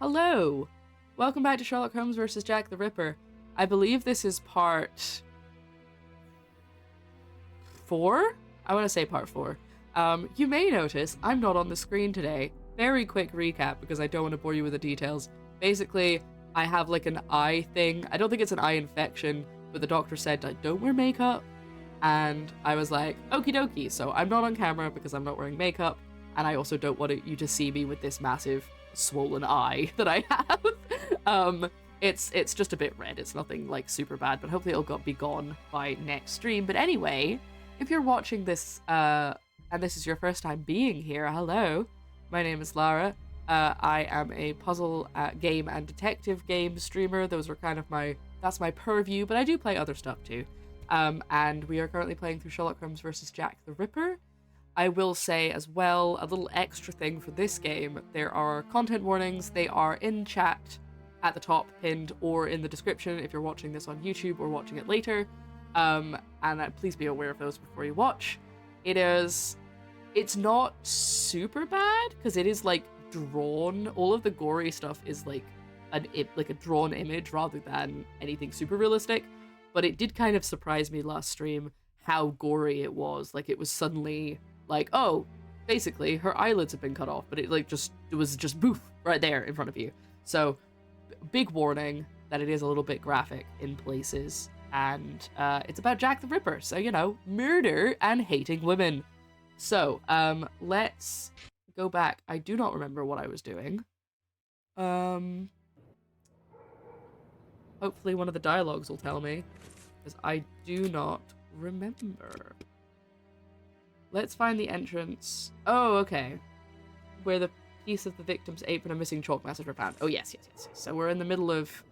Hello! Welcome back to Sherlock Holmes vs. Jack the Ripper. I believe this is part 4? I want to say part 4. You may notice I'm not on the screen today. Very quick recap because I don't want to bore you with the details. Basically, I have like an eye thing. I don't think it's an eye infection, but the doctor said I don't wear makeup. And I was like, okie dokie. So I'm not on camera because I'm not wearing makeup. And I also don't want you to see me with this massive swollen eye that I have. It's just a bit red. It's nothing like super bad, but hopefully it'll be gone by next stream. But anyway, if you're watching this and this is your first time being here, hello. My name is Lara. I am a puzzle game and detective game streamer. Those are kind of that's my purview, but I do play other stuff too. And we are currently playing through Sherlock Holmes vs. Jack the Ripper. I will say as well, a little extra thing for this game, there are content warnings. They are in chat at the top, pinned, or in the description if you're watching this on YouTube or watching it later. And please be aware of those before you watch. It's not super bad, because it is like drawn. All of the gory stuff is like a drawn image rather than anything super realistic. But it did kind of surprise me last stream how gory it was. Like, it was suddenly like, oh, basically her eyelids have been cut off, but it was just boof right there in front of you. So big warning that it is a little bit graphic in places, and it's about Jack the Ripper, so you know, murder and hating women. So let's go back. I do not remember what I was doing. Hopefully one of the dialogues will tell me, because I do not remember. Let's find the entrance. Oh, okay. Where the piece of the victim's apron and missing chalk message were found. Oh, yes. So we're in the middle of...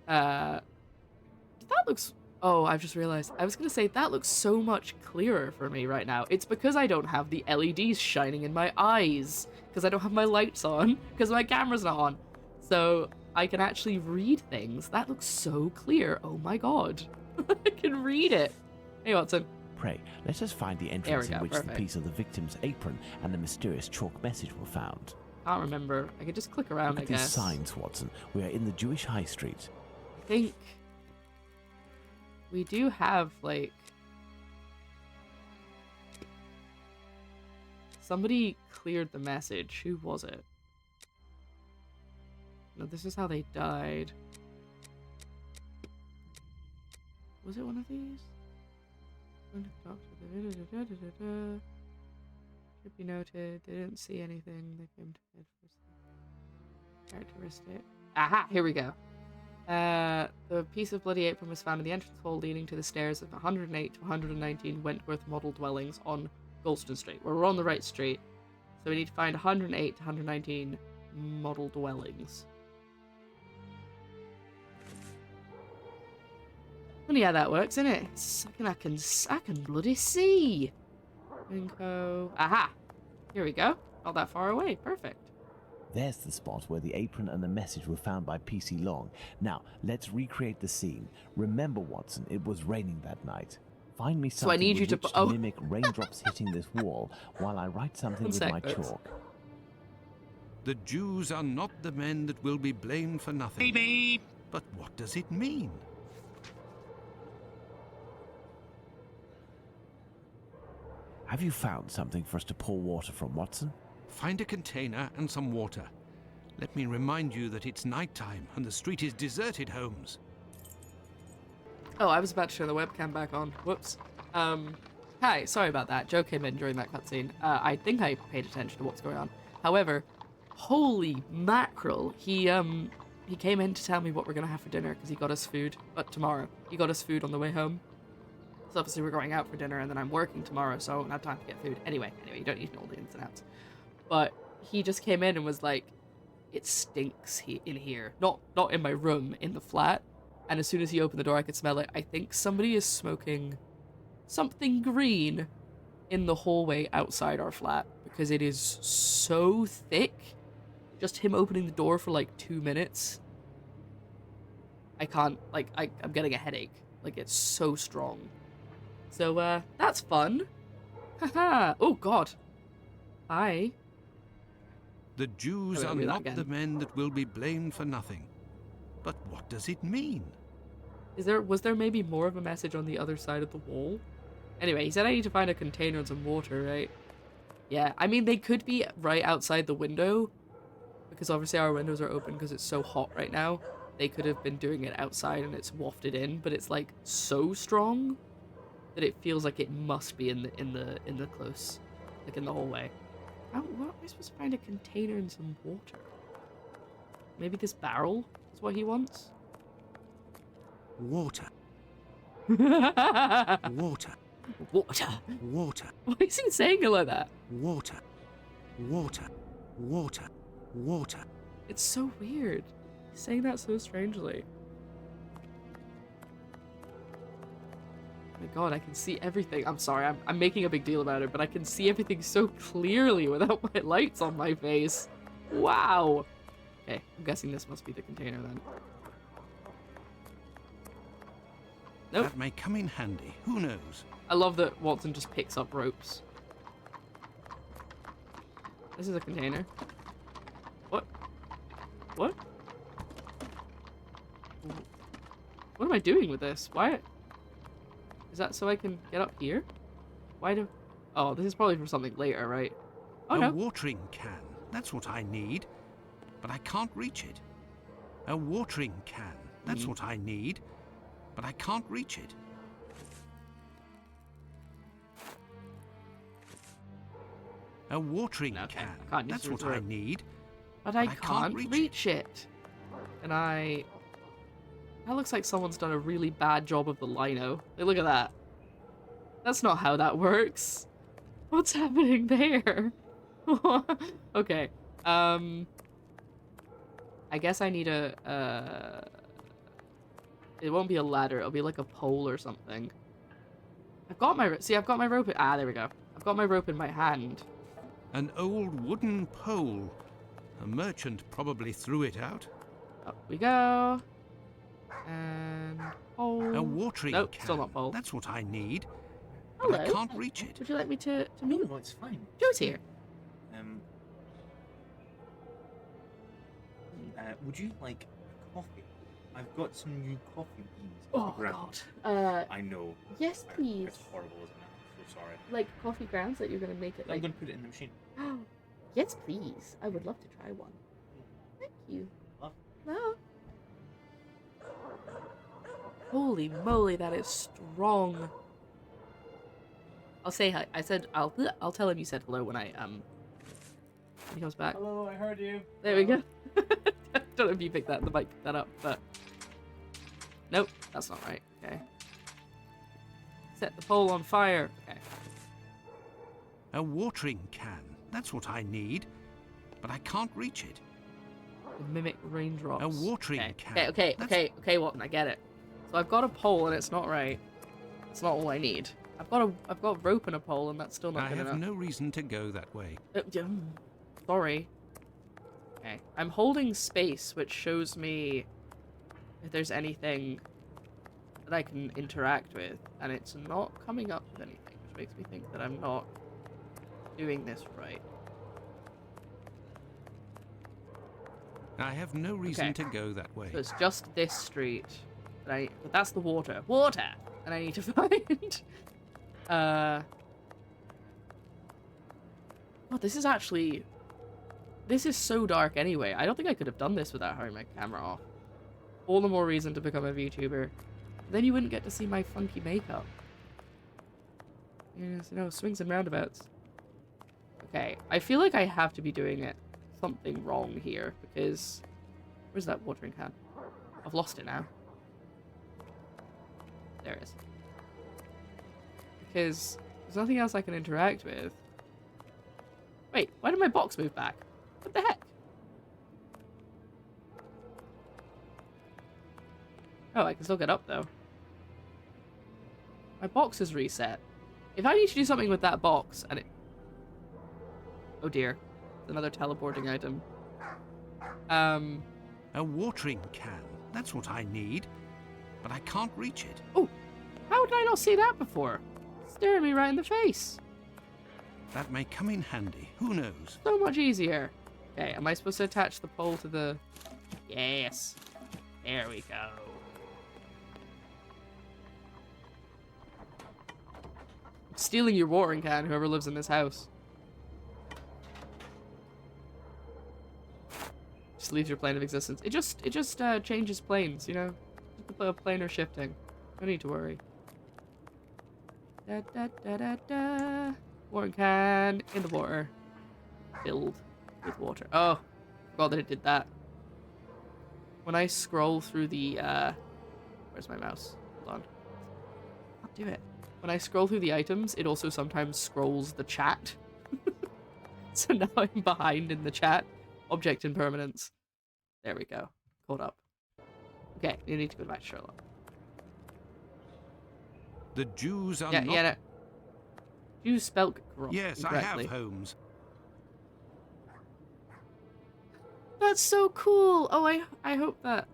That looks... Oh, I've just realized. I was going to say, that looks so much clearer for me right now. It's because I don't have the LEDs shining in my eyes. Because I don't have my lights on. Because my camera's not on. So I can actually read things. That looks so clear. Oh my god. I can read it. Hey, Watson. Pray, let us find the entrance in which the piece of the victim's apron and the mysterious chalk message were found. Can't remember. I could just click around, Look at these signs, Watson. We are in the Jewish High Street. I think we do have, like... Somebody cleared the message. Who was it? No, this is how they died. Was it one of these? Should be noted. They didn't see anything. They came to bed for characteristic. Aha! Here we go. The piece of bloody apron was found in the entrance hall leading to the stairs of 108 to 119 Wentworth model dwellings on Golston Street. We're on the right street. So we need to find 108 to 119 model dwellings. Funny how that works, isn't it? I can bloody see. Info. Aha! Here we go. Not that far away. Perfect. There's the spot where the apron and the message were found by PC Long. Now, let's recreate the scene. Remember, Watson, it was raining that night. Find me something so I need you to mimic raindrops hitting this wall while I write something with my chalk. The Jews are not the men that will be blamed for nothing. Beep. But what does it mean? Have you found something for us to pour water from, Watson? Find a container and some water. Let me remind you that it's nighttime and the street is deserted, Holmes. Oh, I was about to turn the webcam back on. Whoops. Hi, sorry about that. Joe came in during that cutscene. I think I paid attention to what's going on. However, holy mackerel, he came in to tell me what we're gonna have for dinner because he got us food. But tomorrow, he got us food on the way home. So obviously we're going out for dinner and then I'm working tomorrow, so I won't have time to get food. Anyway, you don't need to know all the ins and outs. But he just came in and was like, it stinks in here. Not in my room, in the flat. And as soon as he opened the door, I could smell it. I think somebody is smoking something green in the hallway outside our flat because it is so thick. Just him opening the door for like 2 minutes. I can't, like, I'm getting a headache. Like, it's so strong. So, that's fun. Haha. Oh, God. Hi. The Jews Oh, are read that not again. the men that will be blamed for nothing. But what does it mean? Was there maybe more of a message on the other side of the wall? Anyway, he said I need to find a container and some water, right? Yeah, I mean, they could be right outside the window, because obviously our windows are open because it's so hot right now. They could have been doing it outside and it's wafted in, but it's like so strong that it feels like it must be in the close, like in the hallway. What am I supposed to find a container and some water? Maybe this barrel is what he wants? Water. Water. Water. Water. Why is he saying it like that? Water. Water. Water. Water. It's so weird. He's saying that so strangely. Oh my god, I can see everything. I'm sorry, I'm making a big deal about it, but I can see everything so clearly without my lights on my face. Wow. Okay, I'm guessing this must be the container then. Nope. That may come in handy. Who knows? I love that Watson just picks up ropes. This is a container. What? What? What am I doing with this? Why? Is that so I can get up here? Why do... Oh, this is probably for something later, right? Oh, A no. watering can. That's what I need. But I can't reach it. A watering can. That's what I need. But I can't reach it. A watering Okay, can. I can't use That's the what I reserve. need. But I can't can't reach reach it. And I... That looks like someone's done a really bad job of the lino. Like, look at that. That's not how that works. What's happening there? Okay. I guess I need a... It won't be a ladder. It'll be like a pole or something. I've got my... See, I've got my rope... Ah, there we go. I've got my rope in my hand. An old wooden pole. A merchant probably threw it out. Up we go. And pole. A watering Nope, can. still not pole. That's what I need. But Hello. I can't reach it. Would you like me to No, move? no, it's fine. Joe's here. Would you like a coffee? I've got some new coffee beans. Oh ground. god. I know. Yes, please. It's horrible, isn't it? I'm so sorry. Like coffee grounds that you're gonna make it I'm like. going to put it in the machine. Yes, please. I would love to try one. Thank you. Love. No. Holy moly, that is strong. I'll say hi. I said I'll tell him you said hello when when he comes back. Hello, I heard you. There we go. I don't know if you picked that, the mic picked that up, but nope, that's not right. Okay. Set the pole on fire. Okay. A watering can. That's what I need. But I can't reach it. Mimic raindrops. A watering okay. can. Okay, Watson, I get it. So I've got a pole and it's not right. It's not all I need. I've got rope and a pole and that's still not I good have enough. no reason to go that way. Sorry. Okay. I'm holding space, which shows me if there's anything that I can interact with, and it's not coming up with anything, which makes me think that I'm not doing this right. I have no reason Okay. to go that way. So it's just this street. But that's the water. Water! And I need to find... Oh, this is actually... This is so dark anyway. I don't think I could have done this without having my camera off. All the more reason to become a VTuber. Then you wouldn't get to see my funky makeup. Yes, you know, swings and roundabouts. Okay, I feel like I have to be doing it something wrong here, because... Where's that watering can? I've lost it now. There it is. Because there's nothing else I can interact with. Wait, why did my box move back? What the heck? Oh, I can still get up, though. My box is reset. If I need to do something with that box, and it... Oh dear. Another teleporting item. A watering can. That's what I need. But I can't reach it. Oh! How did I not see that before? Staring me right in the face. That may come in handy. Who knows? So much easier. Okay, am I supposed to attach the pole to the... Yes. There we go. I'm stealing your watering can, whoever lives in this house. Just leaves your plane of existence. It just changes planes, you know? The planar shifting. No need to worry. Da da da da da. Watering can in the water. Filled with water. Oh, forgot that it did that. When I scroll through the where's my mouse? Hold on. I'll do it. When I scroll through the items, it also sometimes scrolls the chat. So now I'm behind in the chat. Object impermanence. There we go. Caught up. Okay, you need to go back to Sherlock. The Jews are Yeah, not... yeah, no. You spelled Yes, I have, Holmes. That's so cool. Oh, I hope that...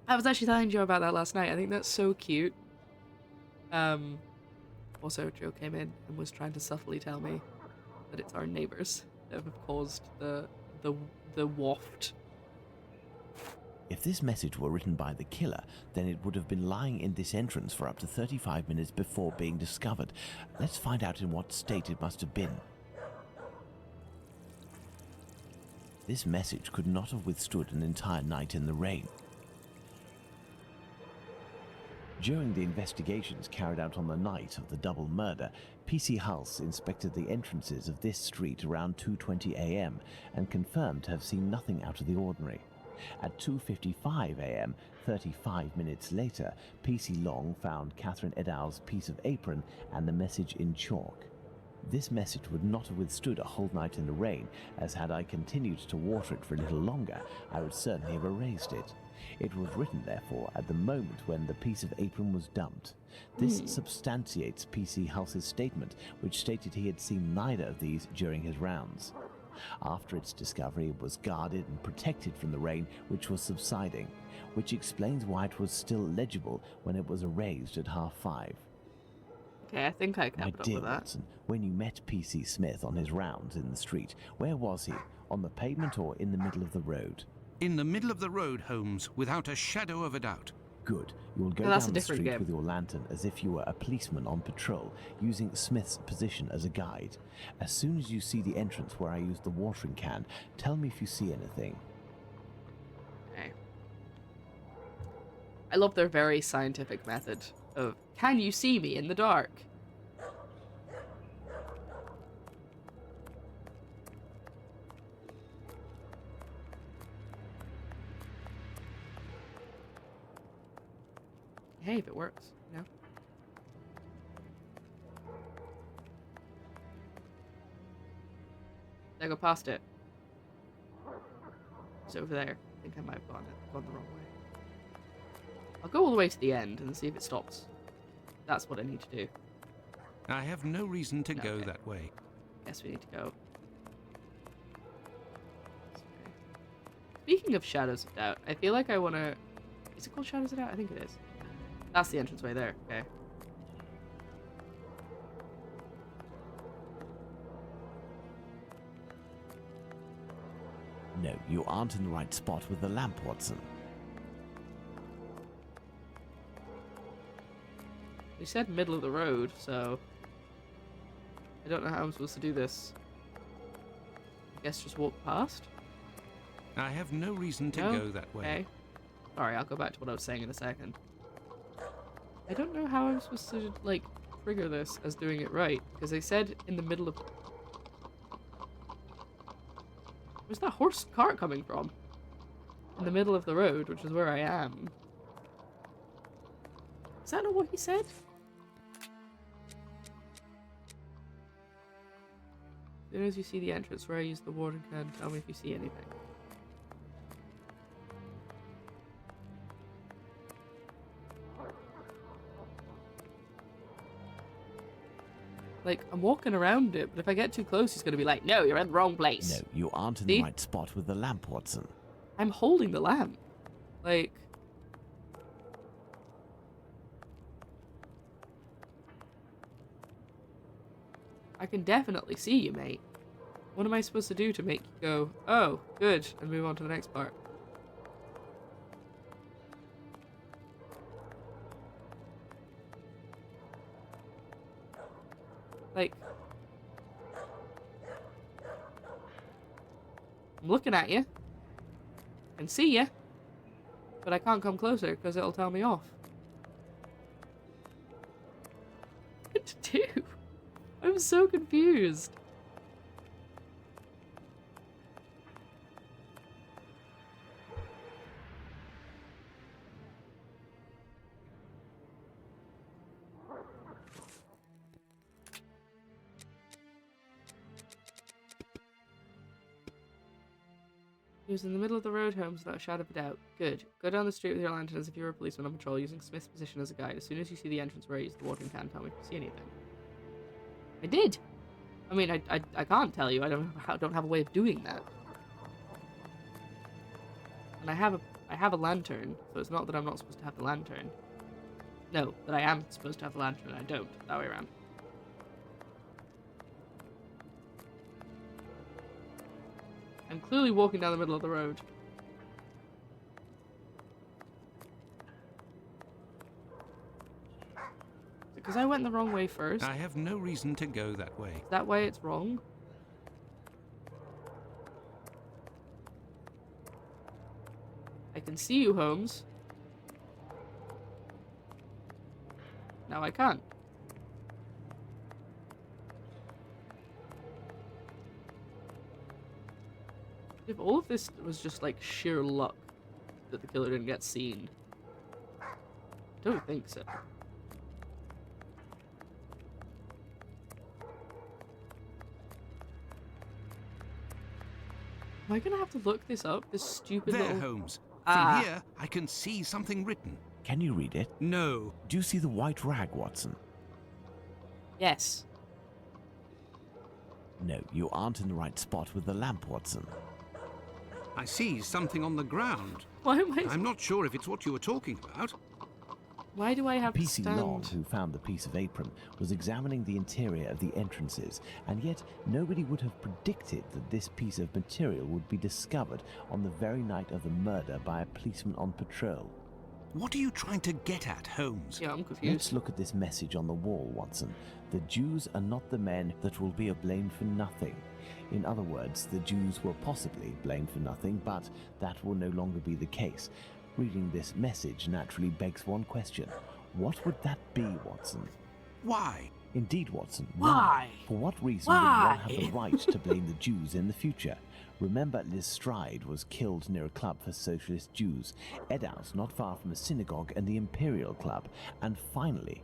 I was actually telling Joe about that last night. I think that's so cute. Also, Joe came in and was trying to subtly tell me that it's our neighbors that have caused the waft. If this message were written by the killer, then it would have been lying in this entrance for up to 35 minutes before being discovered. Let's find out in what state it must have been. This message could not have withstood an entire night in the rain. During the investigations carried out on the night of the double murder, PC Hulse inspected the entrances of this street around 2:20 a.m. and confirmed to have seen nothing out of the ordinary. At 2:55 a.m., 35 minutes later, PC Long found Catherine Edow's piece of apron and the message in chalk. This message would not have withstood a whole night in the rain, as had I continued to water it for a little longer, I would certainly have erased it. It was written, therefore, at the moment when the piece of apron was dumped. This substantiates PC Hulse's statement, which stated he had seen neither of these during his rounds. After its discovery, it was guarded and protected from the rain, which was subsiding, which explains why it was still legible when it was erased at 5:30. Okay, I think I My kept up dear with that. Watson, when you met PC Smith on his rounds in the street, where was he? On the pavement or in the middle of the road? In the middle of the road, Holmes, without a shadow of a doubt. Good. You will go No, that's down a the different street game. with your lantern as if you were a policeman on patrol, using Smith's position as a guide. As soon as you see the entrance where I used the watering can, tell me if you see anything. Okay. I love their very scientific method of, can you see me in the dark? Hey, if it works, you know? Did I go past it? It's over there. I think I might have gone the wrong way. I'll go all the way to the end and see if it stops. That's what I need to do. I have no reason to go Okay. that way. Guess we need to go. Speaking of Shadows of Doubt, I feel like I want to... Is it called Shadows of Doubt? I think it is. That's the entranceway there. Okay. No, you aren't in the right spot with the lamp, Watson. We said middle of the road, so... I don't know how I'm supposed to do this. I guess just walk past? I have no reason to No? go that way. Okay. Sorry, I'll go back to what I was saying in a second. I don't know how I'm supposed to, like, trigger this as doing it right, because they said in the middle of... Where's that horse cart coming from? In the middle of the road, which is where I am. Is that not what he said? As soon as you see the entrance where I use the water can, tell me if you see anything. Like, I'm walking around it, but if I get too close, he's gonna be like, no, you're in the wrong place. No, you aren't in See? the right spot with the lamp, Watson. I'm holding the lamp. Like... I can definitely see you, mate. What am I supposed to do to make you go, oh, good, and move on to the next part? Like, I'm looking at you. I can see you. But I can't come closer because it'll tell me off. What to do? I'm so confused. He was in the middle of the road, Holmes, without a shadow of a doubt. Good. Go down the street with your lantern as if you were a policeman on patrol, using Smith's position as a guide. As soon as you see the entrance where I use the watering can, tell me if you see anything. I did! I mean, I can't tell you. I don't have a way of doing that. And I have a lantern, so it's not that I'm not supposed to have the lantern. No, that I am supposed to have the lantern and I don't. That way around. I'm clearly walking down the middle of the road. Because I went the wrong way first. I have no reason to go that way. Is that why it's wrong? I can see you, Holmes. Now I can't. If all of this was just like sheer luck that the killer didn't get seen, I don't think so. Am I gonna have to look this up? This stupid There, little... Holmes. From here, I can see something written. Can you read it? No. Do you see the white rag, Watson? Yes. No, you aren't in the right spot with the lamp, Watson. I see something on the ground. Why am I... I'm not sure if it's what you were talking about. Why do I have to PC stand? Long, who found the piece of apron, was examining the interior of the entrances, and yet nobody would have predicted that this piece of material would be discovered on the very night of the murder by a policeman on patrol. What are you trying to get at, Holmes? Yeah, I'm confused. Let's look at this message on the wall, Watson. The Jews are not the men that will be blamed for nothing. In other words, the Jews were possibly blamed for nothing, but that will no longer be the case. Reading this message naturally begs one question. What would that be, Watson? Why? Indeed, Watson. Why? For what reason Why? would one have the right to blame the Jews in the future? Remember, Lestrade was killed near a club for socialist Jews, Edaus not far from a synagogue and the Imperial Club, and finally,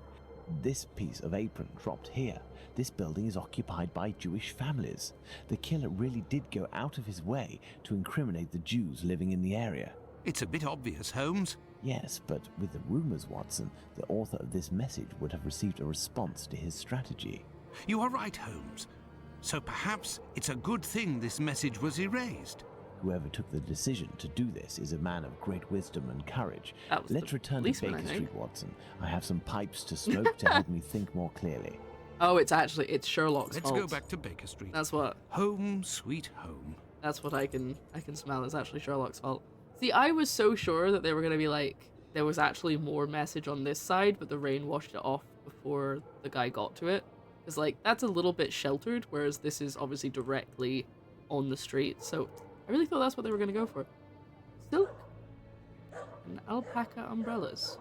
this piece of apron dropped here. This building is occupied by Jewish families. The killer really did go out of his way to incriminate the Jews living in the area. It's a bit obvious, Holmes. Yes, but with the rumors, Watson, the author of this message would have received a response to his strategy. You are right, Holmes. So perhaps it's a good thing this message was erased. Whoever took the decision to do this is a man of great wisdom and courage. That was Let's the return to policeman, I Baker think. Street, Watson. I have some pipes to smoke to help me think more clearly. Oh, it's Sherlock's Let's fault. go back to Baker Street. That's what Home, sweet home. That's what I can smell. It's actually Sherlock's fault. See, I was so sure that they were gonna be like, there was actually more message on this side, but the rain washed it off before the guy got to it. Because, like, that's a little bit sheltered, whereas this is obviously directly on the street. So I really thought that's what they were gonna go for. Silk and alpaca umbrellas.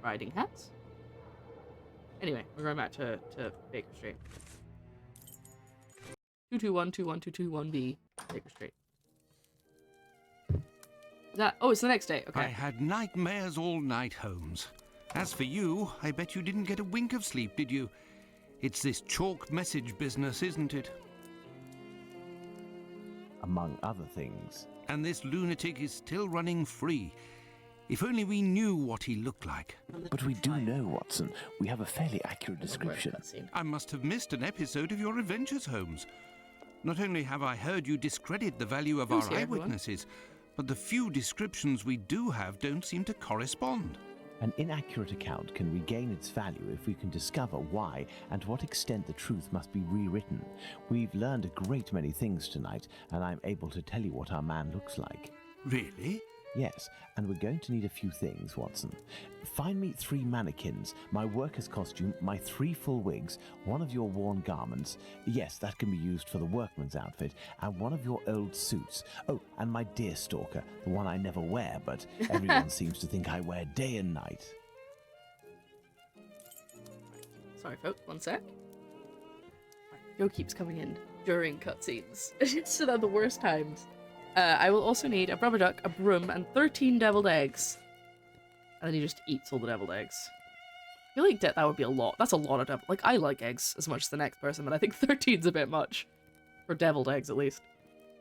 Riding hats. Anyway, we're going back to Baker Street. 221-21221B, Baker Street. Is that... Oh, it's the next day. Okay. I had nightmares all night, Holmes. As for you, I bet you didn't get a wink of sleep, did you? It's this chalk message business, isn't it? Among other things. And this lunatic is still running free. If only we knew what he looked like. But we do know, Watson. We have a fairly accurate description. I must have missed an episode of your adventures, Holmes. Not only have I heard you discredit the value of Who's our here, everyone? eyewitnesses, but the few descriptions we do have don't seem to correspond. An inaccurate account can regain its value if we can discover why and to what extent the truth must be rewritten. We've learned a great many things tonight, and I'm able to tell you what our man looks like. Really? Yes, and we're going to need a few things, Watson. Find me 3 mannequins, my worker's costume, my 3 full wigs, one of your worn garments, yes, that can be used for the workman's outfit, and one of your old suits. Oh, and my deer stalker, the one I never wear, but everyone seems to think I wear day and night. Sorry, folks, one sec. Joe keeps coming in during cutscenes. It's at the worst times. I will also need a rubber duck, a broom, and 13 deviled eggs. And then he just eats all the deviled eggs. I feel like that would be a lot. That's a lot of deviled... Like, I like eggs as much as the next person, but I think 13's a bit much. For deviled eggs, at least.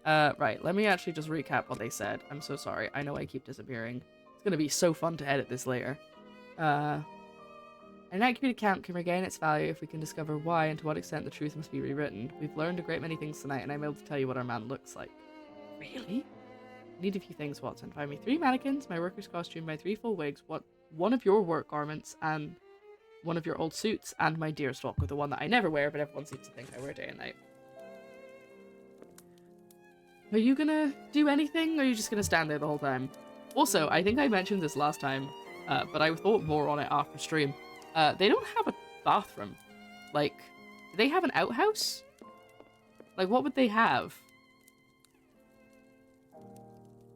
Right, let me actually just recap what they said. I'm so sorry. I know I keep disappearing. It's gonna be so fun to edit this later. An accurate account can regain its value if we can discover why and to what extent the truth must be rewritten. We've learned a great many things tonight, and I'm able to tell you what our man looks like. Really? Need a few things, Watson. Find me 3 mannequins, my worker's costume, my 3 full wigs, one of your work garments, and one of your old suits, and my deer stalker, the one that I never wear, but everyone seems to think I wear day and night. Are you gonna do anything, or are you just gonna stand there the whole time? Also, I think I mentioned this last time, but I thought more on it after stream. They don't have a bathroom. Like, do they have an outhouse? Like, what would they have?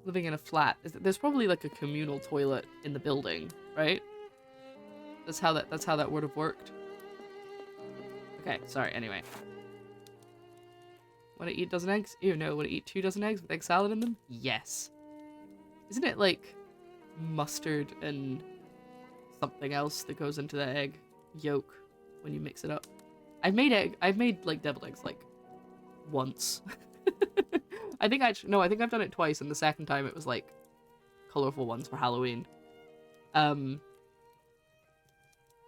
Living in a flat. There's probably like a communal toilet in the building, right? That's how that would have worked. Okay, sorry, anyway. Want to eat a dozen eggs? Ew, no. Want to eat 2 dozen eggs with egg salad in them? Yes. Isn't it like mustard and something else that goes into the egg yolk when you mix it up? I've made like deviled eggs like once. I think I've done it twice, and the second time it was like colorful ones for Halloween. But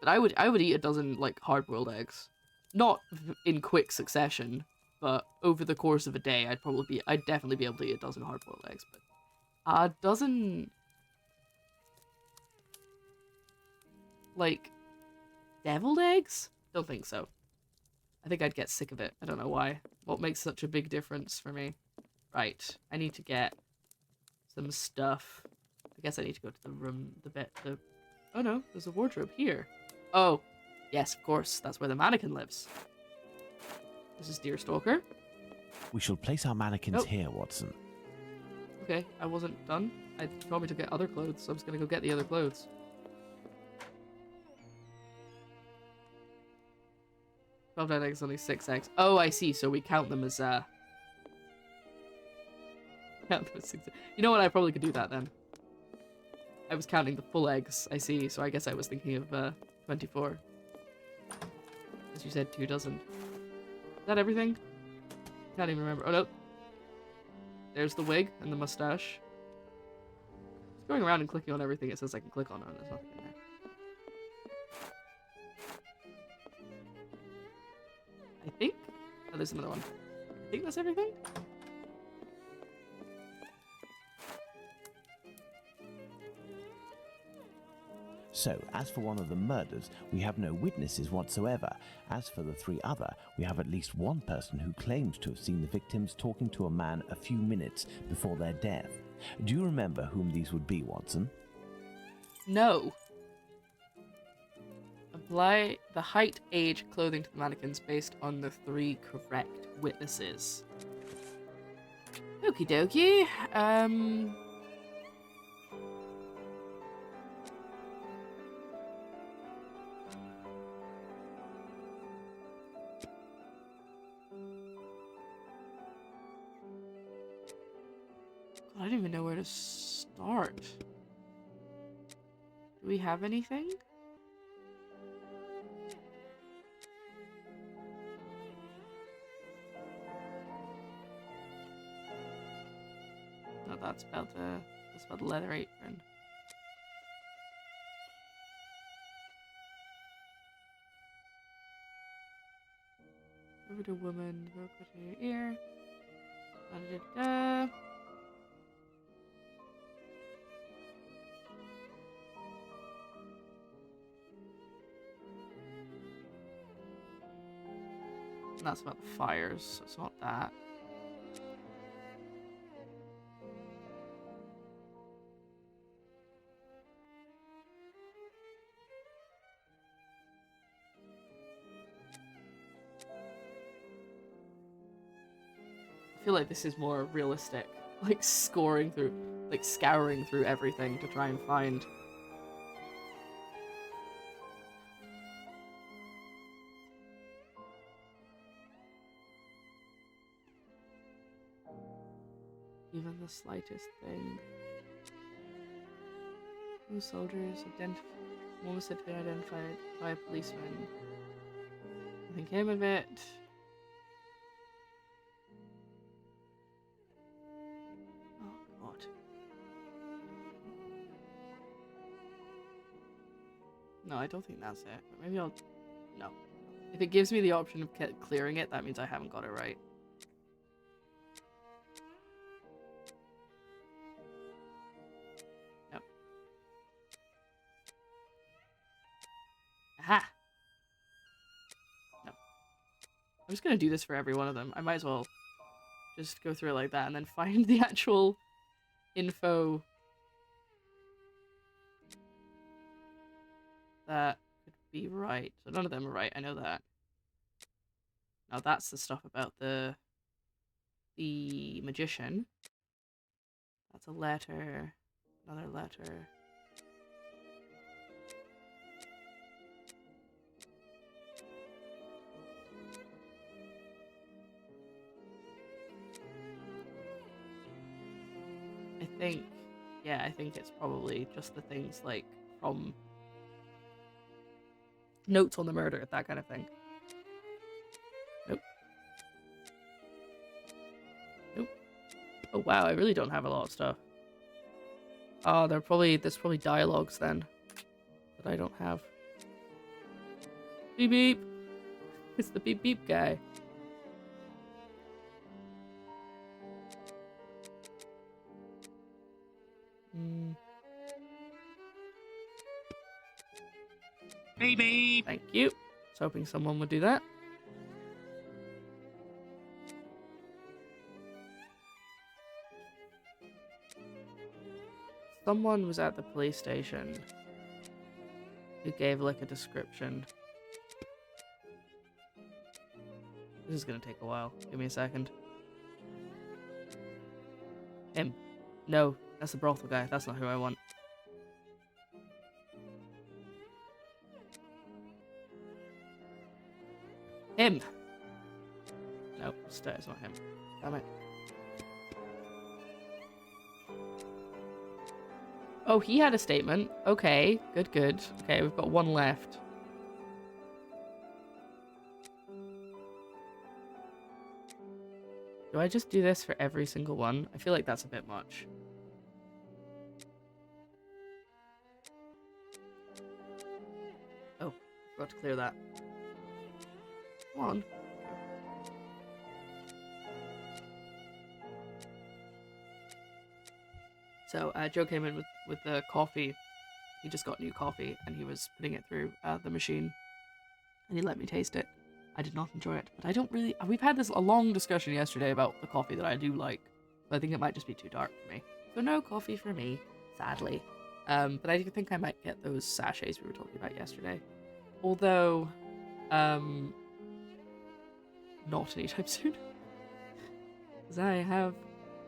I would eat a dozen like hard-boiled eggs, not in quick succession, but over the course of a day, I'd definitely be able to eat a dozen hard-boiled eggs. But a dozen like deviled eggs? Don't think so. I think I'd get sick of it. I don't know why. What makes such a big difference for me? Right, I need to get some stuff. I guess I need to go to the room, oh no, there's a wardrobe here. Oh, yes, of course, that's where the mannequin lives. This is Deerstalker. We shall place our mannequins here, Watson. Okay, I wasn't done. I told me to get other clothes, so I'm just gonna go get the other clothes. Twelve dead eggs, only 6 eggs. Oh, I see, so we count them as, You know what? I probably could do that then. I was counting the full eggs, I see, so I guess I was thinking of 24. As you said, 2 dozen. Is that everything? Can't even remember. Oh no. There's the wig and the mustache. Just going around and clicking on everything it says I can click on, and there's nothing in there. I think? Oh, there's another one. I think that's everything? So, as for one of the murders, we have no witnesses whatsoever. As for the 3 other, we have at least one person who claims to have seen the victims talking to a man a few minutes before their death. Do you remember whom these would be, Watson? No. Apply the height, age, clothing to the mannequins based on the 3 correct witnesses. Okie dokie. I don't even know where to start. Do we have anything? No, that's about the leather apron. Over to woman, go to your ear. Da-da-da-da. And that's about the fires, so it's not that. I feel like this is more realistic. Like scouring through everything to try and find. Even the slightest thing. Two soldiers one was said to be identified by a policeman. Nothing came of it. Oh god. No, I don't think that's it. But maybe I'll... No. If it gives me the option of clearing it, that means I haven't got it right. Yep. Aha! No. I'm just gonna do this for every one of them. I might as well just go through it like that and then find the actual info that could be right. So none of them are right, I know that. Now that's the stuff about the magician. That's a letter. Another letter. I think it's probably just the things like from notes on the murder, that kind of thing. Nope. Nope. Oh wow, I really don't have a lot of stuff. Oh, there's probably dialogues then that I don't have. Beep beep. It's the beep beep guy. Beep beep. Thank you. I was hoping someone would do that. Someone was at the police station who gave like a description. This is gonna take a while. Give me a second. Him. No, that's the brothel guy. That's not who I want. Him! No, it's not him. Damn it. Oh, he had a statement. Okay, good. Okay, we've got one left. Do I just do this for every single one? I feel like that's a bit much. Oh, forgot to clear that. Come on. So Joe came in with the coffee. He just got new coffee and he was putting it through the machine and he let me taste it. I did not enjoy it, but I don't really... We've had a long discussion yesterday about the coffee that I do like, but I think it might just be too dark for me. So no coffee for me, sadly. But I think I might get those sachets we were talking about yesterday. Although, not anytime soon. Because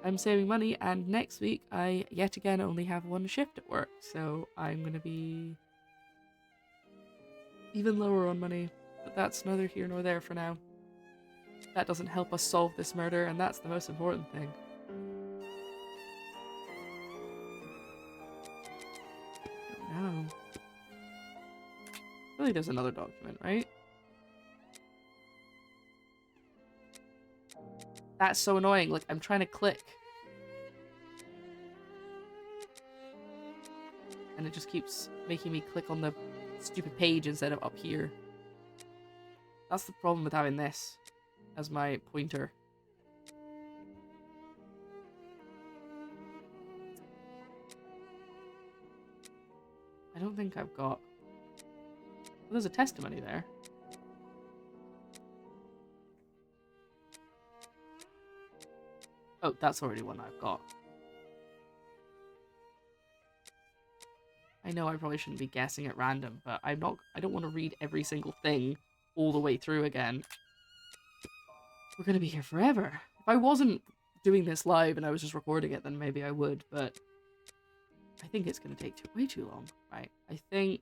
I'm saving money, and next week I yet again only have one shift at work, so I'm gonna be even lower on money. But that's neither here nor there for now. That doesn't help us solve this murder, and that's the most important thing. Oh no. I feel like there's another document, right? That's so annoying. Like, I'm trying to click. And it just keeps making me click on the stupid page instead of up here. That's the problem with having this as my pointer. I don't think I've got... Well, there's a testimony there. Oh, that's already one I've got. I know I probably shouldn't be guessing at random, but I don't want to read every single thing all the way through again. We're gonna be here forever. If I wasn't doing this live and I was just recording it, then maybe I would, but I think it's gonna take way too long. Right, I think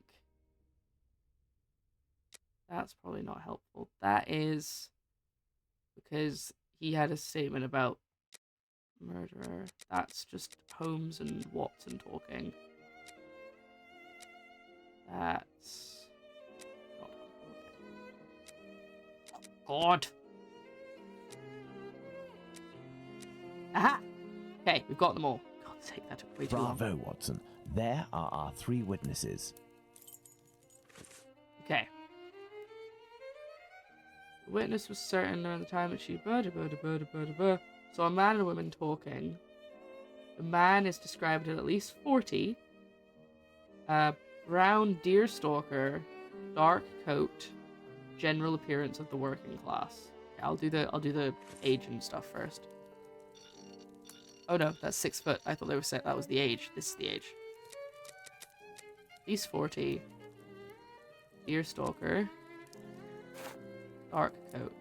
that's probably not helpful. That is because he had a statement about murderer. That's just Holmes and Watson talking. That's not helpful. Oh, God. Aha! Okay, we've got them all. God's sake, that took way too long. Bravo, Watson. There are our 3 witnesses. Okay. The witness was certain around the time that she saw a man and a woman talking. The man is described at least 40. Brown deerstalker, dark coat, general appearance of the working class. Okay, I'll do the age and stuff first. Oh no, that's 6 foot. I thought they were saying that was the age. This is the age. He's 40. Deerstalker. Dark coat.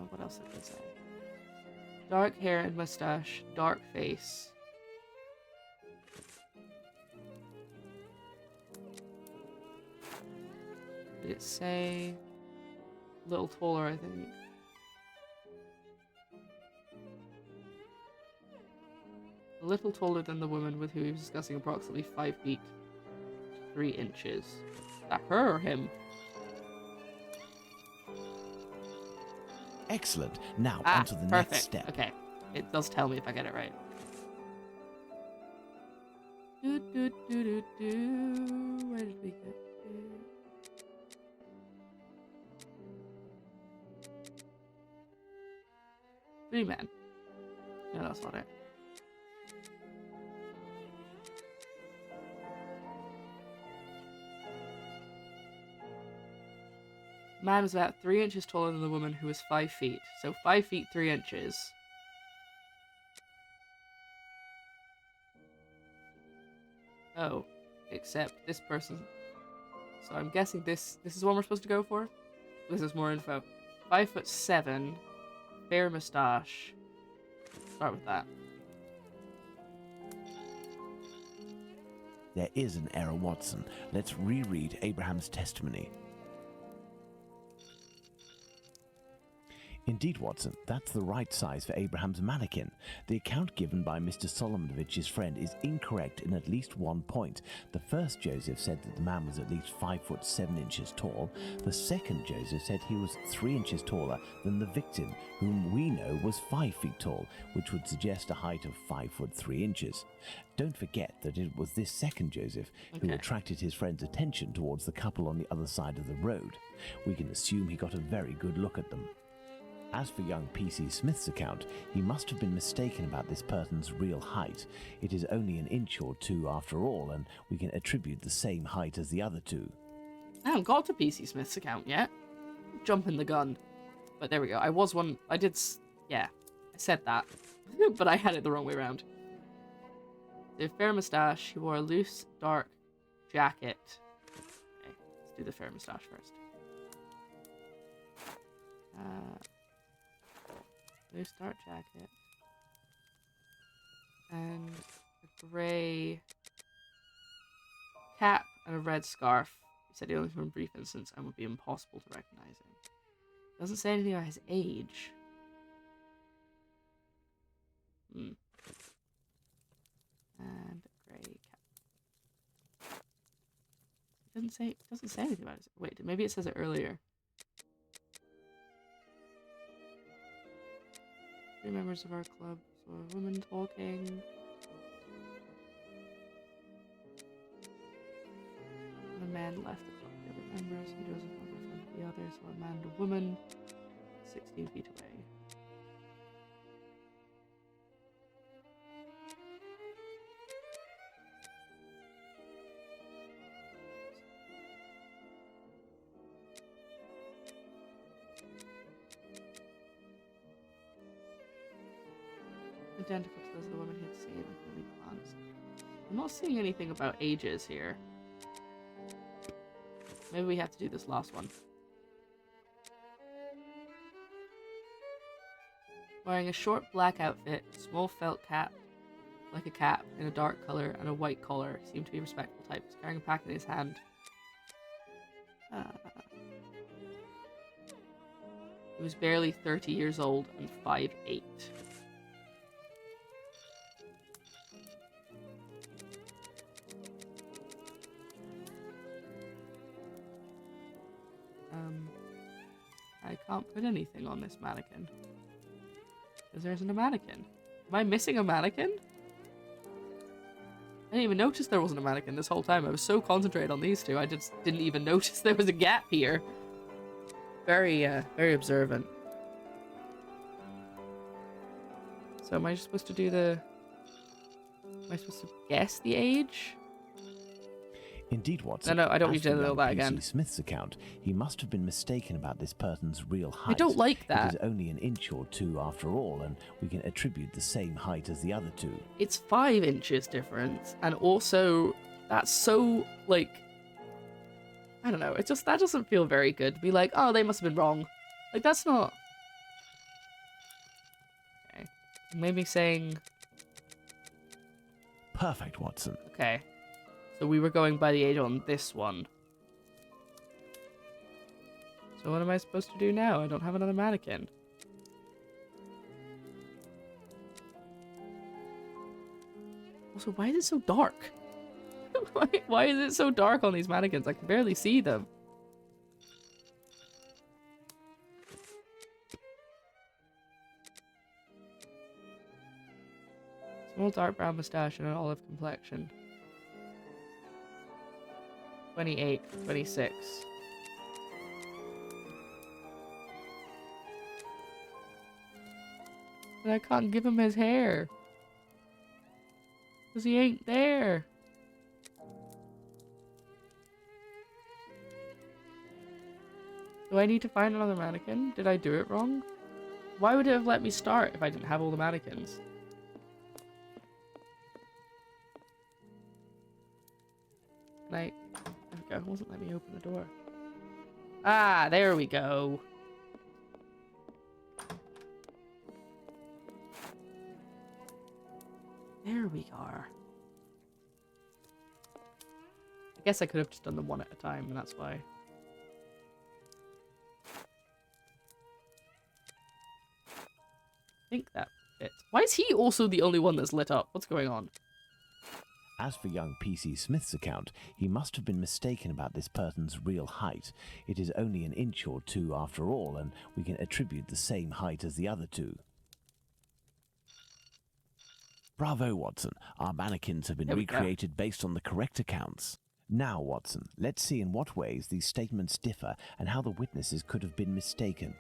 What else did they say? Dark hair and mustache. Dark face. Did it say... a little taller, I think. A little taller than the woman with who he was discussing, approximately 5 feet 3 inches. Is that her or him? Excellent. Now, on to the perfect. next step. Okay. It does tell me if I get it right. Where did we get to? Three men. No, that's not it. The man was about 3 inches taller than the woman, who was 5 feet. So 5 feet 3 inches. Oh, except this person. So I'm guessing this is the one we're supposed to go for. This is more info. 5'7", fair moustache. Start with that. There is an error, Watson. Let's reread Abraham's testimony. Indeed, Watson, that's the right size for Abraham's mannequin. The account given by Mr. Solomonich's friend is incorrect in at least one point. The first Joseph said that the man was at least 5'7" tall. The second Joseph said he was 3 inches taller than the victim, whom we know was 5 feet tall, which would suggest a height of 5'3". Don't forget that it was this second Joseph who attracted his friend's attention towards the couple on the other side of the road. We can assume he got a very good look at them. As for young P.C. Smith's account, he must have been mistaken about this person's real height. It is only an inch or two after all, and we can attribute the same height as the other two. I haven't got to P.C. Smith's account yet. Jumping the gun. But there we go. I said that. But I had it the wrong way around. The fair moustache, he wore a loose, dark jacket. Okay, let's do the fair moustache first. Loose dark jacket. And a grey cap and a red scarf. He said he only from a brief instance and would be impossible to recognize him. Doesn't say anything about his age. And a grey cap. It doesn't say anything about it. Wait, maybe it says it earlier. 3 members of our club saw a woman talking. The man left the club. The other members and Joseph went in front of the others saw a man and a woman 16 feet away. Identical to those of the woman he had seen. I can only glance. I'm not seeing anything about ages here. Maybe we have to do this last one. Wearing a short black outfit, small felt cap, like a cap, in a dark color, and a white collar. Seemed to be a respectable type. He's carrying a pack in his hand. He was barely 30 years old and 5'8". I can't put anything on this mannequin. Because there isn't a mannequin. Am I missing a mannequin? I didn't even notice there wasn't a mannequin this whole time. I was so concentrated on these two, I just didn't even notice there was a gap here. Very observant. So am I supposed to do the... Am I supposed to guess the age? Indeed, Watson. No, I don't need as to for know young that PC again. Smith's account, he must have been mistaken about this person's real height. I don't like that. It is only an inch or two after all, and we can attribute the same height as the other two. It's 5 inches difference, and also that's so, like, I don't know, it just, that doesn't feel very good to be like, oh, they must have been wrong. Like, that's not... Okay. Maybe saying... Perfect, Watson. Okay. So we were going by the age on this one. So what am I supposed to do now? I don't have another mannequin. Also, why is it so dark? Why is it so dark on these mannequins? I can barely see them. Small dark brown mustache and an olive complexion. 28, 26. But I can't give him his hair. Because he ain't there. Do I need to find another mannequin? Did I do it wrong? Why would it have let me start if I didn't have all the mannequins? Like, there we go. It wasn't letting me open the door. Ah, there we go. There we are. I guess I could have just done them one at a time, and that's why. I think that fits. Why is he also the only one that's lit up? What's going on? As for young PC Smith's account, he must have been mistaken about this person's real height. It is only an inch or two after all, and we can attribute the same height as the other two. Bravo, Watson. Our mannequins have been recreated based on the correct accounts. Now, Watson, let's see in what ways these statements differ and how the witnesses could have been mistaken.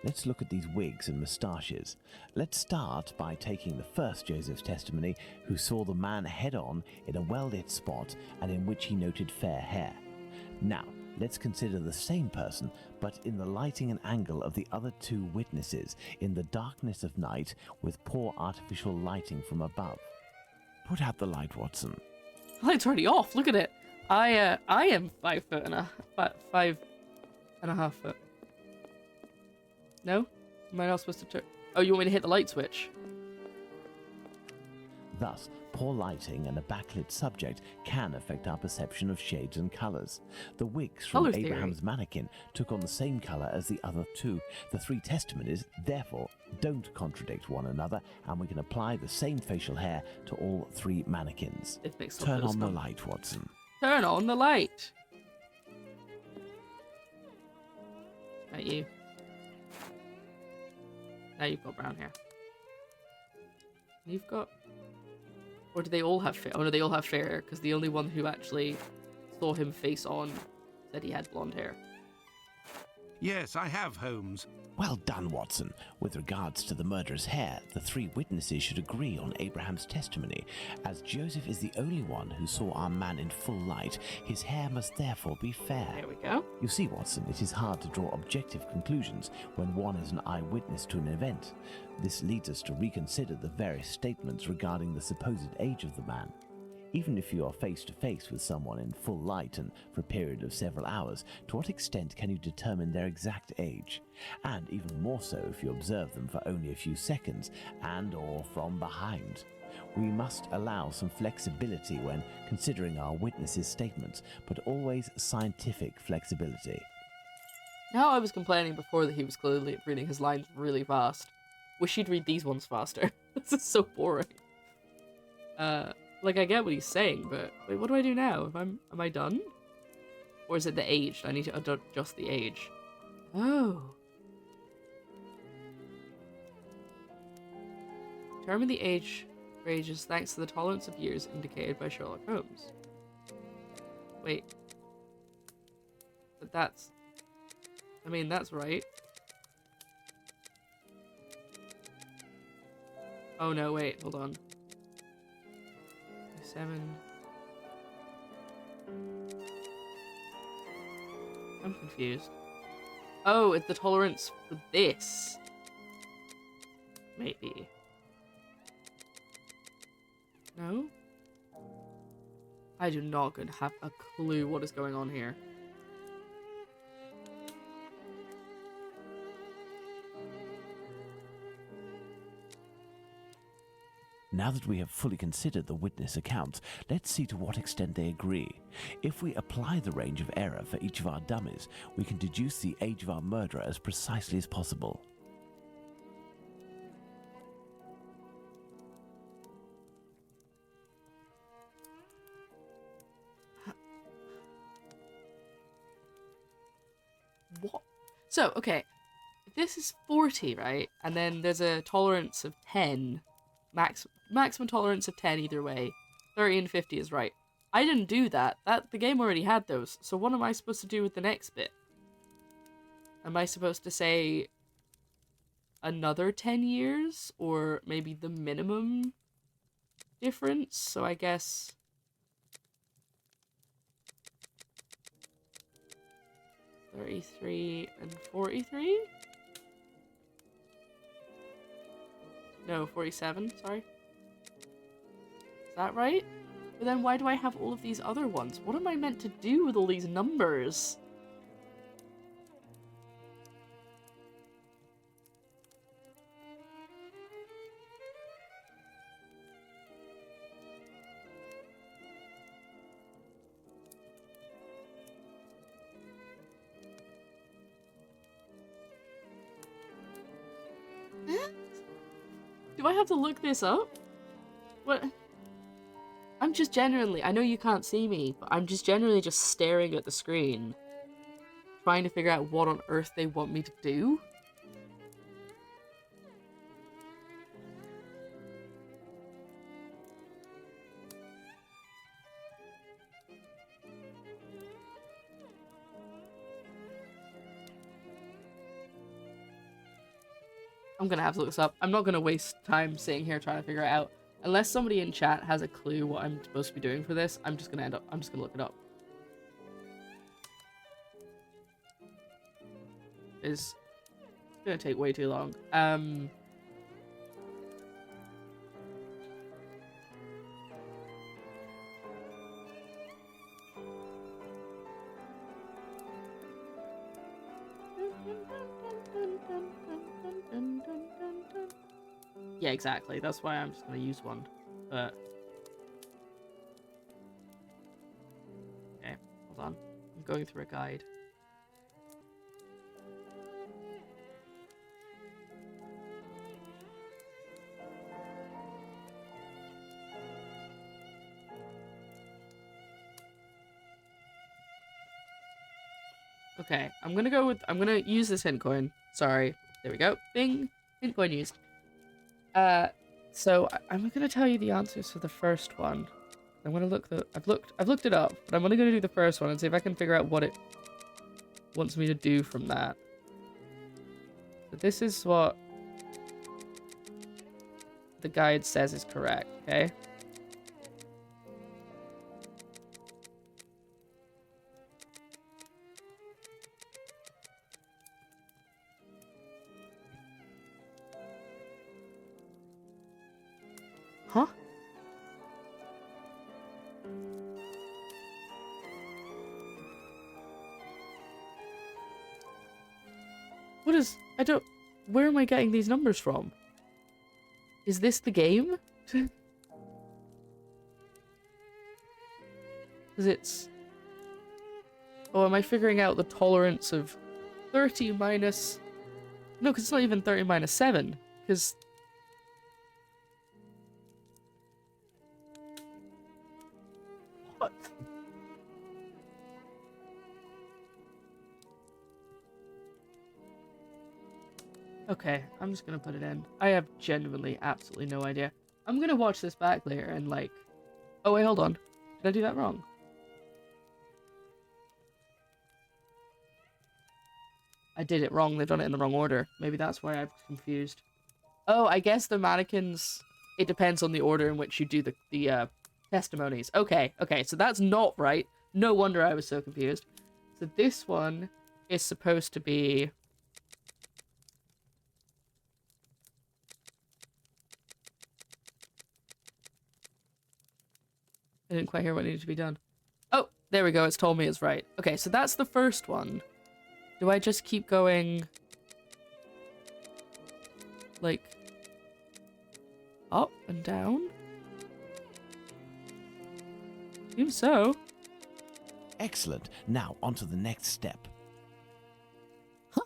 Let's look at these wigs and moustaches. Let's start by taking the first Joseph's testimony, who saw the man head-on in a well-lit spot and in which he noted fair hair. Now, let's consider the same person, but in the lighting and angle of the other two witnesses, in the darkness of night, with poor artificial lighting from above. Put out the light, Watson. The light's already off. Look at it. I am 5 foot and five and a half foot. No? Am I not supposed to turn? Oh, you want me to hit the light switch? Thus, poor lighting and a backlit subject can affect our perception of shades and colours. The wigs from Colour theory. Abraham's mannequin took on the same colour as the other two. The three testimonies, therefore, don't contradict one another, and we can apply the same facial hair to all three mannequins. It makes Turn on the light, Watson. Turn on the light. Not you. Now you've got brown hair. You've got... Or do they all have fair? Oh no, they all have fair hair, because the only one who actually saw him face on said he had blonde hair. Yes, I have, Holmes. Well done, Watson. With regards to the murderer's hair, the 3 witnesses should agree on Abraham's testimony. As Joseph is the only one who saw our man in full light, his hair must therefore be fair. There we go. You see, Watson, it is hard to draw objective conclusions when one is an eyewitness to an event. This leads us to reconsider the various statements regarding the supposed age of the man. Even if you are face to face with someone in full light and for a period of several hours, to what extent can you determine their exact age? And even more so if you observe them for only a few seconds and or from behind. We must allow some flexibility when considering our witnesses' statements, but always scientific flexibility. Now I was complaining before that he was clearly reading his lines really fast. Wish he'd read these ones faster. This is so boring. Like, I get what he's saying, but wait, what do I do now? Am I done? Or is it the age? I need to adjust the age. Oh. Determine the age ranges thanks to the tolerance of years indicated by Sherlock Holmes. Wait. But that's... I mean, that's right. Oh no, wait, hold on. 7. I'm confused. Oh, it's the tolerance for this. Maybe. No? I do not have a clue what is going on here. Now that we have fully considered the witness accounts, let's see to what extent they agree. If we apply the range of error for each of our dummies, we can deduce the age of our murderer as precisely as possible. What? So, okay. If this is 40, right? And then there's a tolerance of 10. Maximum tolerance of 10 either way. 30 and 50 is right. I didn't do that. The game already had those. So what am I supposed to do with the next bit? Am I supposed to say another 10 years? Or maybe the minimum difference? So I guess... $33 and $43? No, 47, sorry. Is that right? But then why do I have all of these other ones? What am I meant to do with all these numbers? Do I have to look this up? What? I'm just genuinely, I know you can't see me, but I'm just genuinely just staring at the screen, trying to figure out what on earth they want me to do. I'm gonna have to look this up. I'm not gonna waste time sitting here trying to figure it out. Unless somebody in chat has a clue what I'm supposed to be doing for this, I'm just gonna look it up. It's gonna take way too long. Yeah, exactly. That's why I'm just gonna use one. But okay, hold on. I'm going through a guide. Okay, I'm gonna use this hint coin. Sorry. There we go. Bing. Hint coin used. So I'm gonna tell you the answers for the first one. I'm gonna I've looked it up, but I'm only gonna do the first one and see if I can figure out what it wants me to do from that. So this is what the guide says is correct, okay? Huh? What is... I don't... Where am I getting these numbers from? Is this the game? Because it's... Oh, am I figuring out the tolerance of 30 minus... No, because it's not even 30 minus 7. Because... What? Okay, I'm just gonna put it in. I have genuinely absolutely no idea. I'm gonna watch this back later and like... Oh wait, hold on. Did I do that wrong? I did it wrong. They've done it in the wrong order. Maybe that's why I'm confused. Oh, I guess the mannequins... It depends on the order in which you do the testimonies. Okay, okay, so that's not right. No wonder I was so confused. So this one is supposed to be... I didn't quite hear what needed to be done. Oh, there we go. It's told me it's right. Okay, so that's the first one. Do I just keep going... like... up and down? Seems so. Excellent. Now, on to the next step. Huh?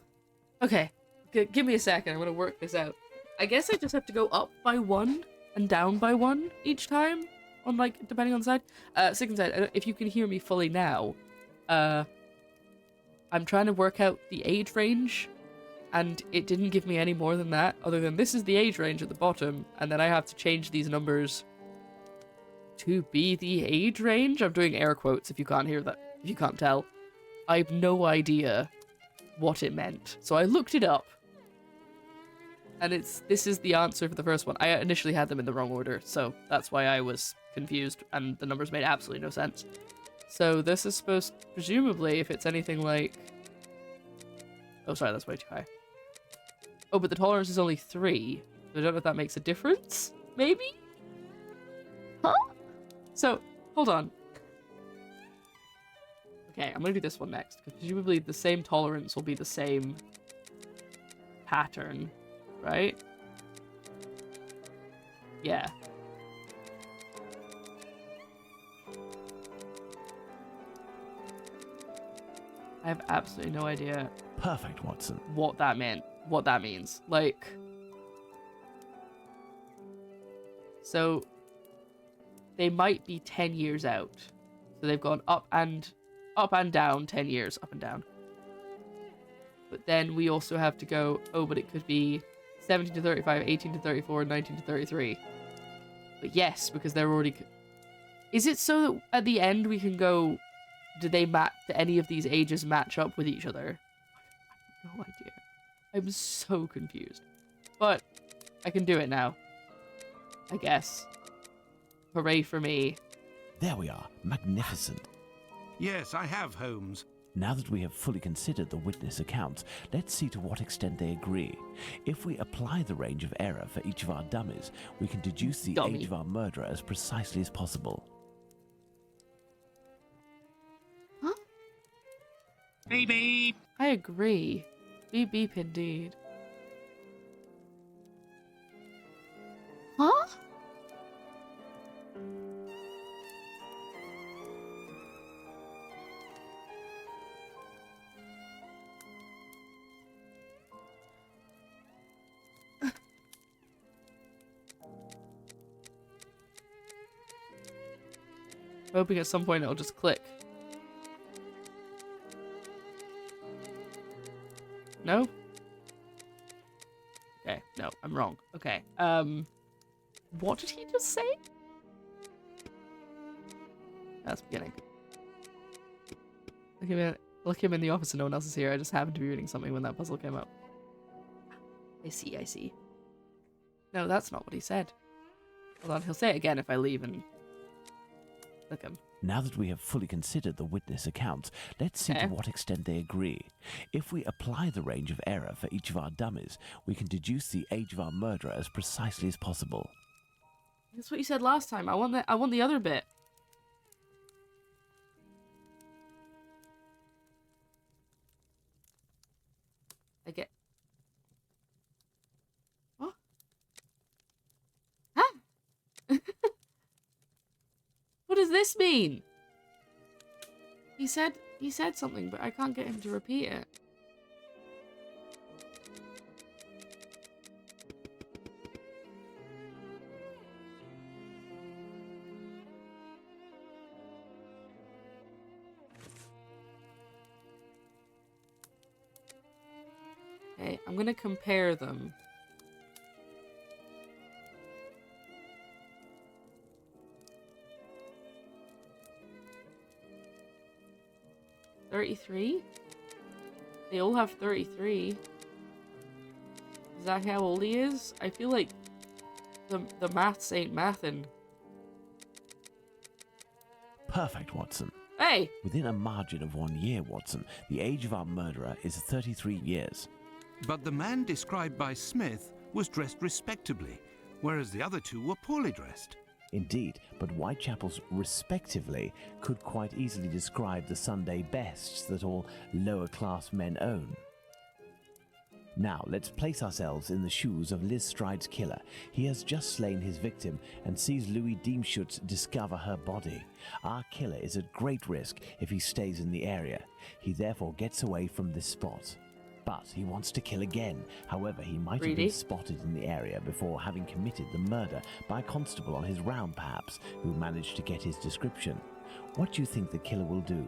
Okay. Give me a second. I'm gonna work this out. I guess I just have to go up by 1 and down by 1 each time? On, like, depending on the side. Second side, if you can hear me fully now, I'm trying to work out the age range, and it didn't give me any more than that, other than this is the age range at the bottom, and then I have to change these numbers to be the age range. I'm doing air quotes if you can't hear that, if you can't tell. I have no idea what it meant, so I looked it up. And this is the answer for the first one. I initially had them in the wrong order, so that's why I was confused, and the numbers made absolutely no sense. So this is supposed, presumably, if it's anything like... Oh, sorry, that's way too high. Oh, but the tolerance is only 3. So I don't know if that makes a difference? Maybe? Huh? So, hold on. Okay, I'm gonna do this one next, because presumably the same tolerance will be the same pattern, right? Yeah. I have absolutely no idea Perfect, Watson. what that meant, what that means. Like, so they might be 10 years out. So they've gone up and down 10 years, up and down. But then we also have to go, oh, but it could be 17 to 35, 18 to 34, 19 to 33. But yes, because they're already... Is it so that at the end we can go, do any of these ages match up with each other? I have no idea. I'm so confused. But I can do it now. I guess. Hooray for me. There we are. Magnificent. Yes, I have, Holmes. Now that we have fully considered the witness accounts, let's see to what extent they agree. If we apply the range of error for each of our dummies, we can deduce the age of our murderer as precisely as possible. Huh? Beep beep. I agree. Beep beep indeed. Huh? I'm hoping at some point it'll just click. No? Okay, no, I'm wrong. Okay, what did he just say? That's beginning. Look him in the office and no one else is here. I just happened to be reading something when that puzzle came up. I see, I see. No, that's not what he said. Hold on, he'll say it again if I leave and click him. Now that we have fully considered the witness accounts, let's see to what extent they agree. If we apply the range of error for each of our dummies, we can deduce the age of our murderer as precisely as possible. That's what you said last time. I want the other bit. I get... What? Huh? What does this mean? He said something, but I can't get him to repeat it. Okay, I'm gonna compare them. $33? They all have 33. Is that how old he is? I feel like the maths ain't mathin'. Perfect, Watson. Hey! Within a margin of 1 year, Watson, the age of our murderer is 33 years. But the man described by Smith was dressed respectably, whereas the other two were poorly dressed. Indeed, but Whitechapel's respectively could quite easily describe the Sunday bests that all lower-class men own. Now, let's place ourselves in the shoes of Liz Stride's killer. He has just slain his victim and sees Louis Diemschutz discover her body. Our killer is at great risk if he stays in the area. He therefore gets away from this spot. But he wants to kill again. However, he might have been spotted in the area before having committed the murder by a constable on his round, perhaps, who managed to get his description. What do you think the killer will do?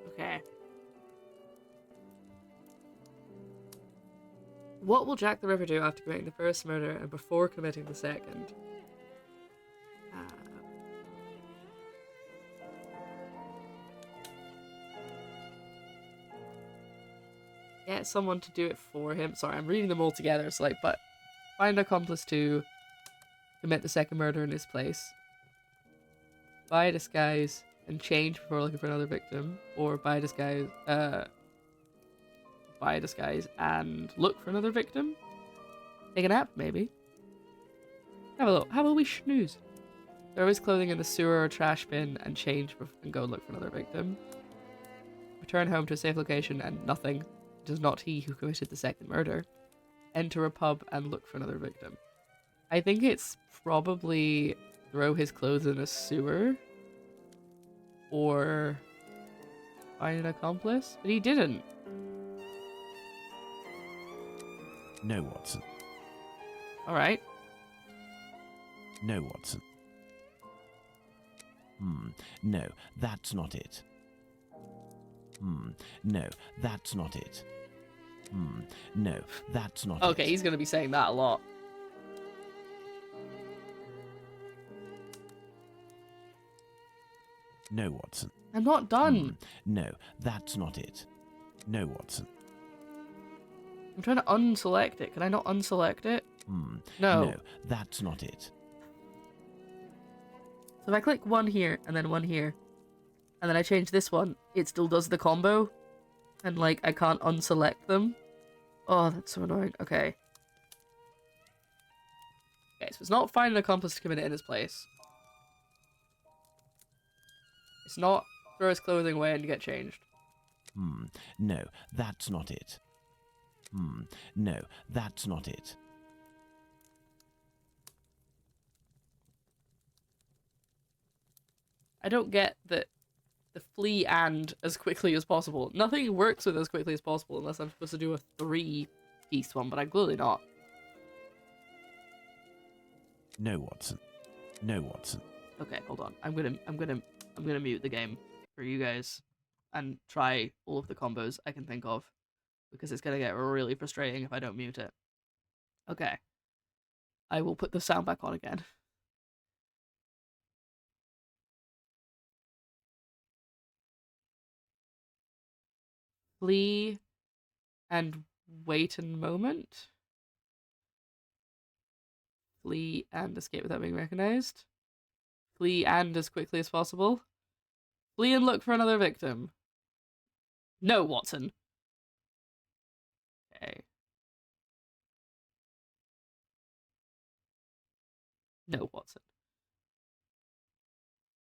Okay. What will Jack the Ripper do after committing the first murder and before committing the second? Get someone to do it for him. Sorry, I'm reading them all together. So, like, but find an accomplice to commit the second murder in his place. Buy a disguise and change before looking for another victim, or buy a disguise and look for another victim. Take a nap, maybe. Have a wee snooze. Throw his clothing in the sewer or trash bin and change and go look for another victim. Return home to a safe location and nothing. It is not he who committed the second murder. Enter a pub and look for another victim. I think it's probably throw his clothes in a sewer. Or find an accomplice. But he didn't. No, Watson. Alright. No, Watson. No, that's not it. No, that's not it. No, that's not it. Okay, he's gonna be saying that a lot. No, Watson. I'm not done. No, that's not it. No, Watson. I'm trying to unselect it. Can I not unselect it? No. No, that's not it. So if I click one here and then one here, and then I change this one, it still does the combo. And, like, I can't unselect them. Oh, that's so annoying. Okay. Okay, so it's not find an accomplice to commit it in his place. It's not throw his clothing away and get changed. No, that's not it. No, that's not it. I don't get that the flee and as quickly as possible. Nothing works with as quickly as possible unless I'm supposed to do a 3-piece one, but I'm clearly not. No, Watson. No, Watson. Okay, hold on. I'm gonna mute the game for you guys and try all of the combos I can think of, because it's gonna get really frustrating if I don't mute it. Okay. I will put the sound back on again. Flee and wait a moment. Flee and escape without being recognized. Flee and as quickly as possible. Flee and look for another victim. No, Watson. Okay. No, Watson.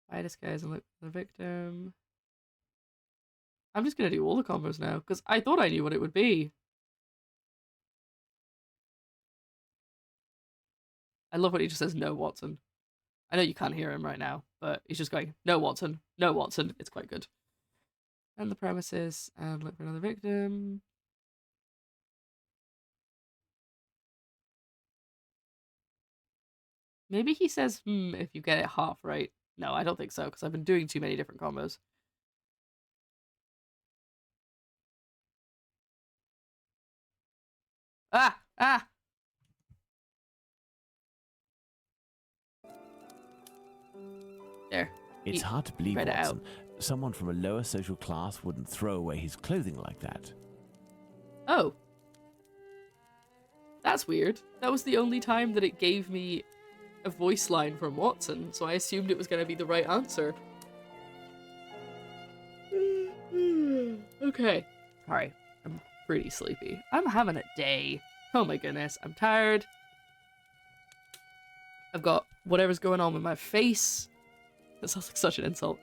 I disguise and look for the victim. I'm just gonna do all the combos now, because I thought I knew what it would be. I love when he just says, no, Watson. I know you can't hear him right now, but he's just going, no, Watson. No, Watson. It's quite good. And the premises, and look for another victim. Maybe he says, if you get it half right. No, I don't think so, because I've been doing too many different combos. Ah! Ah! There. It's hard to believe, Watson. Someone from a lower social class wouldn't throw away his clothing like that. Oh. That's weird. That was the only time that it gave me a voice line from Watson, so I assumed it was going to be the right answer. Okay. Sorry. I'm pretty sleepy. I'm having a day. Oh my goodness. I'm tired. I've got whatever's going on with my face. That sounds like such an insult.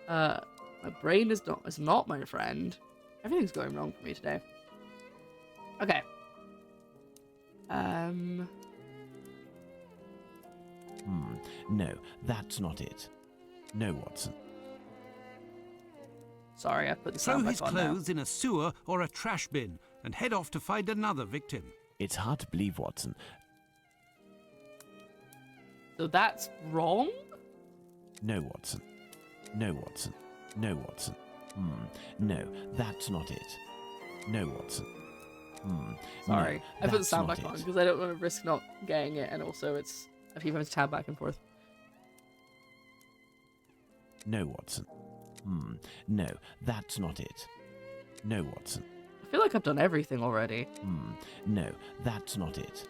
My brain is not my friend. Everything's going wrong for me today. Okay. No, that's not it. No, Watson. Sorry, I put the Throw sound his back on now. clothes in a sewer or a trash bin and head off to find another victim. It's hard to believe, Watson. So that's wrong? No, Watson. No, Watson. No, Watson. No, that's not it. No, Watson. Sorry, no, I put the that's sound not back on it. because I don't want to risk not getting it, and also I keep having to tab back and forth. No, Watson. No, that's not it. No, Watson. I feel like I've done everything already. No, that's not it.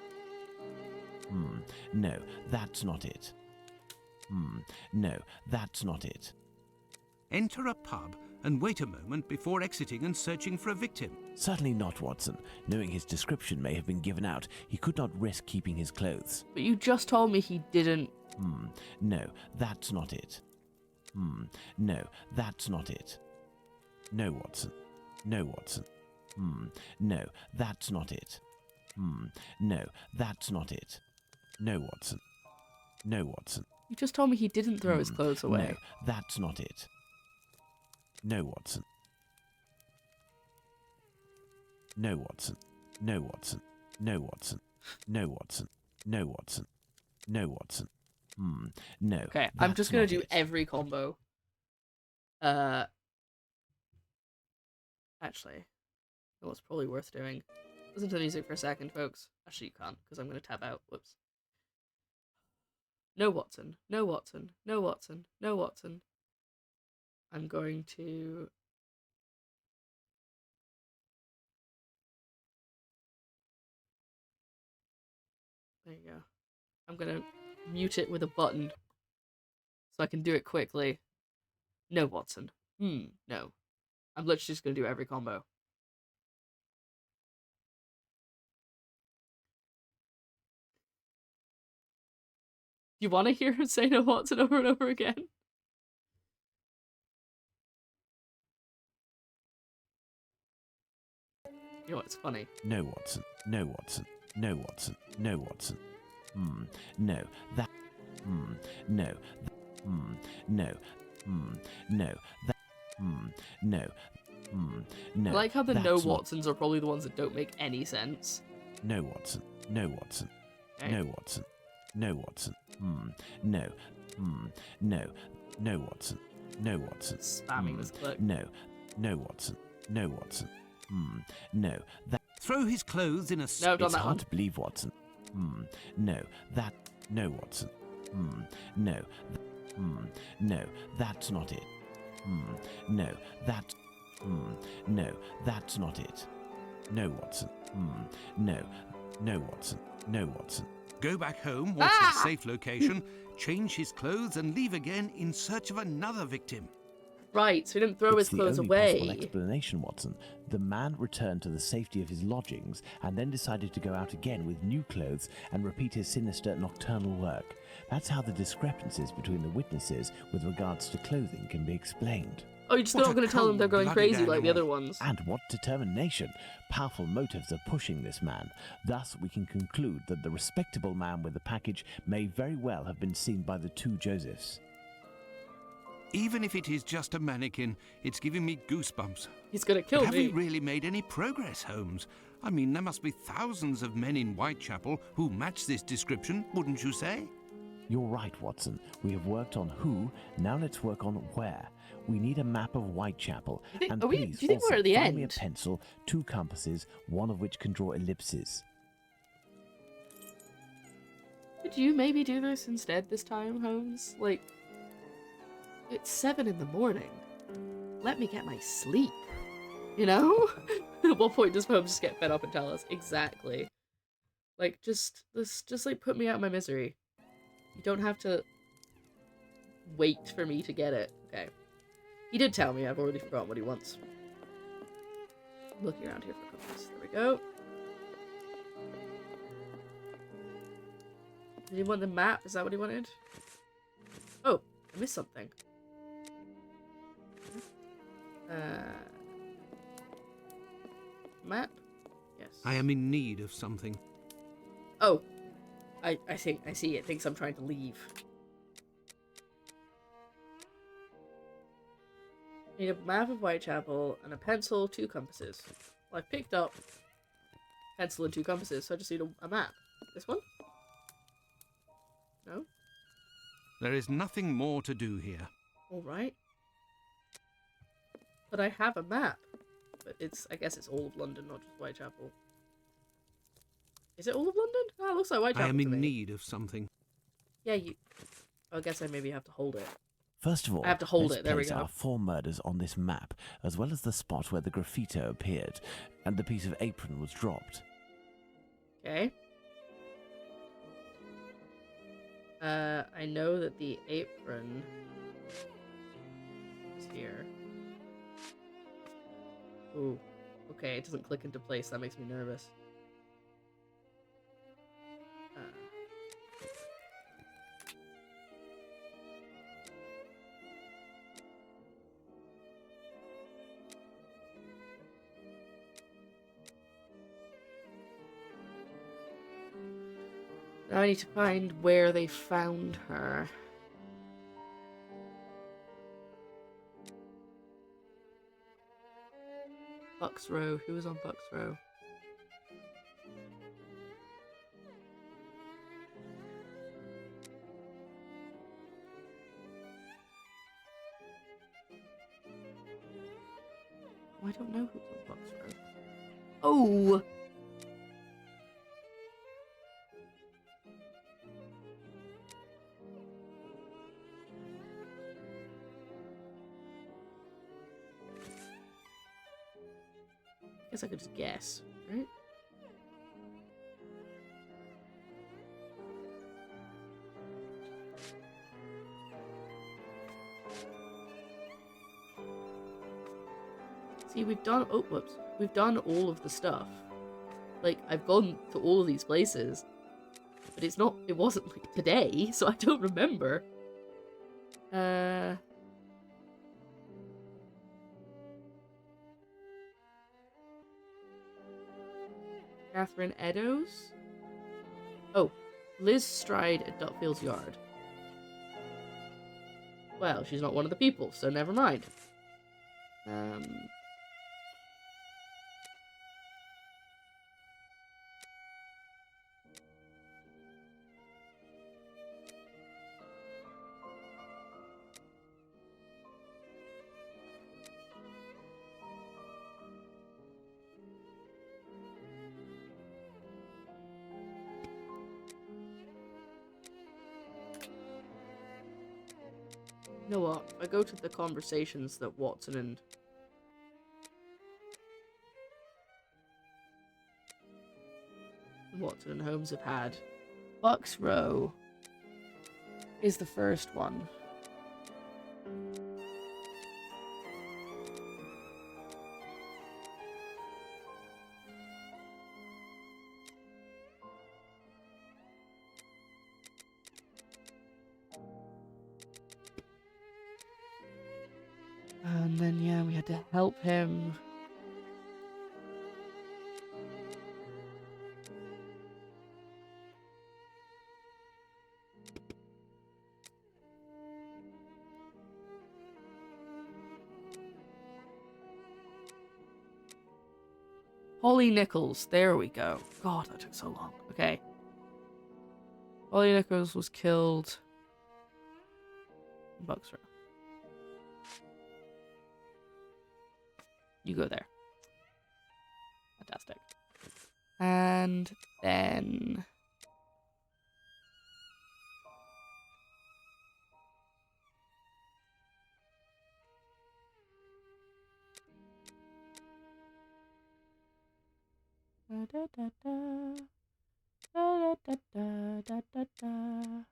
No, that's not it. No, that's not it. Enter a pub and wait a moment before exiting and searching for a victim. Certainly not, Watson. Knowing his description may have been given out, he could not risk keeping his clothes. But you just told me he didn't. No, that's not it. No, that's not it. No, Watson. No, Watson. No, that's not it. No, that's not it. No, Watson. No, Watson. You just told me he didn't throw his clothes away. No, that's not it. No, Watson. No, Watson. No, Watson. No, Watson. No, Watson. No, Watson. No, Watson. No. Okay, I'm just gonna do it. every combo. Actually, you know what's probably worth doing? Listen to the music for a second, folks. Actually, you can't, because I'm gonna tab out. Whoops. No, Watson. No, Watson. No, Watson. No, Watson. I'm going to... There you go. I'm gonna mute it with a button so I can do it quickly. No, Watson. No. I'm literally just gonna do every combo. You want to hear him say no, Watson over and over again? You know what's funny? No, Watson. No, Watson. No, Watson. No, Watson. No, that. No. No. No, that. No. No. I like how the that's no not- Watsons are probably the ones that don't make any sense. No, Watson. No, Watson. Okay. No, Watson. No, Watson. No. No. No, Watson. No, Watson. Spamming this clip. No. No, Watson. No, Watson. No. That. Throw his clothes in a No, I've done It's that hard one. to believe, Watson. No. That. No, Watson. No. No. That's not it. No. That. No, that's not it. No, Watson. No. No, Watson. No, Watson. Go back home, watch a safe location, change his clothes, and leave again in search of another victim. Right, so he didn't throw his clothes It's the only possible away. explanation, Watson. The man returned to the safety of his lodgings and then decided to go out again with new clothes and repeat his sinister nocturnal work. That's how the discrepancies between the witnesses with regards to clothing can be explained. Oh, you're just What not a going to tell them they're going cold-blooded crazy like the animal. other ones. And what determination! Powerful motives are pushing this man. Thus, we can conclude that the respectable man with the package may very well have been seen by the two Josephs. Even if it is just a mannequin, it's giving me goosebumps. He's going to But kill have me. we really made any progress, Holmes? I mean, there must be thousands of men in Whitechapel who match this description, wouldn't you say? You're right, Watson. We have worked on who, now let's work on where. We need a map of Whitechapel. think- And do you please think we're also at the find me a end? pencil, 2 compasses, one of which can draw ellipses. Could you maybe do this instead this time, Holmes? Like, it's 7 in the morning. Let me get my sleep. You know? At what point does Holmes just get fed up and tell us? Exactly. Like, just like put me out of my misery. You don't have to wait for me to get it. Okay. He did tell me, I've already forgotten what he wants. I'm looking around here for compass. There we go. Did he want the map? Is that what he wanted? Oh, I missed something. Map? Yes. I am in need of something. Oh. I think I see it. Thinks I'm trying to leave. Need a map of Whitechapel and a pencil, 2 compasses. Well, I picked up pencil and 2 compasses, so I just need a map. This one? No? There is nothing more to do here. Alright. But I have a map. But I guess it's all of London, not just Whitechapel. Is it all of London? Oh, it looks like Whitechapel I am to in me. need of something. Yeah, I guess I maybe have to hold it. First of all, I have to hold let's it, there we place go. our 4 murders on this map, as well as the spot where the graffito appeared, and the piece of apron was dropped. Okay. I know that the apron is here. Ooh. Okay, it doesn't click into place. That makes me nervous. Now I need to find where they found her. Bucks Row. Who was on Bucks Row? Oh, I don't know who's on Bucks Row. Oh! Guess I could just guess, right? See, we've done. Oh, whoops. We've done all of the stuff. Like, I've gone to all of these places, but it's not. It wasn't like today, so I don't remember. Catherine Eddowes? Oh, Liz Stride at Dutfield's Yard. Well, she's not one of the people, so never mind. You know what? I go to the conversations that Watson and Watson and Holmes have had. Bucks Row is the first one. And then, yeah, we had to help him. Holly Nichols. There we go. God, that took so long. Okay. Holly Nichols was killed in Bucks Row. You go there. Fantastic. And then... Da, da, da, da. Da, da, da, da, da, da.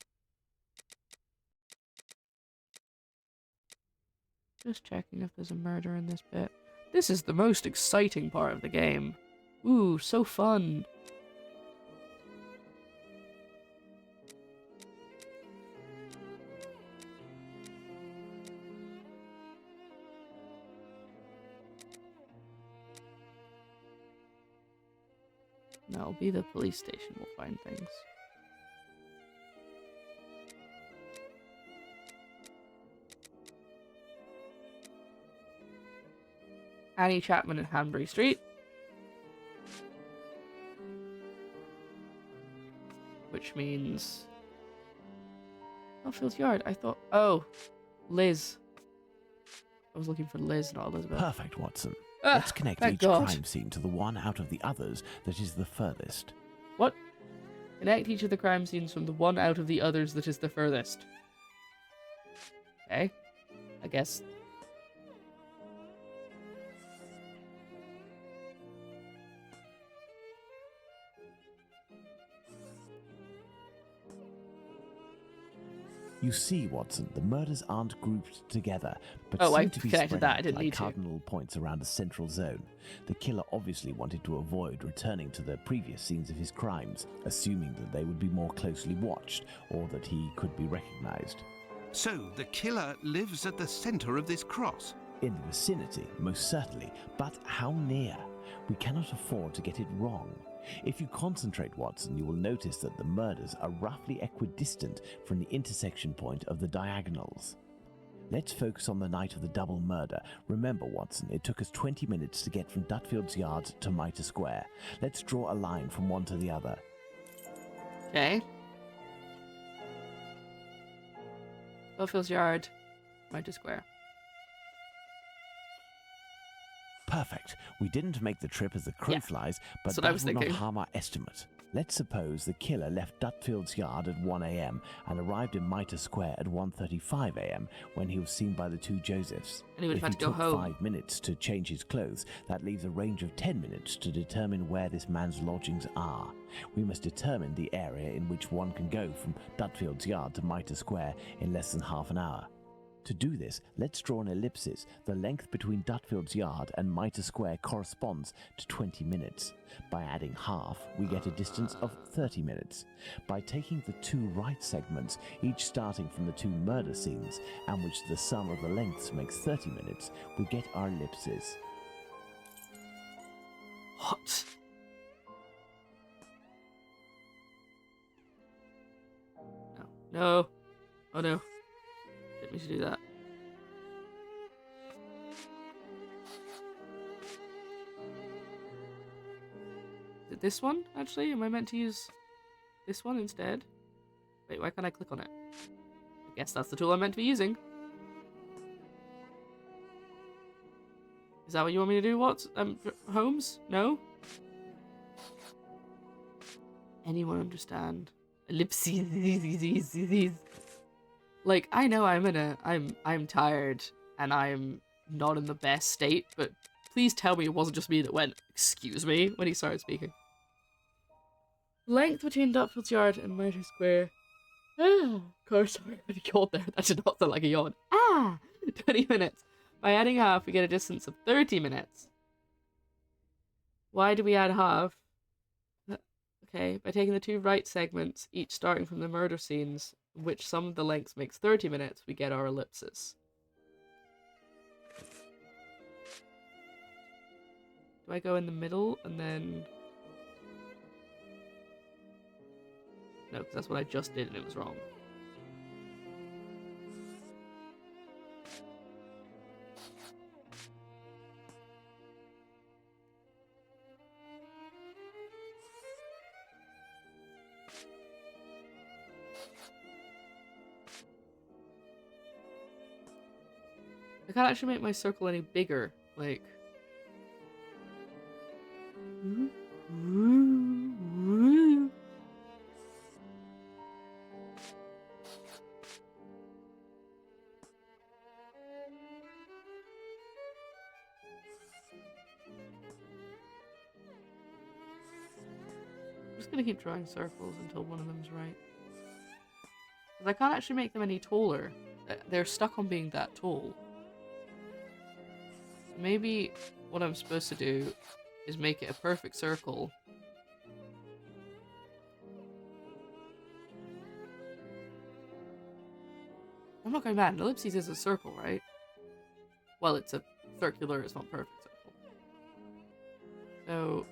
Just checking if there's a murder in this bit. This is the most exciting part of the game. Ooh, so fun. No, it'll be the police station. We'll find things. Annie Chapman and Hanbury Street. Which means... Belfield's Yard. I thought... Oh. Liz. I was looking for Liz, not Elizabeth. Perfect, Watson. Let's connect each crime scene to the one out of the others that is the furthest. What? Connect each of the crime scenes from the one out of the others that is the furthest. Okay. I guess... You see, Watson, the murders aren't grouped together, but Oh, I seem to be connected spread that. I out didn't like need to. cardinal points around a central zone. The killer obviously wanted to avoid returning to the previous scenes of his crimes, assuming that they would be more closely watched, or that he could be recognized. So, the killer lives at the center of this cross. In the vicinity, most certainly, but how near? We cannot afford to get it wrong. If you concentrate, Watson, you will notice that the murders are roughly equidistant from the intersection point of the diagonals. Let's focus on the night of the double murder. Remember, Watson, it took us 20 minutes to get from Dutfield's Yard to Mitre Square. Let's draw a line from one to the other. Okay. Belfield's Yard, Mitre Square. Perfect. We didn't make the trip as the crow flies, but that's what I was will not thinking. harm our estimate. Let's suppose the killer left Dutfield's Yard at 1 a.m. and arrived in Mitre Square at 1:35 a.m. when he was seen by the two Josephs. And he would If have he had to go took home. 5 minutes to change his clothes, that leaves a range of 10 minutes to determine where this man's lodgings are. We must determine the area in which one can go from Dutfield's Yard to Mitre Square in less than half an hour. To do this, let's draw an ellipsis. The length between Dutfield's Yard and Mitre Square corresponds to 20 minutes. By adding half, we get a distance of 30 minutes. By taking the two right segments, each starting from the two murder scenes, and which the sum of the lengths makes 30 minutes, we get our ellipses. What? No. No. Oh no. Didn't mean to do that. Is it this one, actually? Am I meant to use this one instead? Wait, why can't I click on it? I guess that's the tool I'm meant to be using. Is that what you want me to do? What? Holmes? No? Anyone understand? Ellipses. Like, I know I'm tired and I'm not in the best state, but please tell me it wasn't just me that went, "Excuse me," when he started speaking. Length between Dutfield's Yard and Mitre Square. Of course, sorry, I yawned there. That did not sound like a yawn. 20 minutes. By adding half, we get a distance of 30 minutes. Why do we add half? Okay, by taking the two right segments, each starting from the murder scenes, which sum of the lengths makes 30 minutes, we get our ellipsis. Do I go in the middle and then... No, because that's what I just did and it was wrong. I can't actually make my circle any bigger, like... I'm just gonna keep drawing circles until one of them's right. Because I can't actually make them any taller. They're stuck on being that tall. So maybe what I'm supposed to do is make it a perfect circle. I'm not going mad. An ellipsis is a circle, right? Well, it's a circular, it's not perfect circle. So,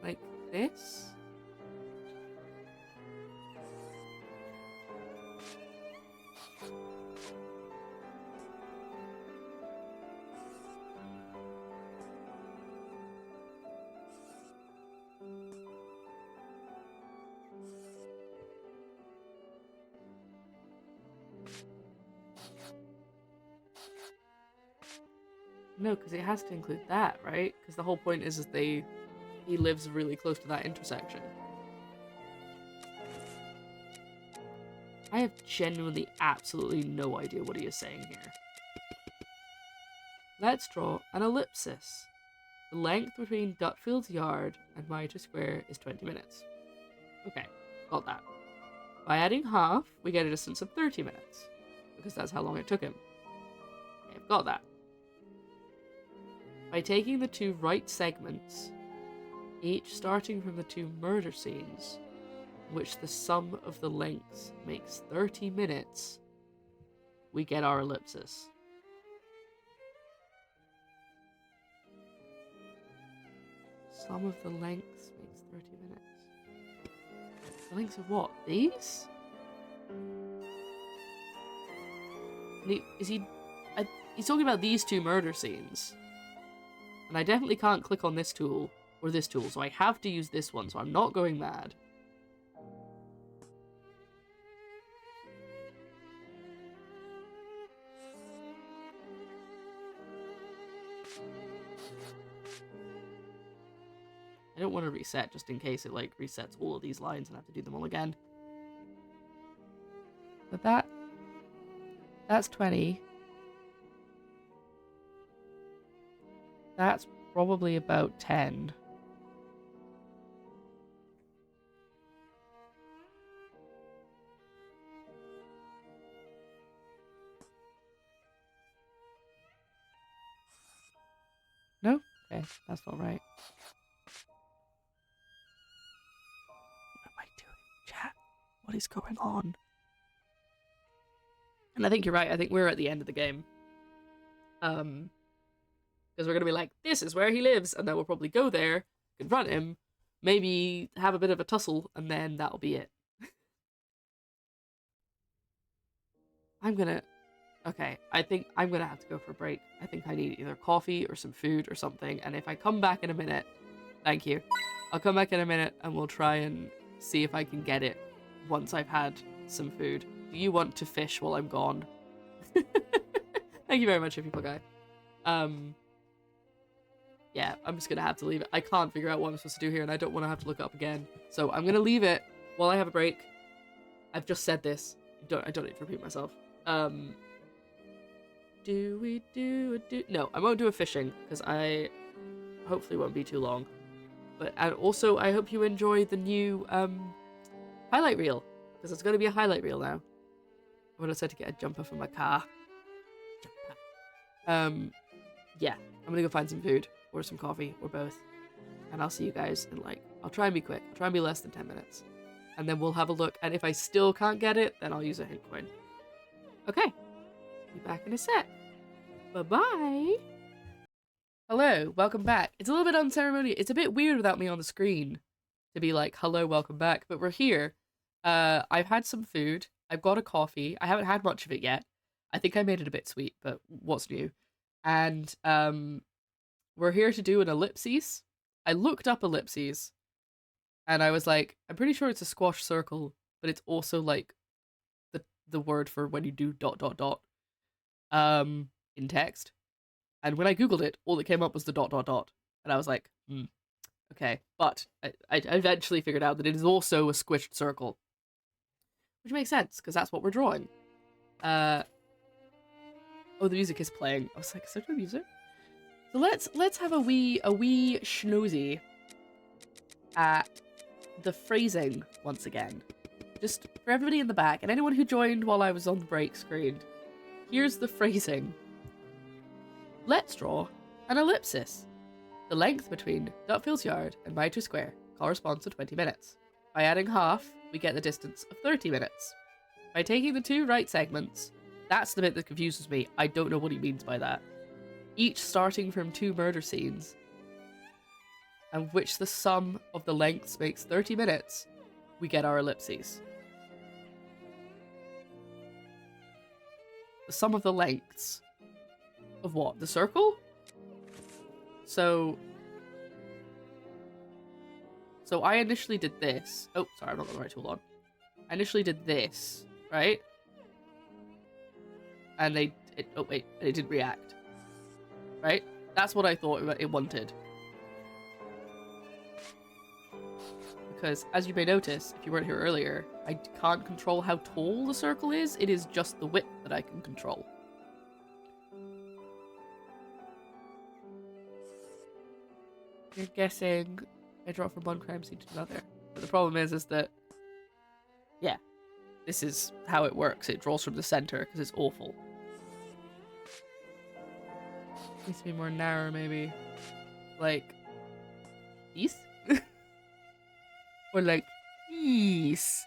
like this? No, because it has to include that, right? Because the whole point is that he lives really close to that intersection. I have genuinely absolutely no idea what he is saying here. Let's draw an ellipsis. The length between Dutfield's Yard and Mitre Square is 20 minutes. Okay, got that. By adding half, we get a distance of 30 minutes. Because that's how long it took him. Okay, I've got that. By taking the two right segments, each starting from the two murder scenes, which the sum of the lengths makes 30 minutes, we get our ellipsis. Sum of the lengths makes 30 minutes. The lengths of what? These? And he's talking about these two murder scenes. And I definitely can't click on this tool, or this tool, so I have to use this one, so I'm not going mad. I don't want to reset, just in case it, like, resets all of these lines and I have to do them all again. But that's 20. That's probably about 10. No? Okay, that's not right. What am I doing? Chat, what is going on? And I think you're right, I think we're at the end of the game. Because we're going to be like, this is where he lives, and then we'll probably go there, confront him, maybe have a bit of a tussle, and then that'll be it. Okay, I think I'm gonna have to go for a break. I think I need either coffee or some food or something, and if I come back in a minute, thank you. I'll come back in a minute and we'll try and see if I can get it once I've had some food. Do you want to fish while I'm gone? Thank you very much, people guy. Yeah, I'm just gonna have to leave it. I can't figure out what I'm supposed to do here, and I don't want to have to look up again. So I'm gonna leave it while I have a break. I've just said this. I don't need to repeat myself. Do we do a do? No, I won't do a fishing because I hopefully won't be too long. And also, I hope you enjoy the new highlight reel, because it's going to be a highlight reel now. I'm going to decide to get a jumper for my car. Yeah, I'm going to go find some food, or some coffee, or both. And I'll see you guys in I'll try and be quick. I'll try and be less than 10 minutes. And then we'll have a look, and if I still can't get it, then I'll use a hint coin. Okay, be back in a sec. Bye-bye! Hello, welcome back. It's a little bit unceremonious. It's a bit weird without me on the screen to be like, hello, welcome back. But we're here. I've had some food. I've got a coffee. I haven't had much of it yet. I think I made it a bit sweet, but what's new? And we're here to do an ellipses. I looked up ellipses, and I was like, I'm pretty sure it's a squash circle, but it's also like the word for when you do ... in text. And when I googled it, all that came up was the ... And I was like, okay. But I eventually figured out that it is also a squished circle. Which makes sense, because that's what we're drawing. Oh, the music is playing. I was like, is there no music? So let's have a wee schnosy at the phrasing once again. Just for everybody in the back, and anyone who joined while I was on the break screen. Here's the phrasing. Let's draw an ellipsis. The length between Dutfield's Yard and Mitre Square corresponds to 20 minutes. By adding half, we get the distance of 30 minutes. By taking the two right segments, that's the bit that confuses me. I don't know what he means by that. Each starting from two murder scenes, and which the sum of the lengths makes 30 minutes, we get our ellipses. The sum of the lengths of what? The circle? So I initially did this. Oh, sorry, I'm not got the right tool on. I initially did this, right? And it didn't react. Right? That's what I thought it wanted. Because, as you may notice, if you weren't here earlier, I can't control how tall the circle is. It is just the width that I can control. You're guessing I draw from one crime scene to another. But the problem is that, yeah, this is how it works. It draws from the center because it's awful. Needs to be more narrow, maybe. Like, these? Or like, these.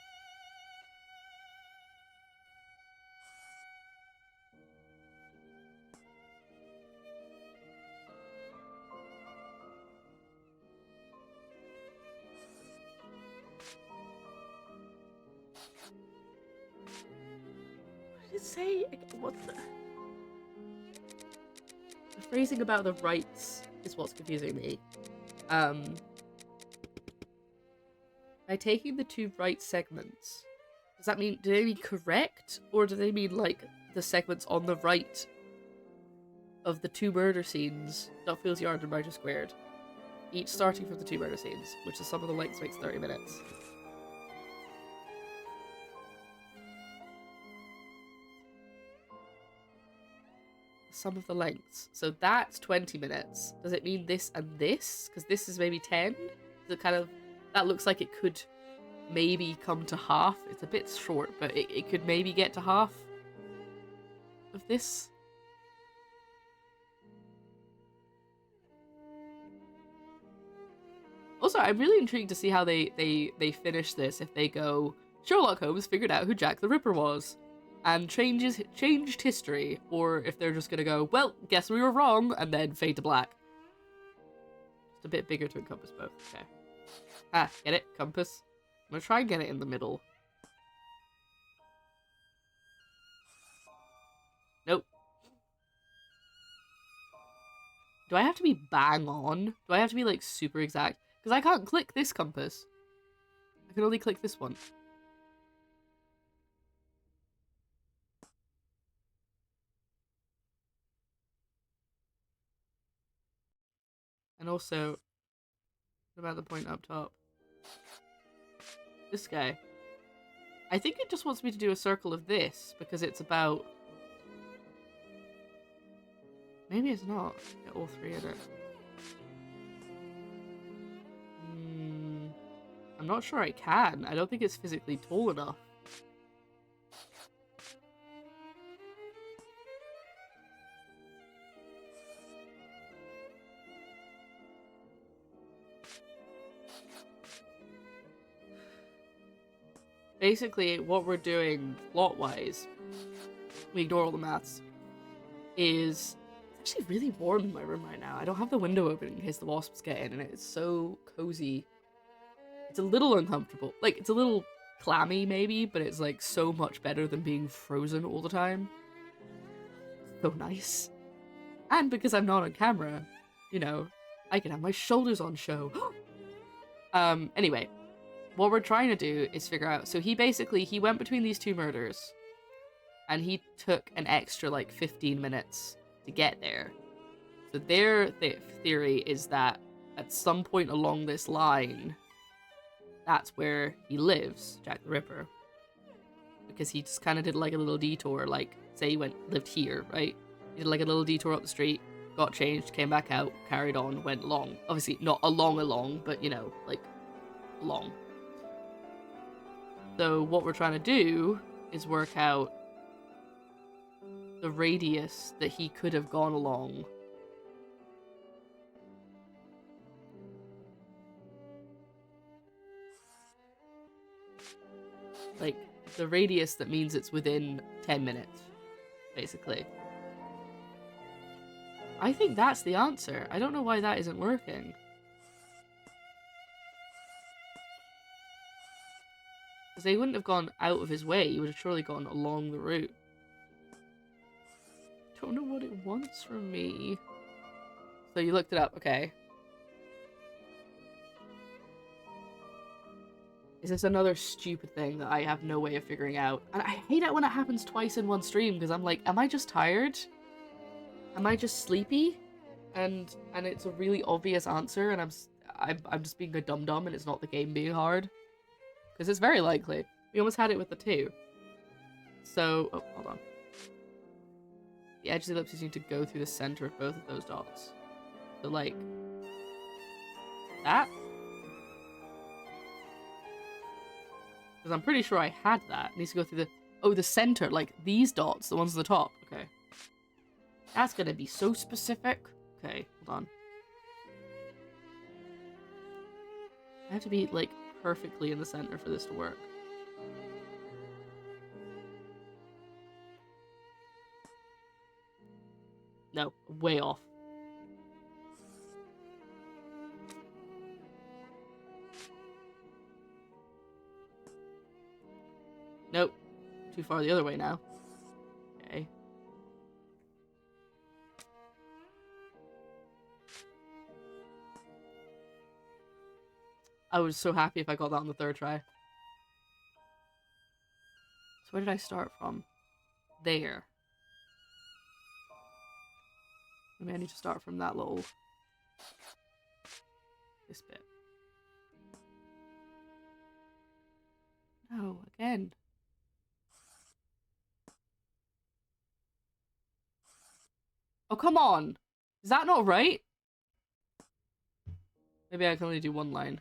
What did it say? What's the phrasing about the rights is what's confusing me. By taking the two right segments, does that mean, do they mean correct? Or do they mean, like, the segments on the right of the two murder scenes, Dutfield's Yard and Mitre Squared, each starting from the two murder scenes, which is some of the lengths makes 30 minutes. Sum of the lengths. So that's 20 minutes. Does it mean this and this? Because this is maybe 10? Is it kind of... That looks like it could maybe come to half. It's a bit short, but it could maybe get to half of this. Also, I'm really intrigued to see how they finish this if they go, Sherlock Holmes figured out who Jack the Ripper was and changed history, or if they're just gonna go, well, guess we were wrong, and then fade to black. Just a bit bigger to encompass both. Okay. Ah, get it? Compass. I'm gonna try and get it in the middle. Nope. Do I have to be bang on? Do I have to be, like, super exact? Because I can't click this compass. I can only click this one. And also, what about the point up top? This guy. I think it just wants me to do a circle of this, because it's about... Maybe it's not. Get all three in it. not sure I can. I don't think it's physically tall enough. Basically, what we're doing plot-wise, we ignore all the maths, is... It's actually really warm in my room right now. I don't have the window open in case the wasps get in, and it's so cozy. It's a little uncomfortable. Like, it's a little clammy, maybe, but it's, like, so much better than being frozen all the time. So nice. And because I'm not on camera, you know, I can have my shoulders on show. Anyway. What we're trying to do is figure out... So he went between these two murders, and he took an extra, like, 15 minutes to get there. So their theory is that at some point along this line, that's where he lives, Jack the Ripper. Because he just kind of did, like, a little detour, like, say he lived here, right? He did, like, a little detour up the street, got changed, came back out, carried on, went along. Obviously, not along, but, you know, like, along. So what we're trying to do is work out the radius that he could have gone along. Like, the radius that means it's within 10 minutes, basically. I think that's the answer. I don't know why that isn't working. Because they wouldn't have gone out of his way, he would have surely gone along the route. Don't know what it wants from me. So you looked it up, okay. Is this another stupid thing that I have no way of figuring out? And I hate it when it happens twice in one stream, because I'm like, am I just tired? Am I just sleepy? And it's a really obvious answer, and I'm just being a dum-dum, and it's not the game being hard. Because it's very likely. We almost had it with the 2. So, oh, hold on. The edge of the ellipses need to go through the center of both of those dots. So, like, that? Because I'm pretty sure I had that. It needs to go through the center, like these dots, the ones on the top. Okay. That's gonna be so specific. Okay, hold on. I have to be, like, perfectly in the center for this to work. No, way off. Nope. Too far the other way now. Okay. I was so happy if I got that on the 3rd try. So where did I start from? There. Maybe I need to start from that little... this bit. No, again. Oh, come on! Is that not right? Maybe I can only do one line.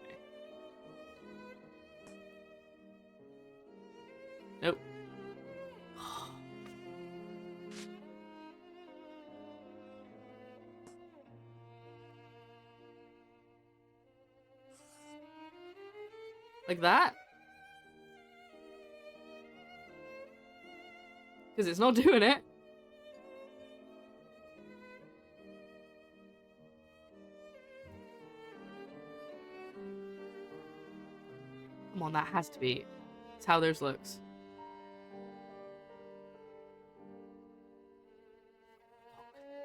Okay. Nope. Like that? Because it's not doing it. Come on, that has to be. It's how theirs looks.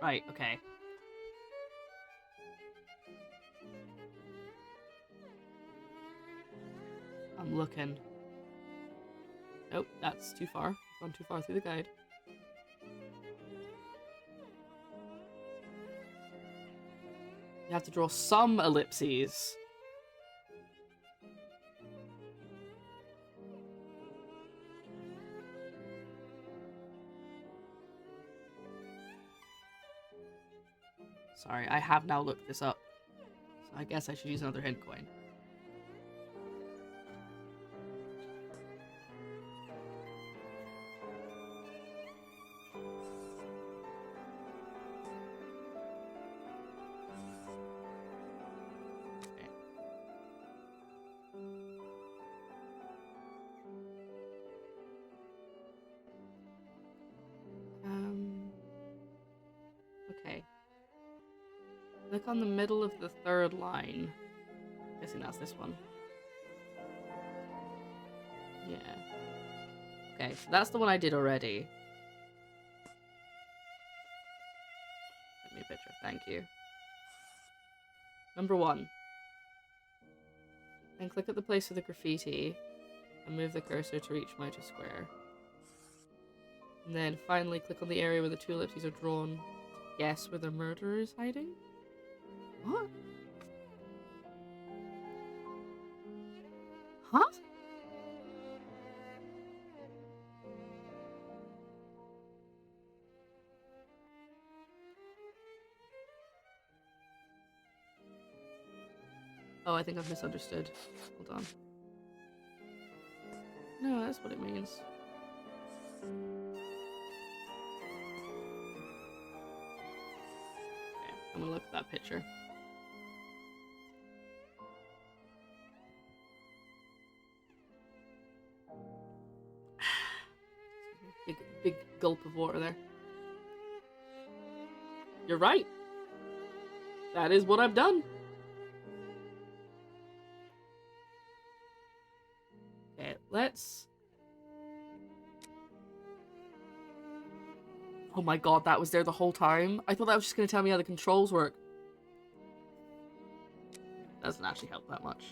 Right, okay. I'm looking. Nope, that's too far. Gone too far through the guide. You have to draw some ellipses. Sorry, I have now looked this up. So I guess I should use another hint coin. Okay. Click on the middle of the third line. I'm guessing that's this one. Yeah. Okay, so that's the one I did already. Send me a picture, thank you. Number 1. Then click at the place of the graffiti and move the cursor to reach motor square. And then finally click on the area where the two ellipses are drawn. Guess where the murderer is hiding? What? Huh? Oh, I think I've misunderstood. Hold on. No, that's what it means. Okay, I'm gonna look at that picture. Big gulp of water there. You're right. That is what I've done. Okay, let's... Oh my god, that was there the whole time? I thought that was just going to tell me how the controls work. Doesn't actually help that much.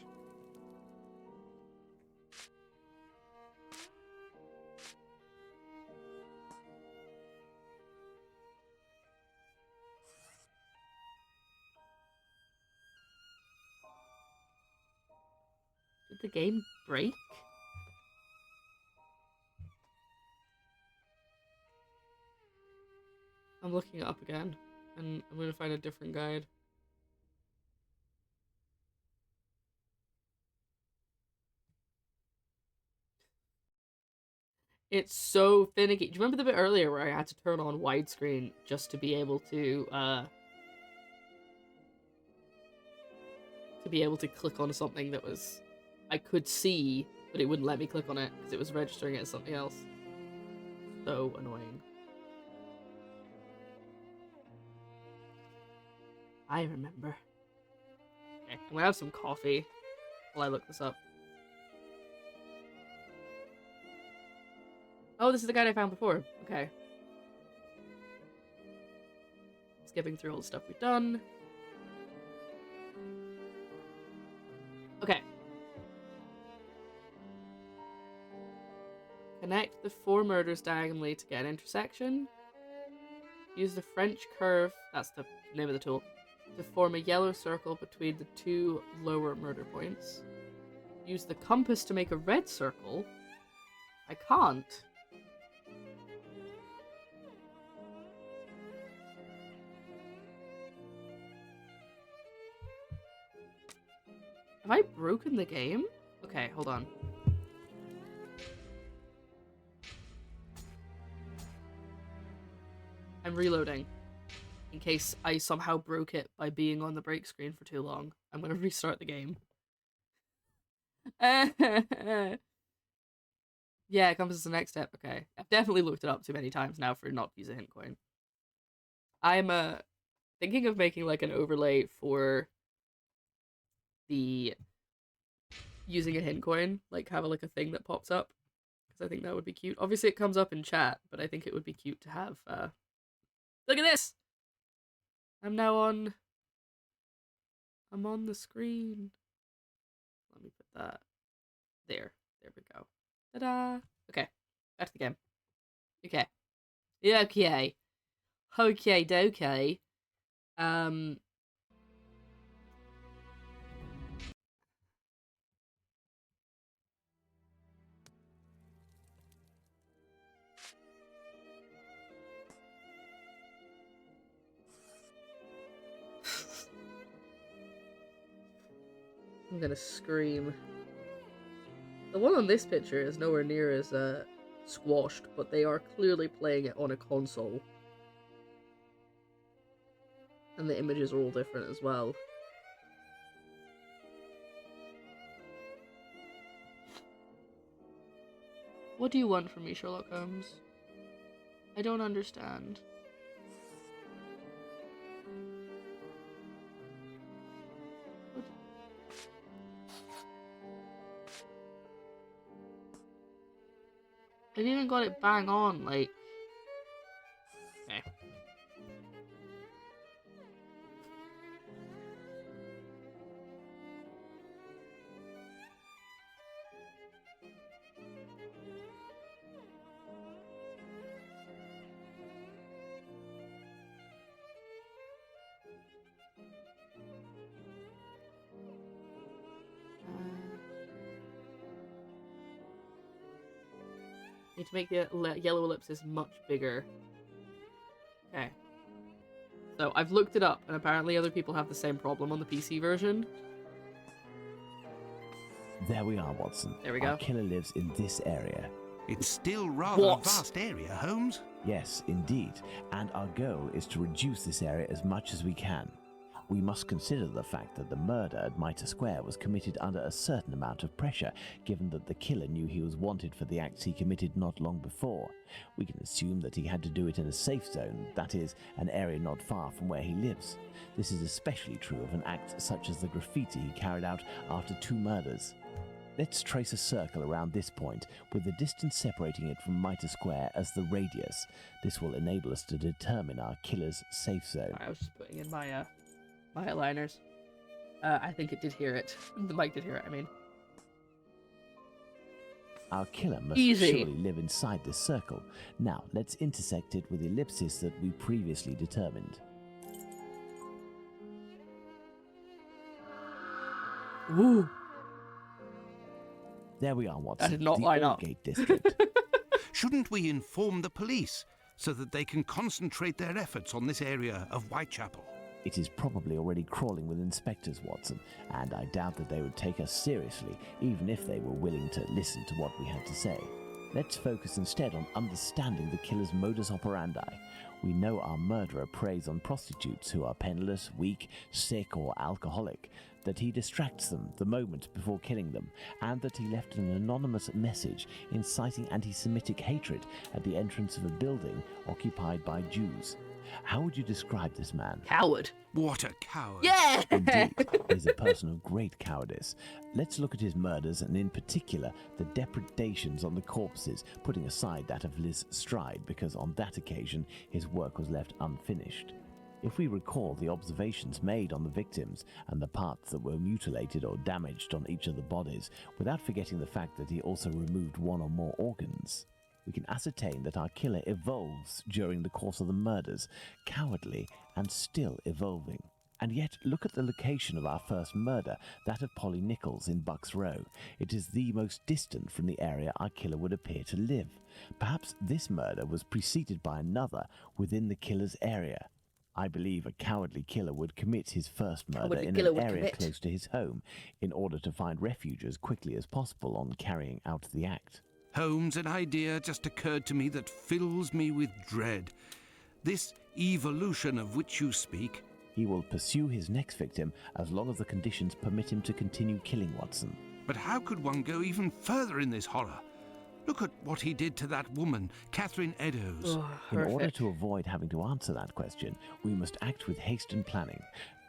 Did the game break? I'm looking it up again, and I'm gonna find a different guide. It's so finicky. Do you remember the bit earlier where I had to turn on widescreen just to be able to click on something that was... I could see, but it wouldn't let me click on it because it was registering it as something else. So annoying. I remember. Okay, I'm gonna have some coffee while I look this up. Oh, this is the guide I found before. Okay. Skipping through all the stuff we've done. Okay. Connect the 4 murders diagonally to get an intersection. Use the French curve, that's the name of the tool, to form a yellow circle between the 2 lower murder points. Use the compass to make a red circle. I can't. Have I broken the game? Okay, hold on. I'm reloading. In case I somehow broke it by being on the break screen for too long. I'm gonna restart the game. Yeah, compass is the next step. Okay. I've definitely looked it up too many times now for not to use a hint coin. I'm thinking of making like an overlay for the using a hint coin, like have a thing that pops up, because I think that would be cute. Obviously it comes up in chat, but I think it would be cute to have look at this! I'm on the screen. Let me put that there. There we go. Ta-da! Okay, back to the game. Okay. Okay. Okay, dokey. I'm gonna scream. The one on this picture is nowhere near as squashed, but they are clearly playing it on a console. And the images are all different as well. What do you want from me, Sherlock Holmes? I don't understand. What? I even got it bang on, like... Okay. Need to make the yellow ellipsis much bigger. Okay. So I've looked it up, and apparently other people have the same problem on the PC version. There we are, Watson. There we go. Our killer lives in this area. It's still rather What? a vast area, Holmes. Yes, indeed. And our goal is to reduce this area as much as we can. We must consider the fact that the murder at Mitre Square was committed under a certain amount of pressure, given that the killer knew he was wanted for the acts he committed not long before. We can assume that he had to do it in a safe zone, that is, an area not far from where he lives. This is especially true of an act such as the graffiti he carried out after 2 murders. Let's trace a circle around this point, with the distance separating it from Mitre Square as the radius. This will enable us to determine our killer's safe zone. I was just putting in my my aligners. I think it did hear it. The mic did hear it, I mean. Our killer must Easy. surely live inside this circle. Now, let's intersect it with the ellipsis that we previously determined. Woo! There we are, Watson. That did not the line up. Aldgate district. Shouldn't we inform the police so that they can concentrate their efforts on this area of Whitechapel? It is probably already crawling with inspectors, Watson, and I doubt that they would take us seriously, even if they were willing to listen to what we had to say. Let's focus instead on understanding the killer's modus operandi. We know our murderer preys on prostitutes who are penniless, weak, sick, or alcoholic, that he distracts them the moment before killing them, and that he left an anonymous message inciting anti-Semitic hatred at the entrance of a building occupied by Jews. How would you describe this man? Coward. What a coward. Yeah! Indeed, he's a person of great cowardice. Let's look at his murders, and in particular, the depredations on the corpses, putting aside that of Liz Stride, because on that occasion, his work was left unfinished. If we recall the observations made on the victims and the parts that were mutilated or damaged on each of the bodies, without forgetting the fact that he also removed 1 or more organs, we can ascertain that our killer evolves during the course of the murders, cowardly and still evolving. And yet, look at the location of our first murder, that of Polly Nichols in Bucks Row. It is the most distant from the area our killer would appear to live. Perhaps this murder was preceded by another within the killer's area. I believe a cowardly killer would commit his first murder in an area close to his home in order to find refuge as quickly as possible on carrying out the act. Holmes, an idea just occurred to me that fills me with dread. This evolution of which you speak. He will pursue his next victim as long as the conditions permit him to continue killing, Watson. But how could one go even further in this horror? Look at what he did to that woman, Catherine Eddowes. Oh, In order to avoid having to answer that question, we must act with haste and planning.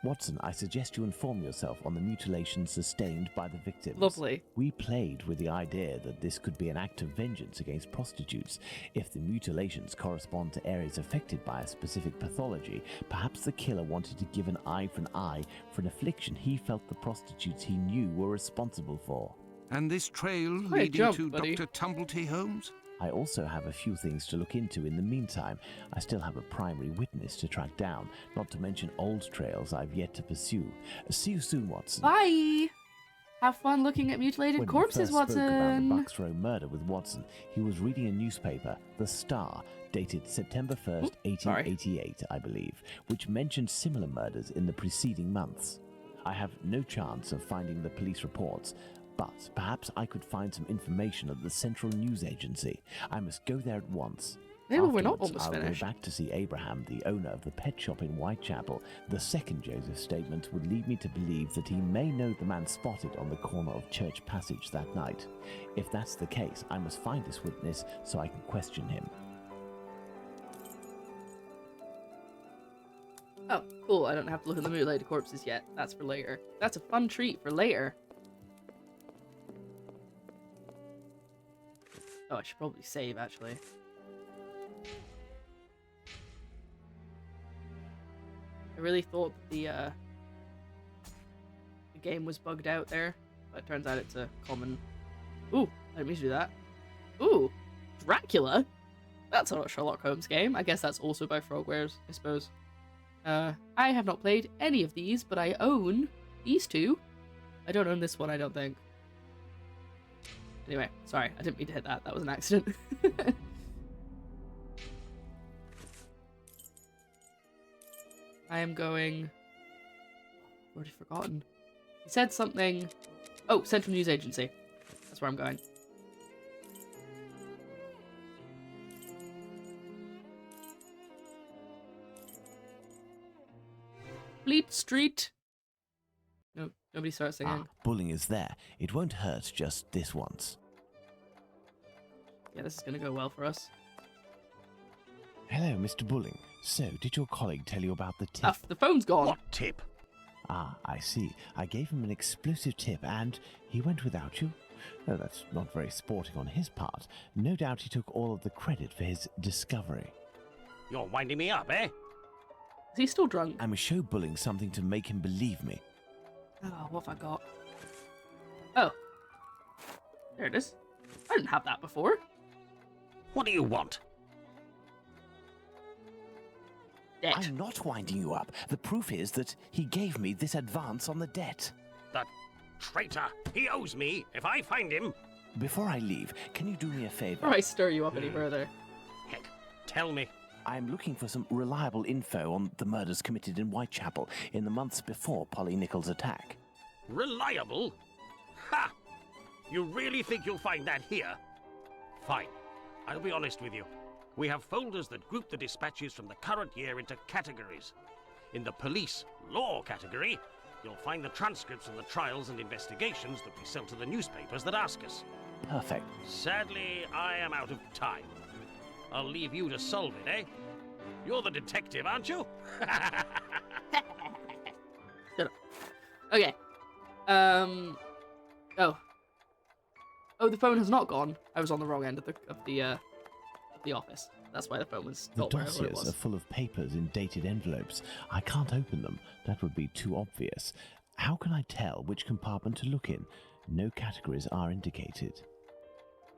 Watson, I suggest you inform yourself on the mutilations sustained by the victims. Lovely. We played with the idea that this could be an act of vengeance against prostitutes. If the mutilations correspond to areas affected by a specific pathology, perhaps the killer wanted to give an eye for an affliction he felt the prostitutes he knew were responsible for. And this trail Quite a leading jump, to buddy. Dr. Tumblety Holmes? I also have a few things to look into in the meantime. I still have a primary witness to track down, not to mention old trails I've yet to pursue. See you soon, Watson. Bye! Have fun looking at mutilated When corpses, we first spoke about Watson! the Bucks Row murder with Watson, he was reading a newspaper, The Star, dated September 1st, 1888, I believe, which mentioned similar murders in the preceding months. I have no chance of finding the police reports, but perhaps I could find some information at the Central News Agency. I must go there at once. Maybe we're not Afterwards, almost I'll finished. go back to see Abraham, the owner of the pet shop in Whitechapel. The second Joseph's statement would lead me to believe that he may know the man spotted on the corner of Church Passage that night. If that's the case, I must find this witness so I can question him. Oh, cool. I don't have to look at the mutilated corpses yet. That's for later. That's a fun treat for later. Oh, I should probably save, actually. I really thought the game was bugged out there, but it turns out it's a common... Ooh, I didn't mean to do that. Ooh, Dracula? That's not a Sherlock Holmes game. I guess that's also by Frogwares, I suppose. I have not played any of these, but I own these two. I don't own this one, I don't think. Anyway, sorry, I didn't mean to hit that. That was an accident. I am going... I've already forgotten. He said something... Oh, Central News Agency. That's where I'm going. Fleet Street. No, nobody starts singing. Bulling is there. It won't hurt just this once. Yeah, this is going to go well for us. Hello, Mr. Bulling. So, did your colleague tell you about the tip? The phone's gone. What tip? I see. I gave him an explosive tip and he went without you? Oh, that's not very sporting on his part. No doubt he took all of the credit for his discovery. You're winding me up, eh? Is he still drunk? I must show Bulling something to make him believe me. Oh, what have I got? Oh. There it is. I didn't have that before. What do you want? Debt. I'm not winding you up. The proof is that he gave me this advance on the debt. That traitor! He owes me if I find him. Before I leave, can you do me a favor? Before I stir you up any further. Heck, tell me. I'm looking for some reliable info on the murders committed in Whitechapel in the months before Polly Nichols' attack. Reliable? Ha! You really think you'll find that here? Fine. I'll be honest with you. We have folders that group the dispatches from the current year into categories. In the police law category, you'll find the transcripts of the trials and investigations that we sell to the newspapers that ask us. Perfect. Sadly, I am out of time. I'll leave you to solve it, eh? You're the detective, aren't you? Shut up. Okay. Oh. Oh, the phone has not gone. I was on the wrong end of the office. That's why the phone was The not wherever it dossiers was. are full of papers in dated envelopes. I can't open them. That would be too obvious. How can I tell which compartment to look in? No categories are indicated.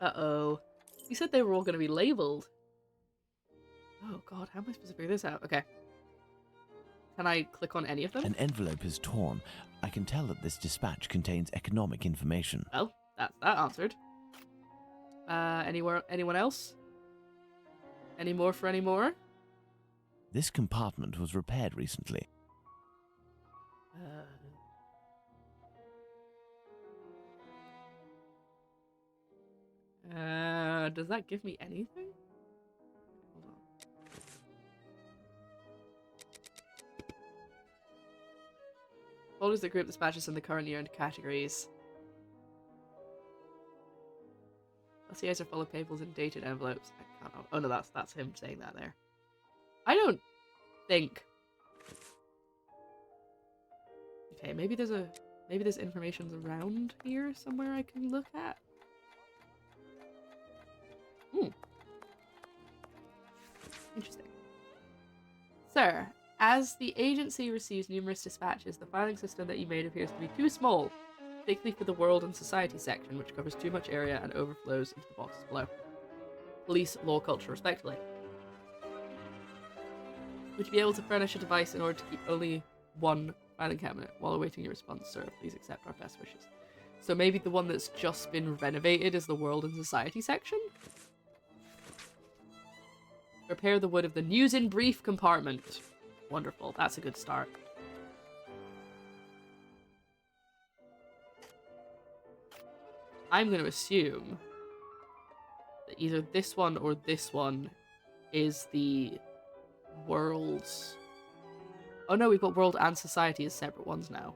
Uh-oh. You said they were all going to be labelled. Oh god, how am I supposed to figure this out? Okay. Can I click on any of them? An envelope is torn. I can tell that this dispatch contains economic information. Well, that's that answered. Anyone else? Any more for any more? This compartment was repaired recently. Does that give me anything? Hold on. Folders that group dispatches in the current year into categories. Dossiers are full of papers in dated envelopes. I can't. Oh no, that's him saying that there. I don't think. Okay, maybe there's information around here somewhere I can look at. Interesting. Sir, as the agency receives numerous dispatches, the filing system that you made appears to be too small, particularly for the World and Society section, which covers too much area and overflows into the boxes below. Police, law, culture, respectively. Would you be able to furnish a device in order to keep only one filing cabinet while awaiting your response, sir? Please accept our best wishes. So maybe the one that's just been renovated is the World and Society section? Prepare the wood of the news in brief compartment. Wonderful. That's a good start. I'm going to assume that either this one or this one is the world's... Oh no, we've got world and society as separate ones now.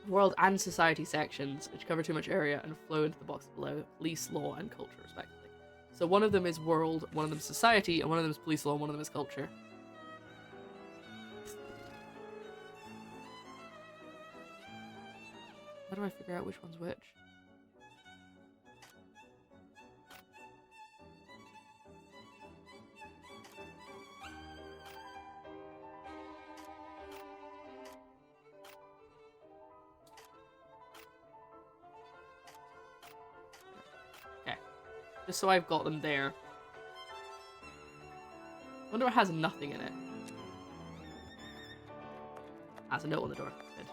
World and society sections, which cover too much area and flow into the box below, police, law, and culture, respectively. So one of them is world, one of them is society, and one of them is police, law, and one of them is culture. How do I figure out which one's which? Just so I've got them there. Wonder what has nothing in it. Has a note on the door. Good.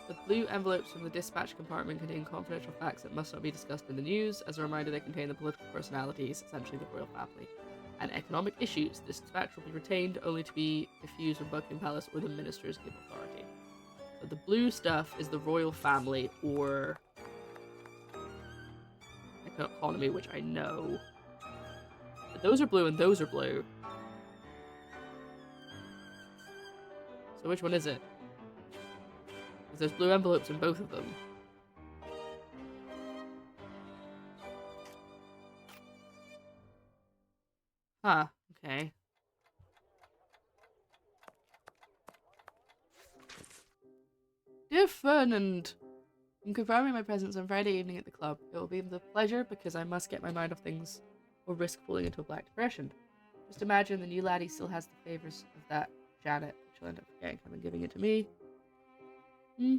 The blue envelopes from the dispatch compartment contain confidential facts that must not be discussed in the news. As a reminder, they contain the political personalities, essentially the royal family, and economic issues. This dispatch will be retained only to be diffused when Buckingham Palace or the ministers give authority. So the blue stuff is the royal family or... economy, which I know. But those are blue and those are blue. So which one is it? Because there's blue envelopes in both of them. Huh, okay. Dear Fernand, I'm confirming my presence on Friday evening at the club. It will be with a pleasure because I must get my mind off things or risk falling into a black depression. Just imagine the new laddie still has the favours of that Janet. She'll end up forgetting him and giving it to me. I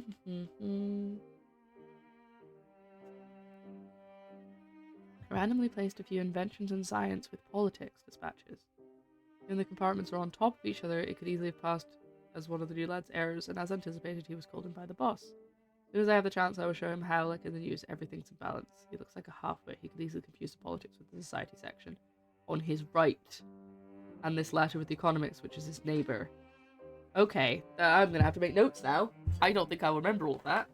randomly placed a few inventions in science with politics dispatches. When the compartments are on top of each other, it could easily have passed as one of the new lad's errors, and as anticipated, he was called in by the boss. As soon as I have the chance, I will show him how, like in the news, everything's in balance. He looks like a half-wit. He could easily confuse the politics with the society section. On his right. And this latter with the economics, which is his neighbour. Okay, I'm going to have to make notes now. I don't think I'll remember all that.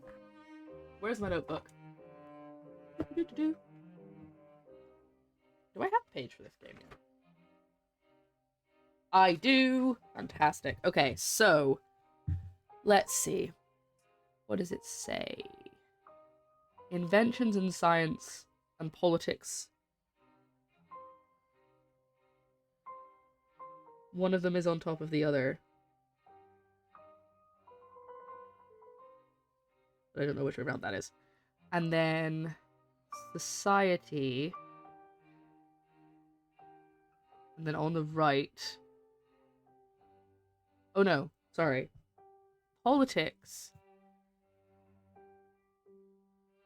Where's my notebook? Do I have a page for this game yet? I do! Fantastic. Okay, so... let's see. What does it say? Inventions in science and politics. One of them is on top of the other. But I don't know which way around that is. And then society. And then on the right. Oh no, sorry. Politics.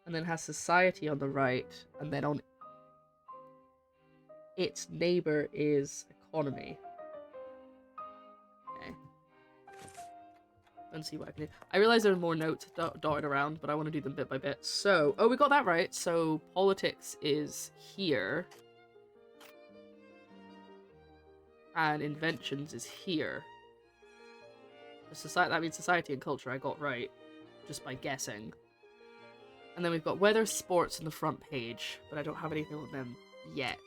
And then has society on the right. And then on its neighbor is economy. Okay. Let's see what I can do. I realize there are more notes dotted around, but I want to do them bit by bit. So, oh, we got that right. So, politics is here. And inventions is here. Society, that means society and culture I got right. Just by guessing. And then we've got weather, sports on the front page. But I don't have anything on them yet.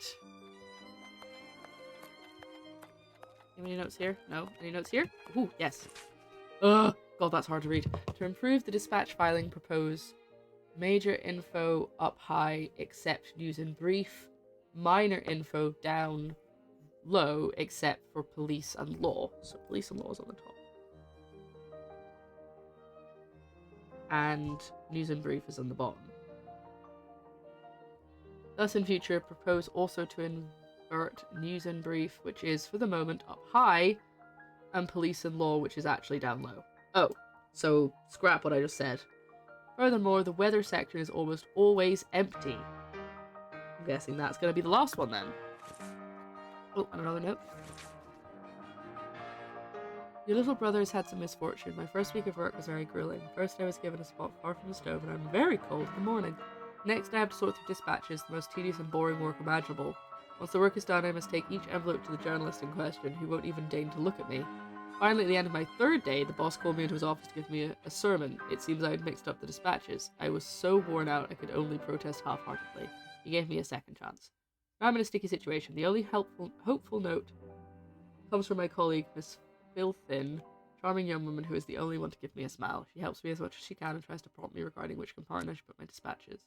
Any notes here? No? Any notes here? Ooh, yes. Ugh! God, that's hard to read. To improve the dispatch filing, propose major info up high, except news in brief. Minor info down low, except for police and law. So police and law is on the top. And news in brief is on the bottom. Thus in future, propose also to invert news in brief, which is for the moment up high, and police and law, which is actually down low. Oh, so scrap what I just said. Furthermore, the weather section is almost always empty. I'm guessing that's going to be the last one then. Oh, and another note. Your little brother has had some misfortune. My first week of work was very grueling. First I was given a spot far from the stove and I'm very cold in the morning. Next I have to sort through dispatches, the most tedious and boring work imaginable. Once the work is done, I must take each envelope to the journalist in question, who won't even deign to look at me. Finally, at the end of my 3rd day, the boss called me into his office to give me a sermon. It seems I had mixed up the dispatches. I was so worn out I could only protest half-heartedly. He gave me a second chance. Now I'm in a sticky situation. The only hopeful note comes from my colleague, Miss Filthin, charming young woman who is the only one to give me a smile. She helps me as much as she can and tries to prompt me regarding which compartment I should put my dispatches.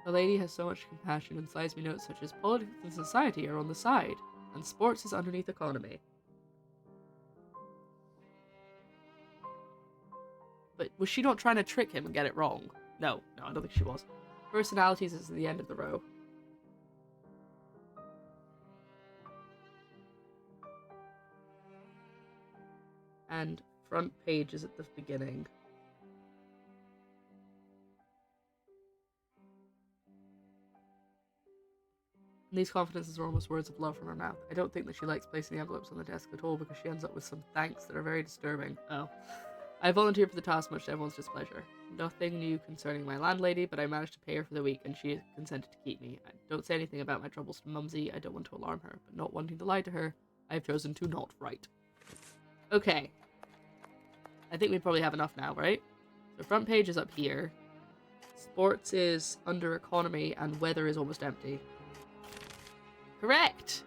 The lady has so much compassion and slides me notes such as politics and society are on the side, and sports is underneath economy. But was she not trying to trick him and get it wrong? No, I don't think she was. Personalities is at the end of the row. And front page is at the beginning. And these confidences are almost words of love from her mouth. I don't think that she likes placing the envelopes on the desk at all because she ends up with some thanks that are very disturbing. Oh. I volunteered for the task much to everyone's displeasure. Nothing new concerning my landlady, but I managed to pay her for the week and she consented to keep me. I don't say anything about my troubles to Mumsy. I don't want to alarm her, but not wanting to lie to her, I have chosen to not write. Okay. I think we probably have enough now, right? So front page is up here. Sports is under economy and weather is almost empty. Correct!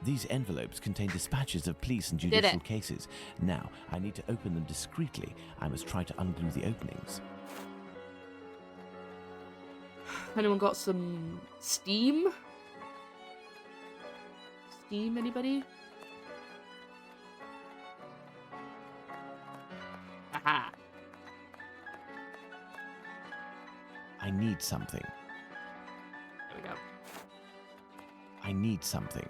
These envelopes contain dispatches of police and judicial cases. Now, I need to open them discreetly. I must try to unglue the openings. Anyone got some steam? Steam, anybody? Aha! I need something. There we go. I need something.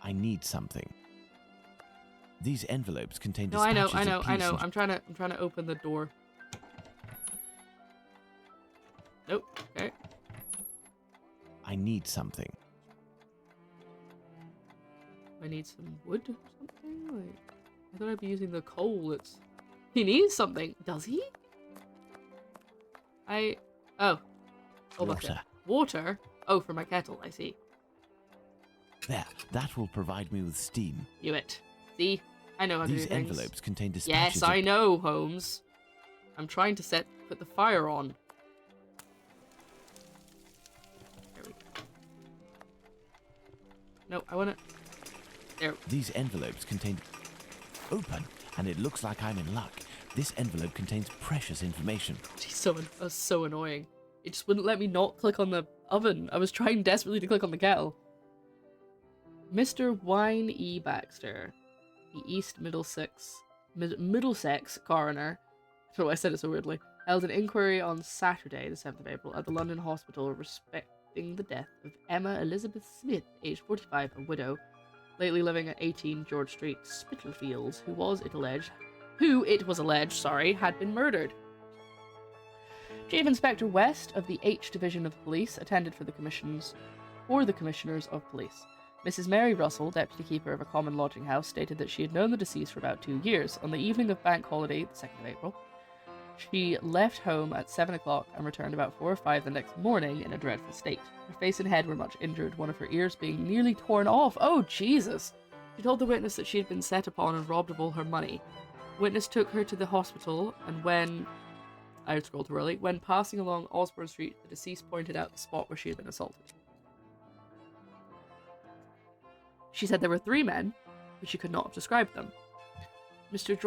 I need something. These envelopes contain No, dispatches I know. of police and I'm trying to open the door. Nope. Okay. I need something. I need some wood or something? Like, I thought I'd be using the coal. He needs something. Does he? Oh. Oh, Water. Water? Oh, for my kettle, I see. There, that will provide me with steam. Knew it. See? I know how to do These things. envelopes contain dispatches Yes, I know, Holmes. I'm trying to put the fire on. There we go. No, I want to... There. These envelopes contain... Open, and it looks like I'm in luck. This envelope contains precious information. That was so annoying. It just wouldn't let me not click on the oven. I was trying desperately to click on the kettle. Mr. Wine E. Baxter, the East Middlesex coroner, I don't know why I said it so weirdly, held an inquiry on Saturday, the 7th of April, at the London hospital respecting the death of Emma Elizabeth Smith, aged 45, a widow, lately living at 18 George Street, Spitalfields, who it was alleged, had been murdered. Chief Inspector West of the H Division of Police attended for the Commissioners of Police. Mrs. Mary Russell, deputy keeper of a common lodging house, stated that she had known the deceased for about 2 years. On the evening of Bank Holiday, the 2nd of April, she left home at 7 o'clock and returned about 4 or 5 the next morning in a dreadful state. Her face and head were much injured, one of her ears being nearly torn off. Oh, Jesus! She told the witness that she had been set upon and robbed of all her money. Witness took her to the hospital, and when passing along Osborne Street, the deceased pointed out the spot where she had been assaulted. She said there were 3 men, but she could not have described them. Mr.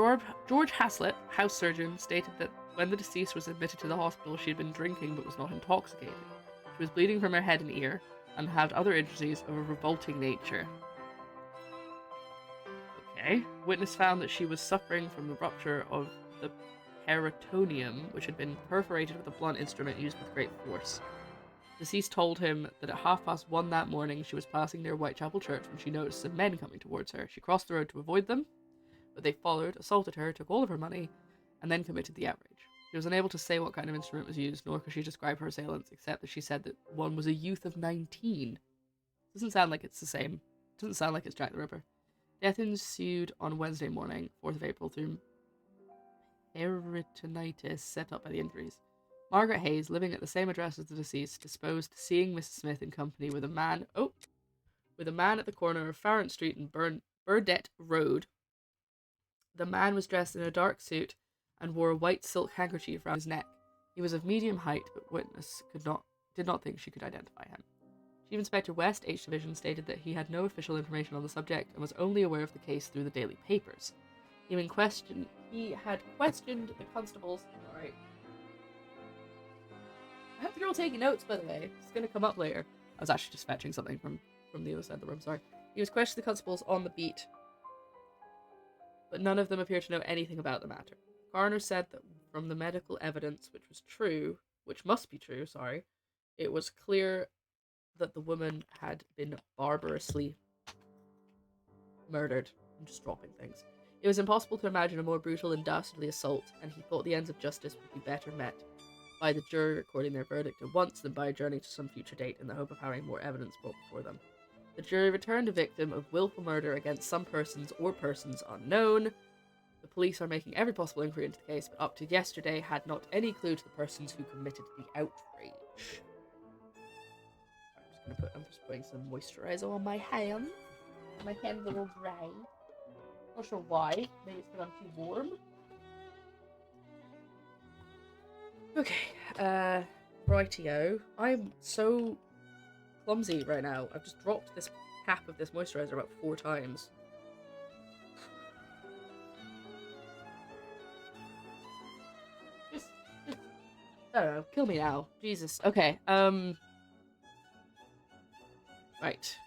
George Haslett, house surgeon, stated that when the deceased was admitted to the hospital, she had been drinking but was not intoxicated. She was bleeding from her head and ear, and had other injuries of a revolting nature. Okay. Witness found that she was suffering from the rupture of the peritoneum, which had been perforated with a blunt instrument used with great force. Deceased told him that at 1:30 that morning she was passing near Whitechapel Church when she noticed some men coming towards her. She crossed the road to avoid them, but they followed, assaulted her, took all of her money, and then committed the outrage. She was unable to say what kind of instrument was used, nor could she describe her assailants, except that she said that one was a youth of 19. Doesn't sound like it's the same. Doesn't sound like it's Jack the Ripper. Death ensued on Wednesday morning, 4th of April, through peritonitis set up by the injuries. Margaret Hayes, living at the same address as the deceased, disposed to seeing Mrs. Smith in company with a man at the corner of Farrant Street and Burdett Road. The man was dressed in a dark suit and wore a white silk handkerchief around his neck. He was of medium height, but witness did not think she could identify him. Chief Inspector West, H Division, stated that he had no official information on the subject and was only aware of the case through the daily papers. He had questioned the constables. Alright. I hope you're all taking notes, by the way. It's going to come up later. I was actually just fetching something from the other side of the room, sorry. He was questioning the constables on the beat, but none of them appeared to know anything about the matter. The coroner said that from the medical evidence, which must be true, it was clear that the woman had been barbarously murdered. I'm just dropping things. It was impossible to imagine a more brutal and dastardly assault, and he thought the ends of justice would be better met by the jury recording their verdict at once than by adjourning to some future date in the hope of having more evidence brought before them. The jury returned a victim of willful murder against some persons or persons unknown. The police are making every possible inquiry into the case, but up to yesterday had not any clue to the persons who committed the outrage. I'm just putting some moisturizer on my hands. My hands are all dry. Not sure why. Maybe it's because I'm too warm. Okay, rightio. I'm so clumsy right now. I've just dropped this cap of this moisturizer about 4 times. Just, I don't know, kill me now. Jesus. Okay, right.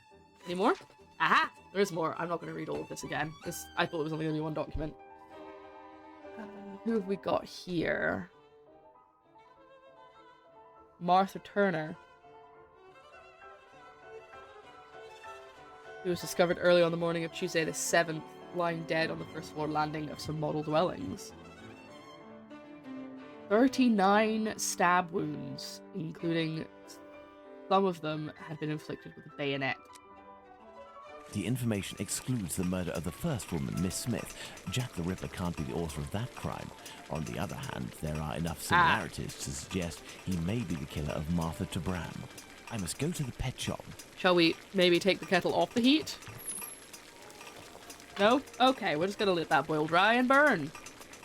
Any more? Aha! There's more. I'm not going to read all of this again. I thought it was only going to be 1 document. Who have we got here? Martha Turner, who was discovered early on the morning of Tuesday the 7th, lying dead on the first floor landing of some model dwellings. 39 stab wounds, including some of them had been inflicted with a bayonet. The information excludes the murder of the first woman, Miss Smith. Jack the Ripper can't be the author of that crime. On the other hand, there are enough similarities to suggest he may be the killer of Martha Tabram. I must go to the pet shop. Shall we maybe take the kettle off the heat? No? Okay, we're just gonna let that boil dry and burn.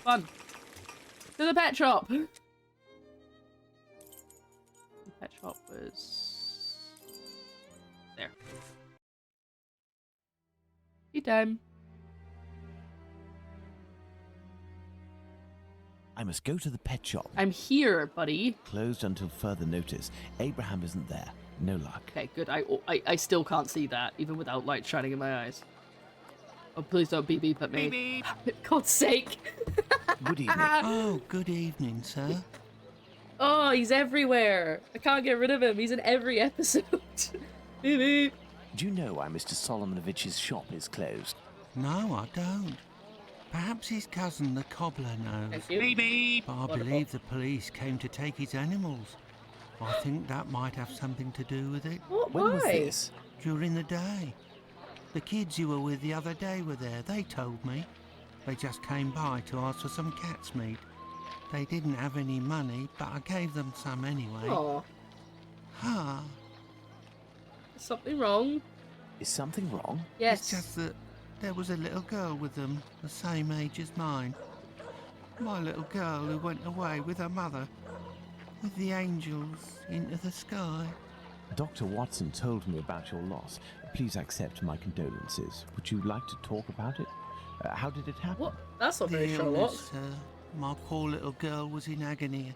Fun. To the pet shop! The pet shop was... there. Tea time. I must go to the pet shop. I'm here, buddy. Closed until further notice. Abraham isn't there. No luck. Okay, good. I still can't see that, even without light shining in my eyes. Oh, please don't beep beep at me. Beep beep. God's sake. Good evening. Oh, good evening, sir. Oh, he's everywhere. I can't get rid of him. He's in every episode. Beep beep. Do you know why Mr. Solomonich's shop is closed? No, I don't. Perhaps his cousin, the cobbler, knows. Thank you. Beep beep. But I believe the police came to take his animals. I think that might have something to do with it. What? When was Why? this? During the day. The kids you were with the other day were there. They told me. They just came by to ask for some cat's meat. They didn't have any money, but I gave them some anyway. Aw. Huh. Is something wrong? Is something wrong? Yes. It's just that there was a little girl with them, the same age as mine. My little girl who went away with her mother, with the angels into the sky. Dr. Watson told me about your loss. Please accept my condolences. Would you like to talk about it? How did it happen? What? That's not very The Sherlock. illness, my poor little girl was in agony,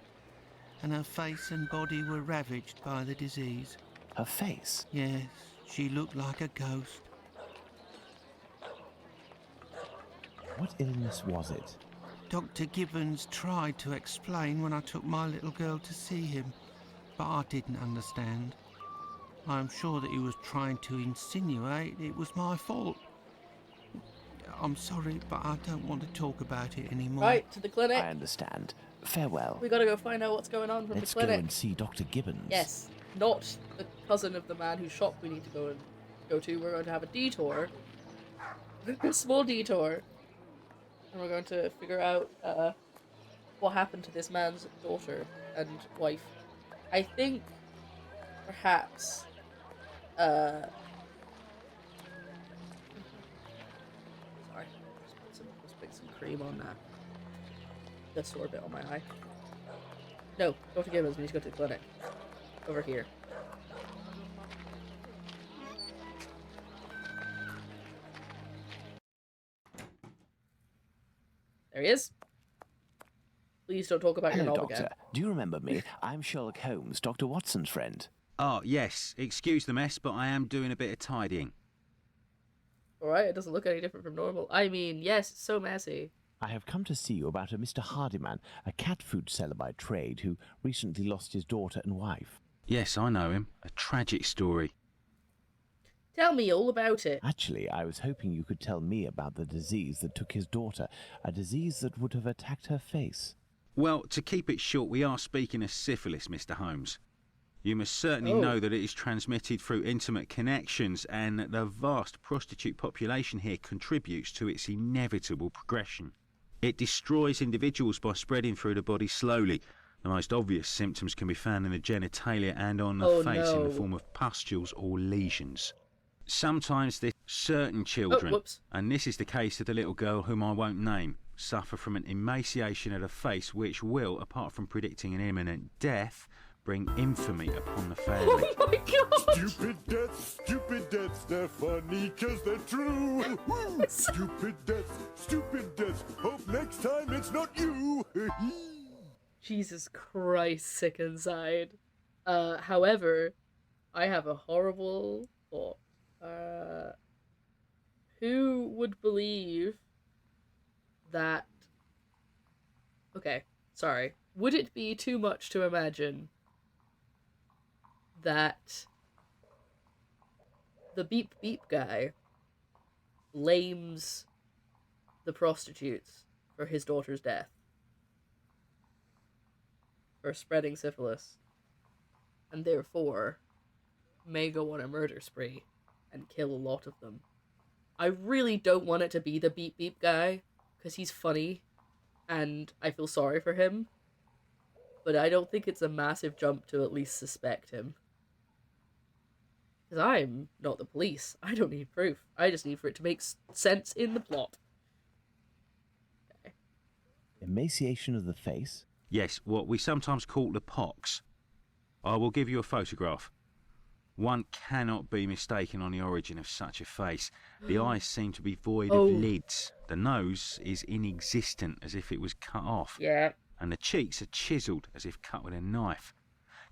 and her face and body were ravaged by the disease. Her face? Yes, she looked like a ghost. What illness was it? Dr. Gibbons tried to explain when I took my little girl to see him, but I didn't understand. I'm sure that he was trying to insinuate it was my fault. I'm sorry, but I don't want to talk about it anymore. Right, to the clinic. I understand. Farewell. We gotta go find out what's going on from Let's the clinic. go and see Dr. Gibbons. Yes, not the cousin of the man whose shop we need to go to. We're going to have a detour. A small detour. And we're going to figure out what happened to this man's daughter and wife. I think perhaps sorry, just put some cream on that. The sore bit on my eye. No, Dr. Gibbons, we need to go to the clinic. Over here. There he is. Please don't talk about your Hello, knob Doctor. again. Do you remember me? I'm Sherlock Holmes, Dr. Watson's friend. Oh, yes. Excuse the mess, but I am doing a bit of tidying. Alright, it doesn't look any different from normal. I mean, yes, it's so messy. I have come to see you about a Mr. Hardyman, a cat food seller by trade who recently lost his daughter and wife. Yes, I know him. A tragic story. Tell me all about it. Actually, I was hoping you could tell me about the disease that took his daughter, a disease that would have attacked her face. Well, to keep it short, we are speaking of syphilis, Mr. Holmes. You must certainly know that it is transmitted through intimate connections, and that the vast prostitute population here contributes to its inevitable progression. It destroys individuals by spreading through the body slowly. The most obvious symptoms can be found in the genitalia and on the face in the form of pustules or lesions. Sometimes there's certain children, and this is the case of the little girl whom I won't name, suffer from an emaciation of the face which will, apart from predicting an imminent death, bring infamy upon the family. Oh my god! Stupid deaths, they're funny 'cause they're true. Woo! Stupid deaths, hope next time it's not you. Jesus Christ, sick inside. However, I have a horrible thought. Who would believe that... Okay, sorry. Would it be too much to imagine that the beep beep guy blames the prostitutes for his daughter's death? For spreading syphilis. And therefore may go on a murder spree and kill a lot of them. I really don't want it to be the beep beep guy, because he's funny and I feel sorry for him. But I don't think it's a massive jump to at least suspect him. Because I'm not the police. I don't need proof. I just need for it to make sense in the plot. Okay. Emaciation of the face? Yes, what we sometimes call the pox. I will give you a photograph. One cannot be mistaken on the origin of such a face. The eyes seem to be void of lids. The nose is inexistent, as if it was cut off. Yeah. And the cheeks are chiselled, as if cut with a knife.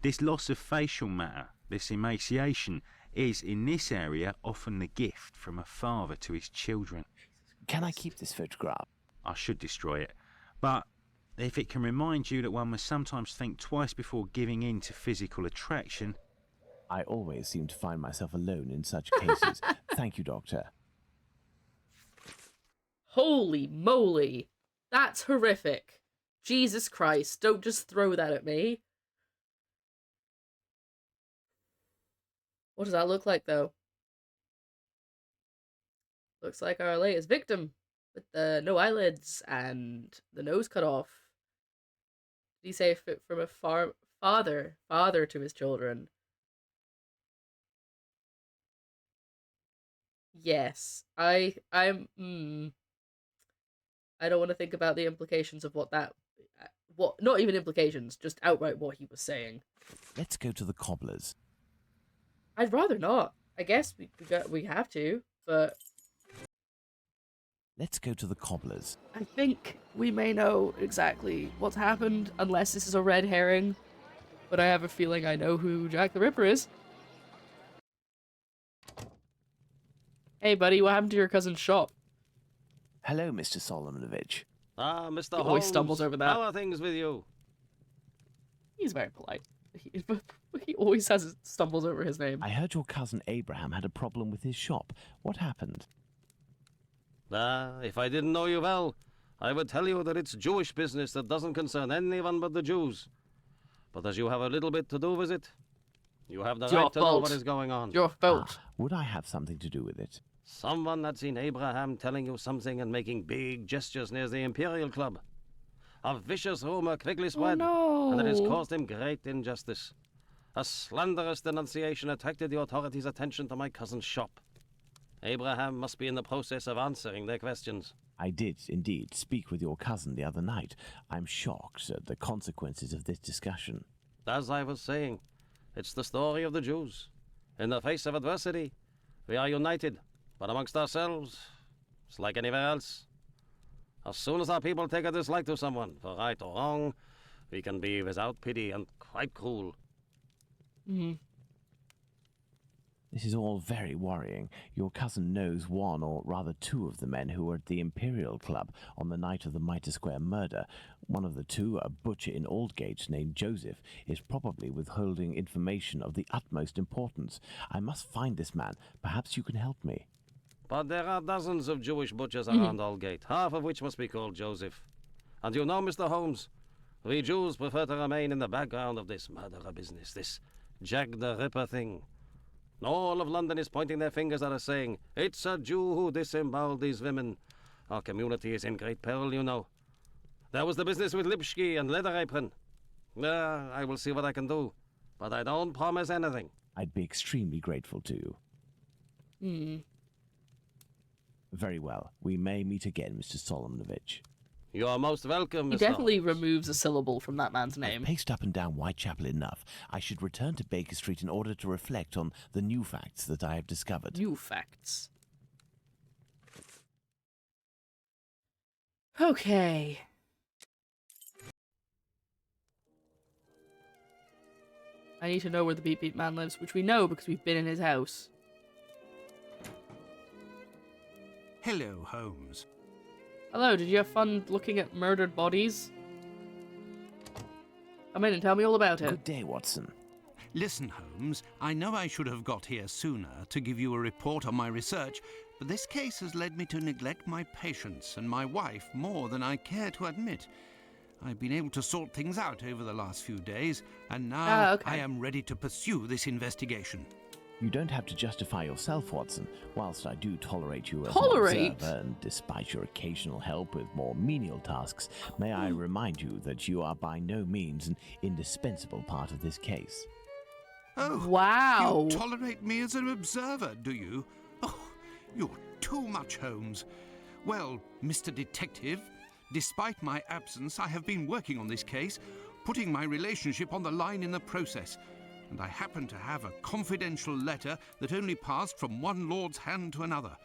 This loss of facial matter, this emaciation, is, in this area, often the gift from a father to his children. Can I keep this photograph? I should destroy it. But if it can remind you that one must sometimes think twice before giving in to physical attraction... I always seem to find myself alone in such cases. Thank you, Doctor. Holy moly. That's horrific. Jesus Christ, don't just throw that at me. What does that look like, though? Looks like our latest victim, with the no eyelids and the nose cut off. Did he say from a father to his children? Yes, I don't want to think about the implications of not even implications, just outright what he was saying. Let's go to the cobbler's. I'd rather not. I guess we have to, but... Let's go to the cobbler's. I think we may know exactly what's happened, unless this is a red herring. But I have a feeling I know who Jack the Ripper is. Hey, buddy, what happened to your cousin's shop? Hello, Mr. Solomonovich. Ah, Mr. He Holmes. always stumbles over that. How are things with you? He's very polite. He always stumbles over his name. I heard your cousin Abraham had a problem with his shop. What happened? If I didn't know you well, I would tell you that it's Jewish business that doesn't concern anyone but the Jews. But as you have a little bit to do with it, you have the right to know what is going on. Your fault. Would I have something to do with it? Someone had seen Abraham telling you something and making big gestures near the Imperial Club. A vicious rumour quickly Oh spread, and it has no. caused him great injustice. A slanderous denunciation attracted the authorities' attention to my cousin's shop. Abraham must be in the process of answering their questions. I did, indeed, speak with your cousin the other night. I'm shocked at the consequences of this discussion. As I was saying, it's the story of the Jews. In the face of adversity, we are united, but amongst ourselves, it's like anywhere else. As soon as our people take a dislike to someone, for right or wrong, we can be without pity and quite cruel. Mm-hmm. This is all very worrying. Your cousin knows one, or rather two, of the men who were at the Imperial Club on the night of the Mitre Square murder. One of the two, a butcher in Aldgate named Joseph, is probably withholding information of the utmost importance. I must find this man. Perhaps you can help me. But there are dozens of Jewish butchers around Aldgate, half of which must be called Joseph. And you know, Mr. Holmes, we Jews prefer to remain in the background of this murderer business, this Jack the Ripper thing. All of London is pointing their fingers at us, saying, "It's a Jew who disemboweled these women." Our community is in great peril, you know. There was the business with Lipsky and Leather Apron. I will see what I can do, but I don't promise anything. I'd be extremely grateful to you. Hmm. Very well. We may meet again, Mr. Solomonovich. You are most welcome, He Mr. definitely Holmes. removes a syllable from that man's I've name. paced up and down Whitechapel enough. I should return to Baker Street in order to reflect on the new facts that I have discovered. New facts. Okay. I need to know where the Beep Beep Man lives, which we know because we've been in his house. Hello, Holmes. Hello, did you have fun looking at murdered bodies? Come in and tell me all about it. Good day, Watson. Listen, Holmes, I know I should have got here sooner to give you a report on my research, but this case has led me to neglect my patients and my wife more than I care to admit. I've been able to sort things out over the last few days, and now okay. I am ready to pursue this investigation. You don't have to justify yourself, Watson. Whilst I do tolerate you as Tolerate? an observer, and despite your occasional help with more menial tasks, may I remind you that you are by no means an indispensable part of this case. Oh, Wow. you tolerate me as an observer, do you? Oh, you're too much, Holmes. Well, Mr. Detective, despite my absence, I have been working on this case, putting my relationship on the line in the process. And I happen to have a confidential letter that only passed from one lord's hand to another.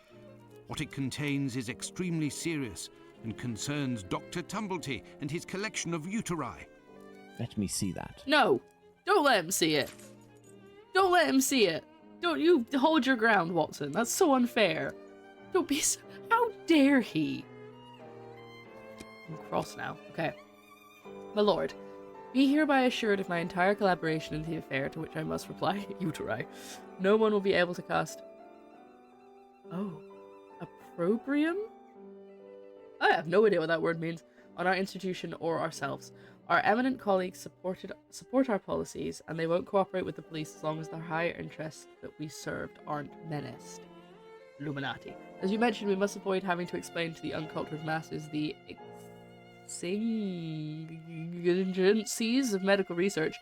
What it contains is extremely serious and concerns Dr. Tumblety and his collection of uteri. Let me see that. No, don't let him see it. Don't let him see it. Don't you hold your ground, Watson. That's so unfair. Don't be so... How dare he? I'm cross now. Okay. My lord, be hereby assured of my entire collaboration in the affair, to which I must reply, uteri. No one will be able to cast... Oh. Opprobrium? I have no idea what that word means. On our institution or ourselves. Our eminent colleagues support our policies, and they won't cooperate with the police as long as the higher interests that we served aren't menaced. Illuminati. As you mentioned, we must avoid having to explain to the uncultured masses the exigencies of medical research.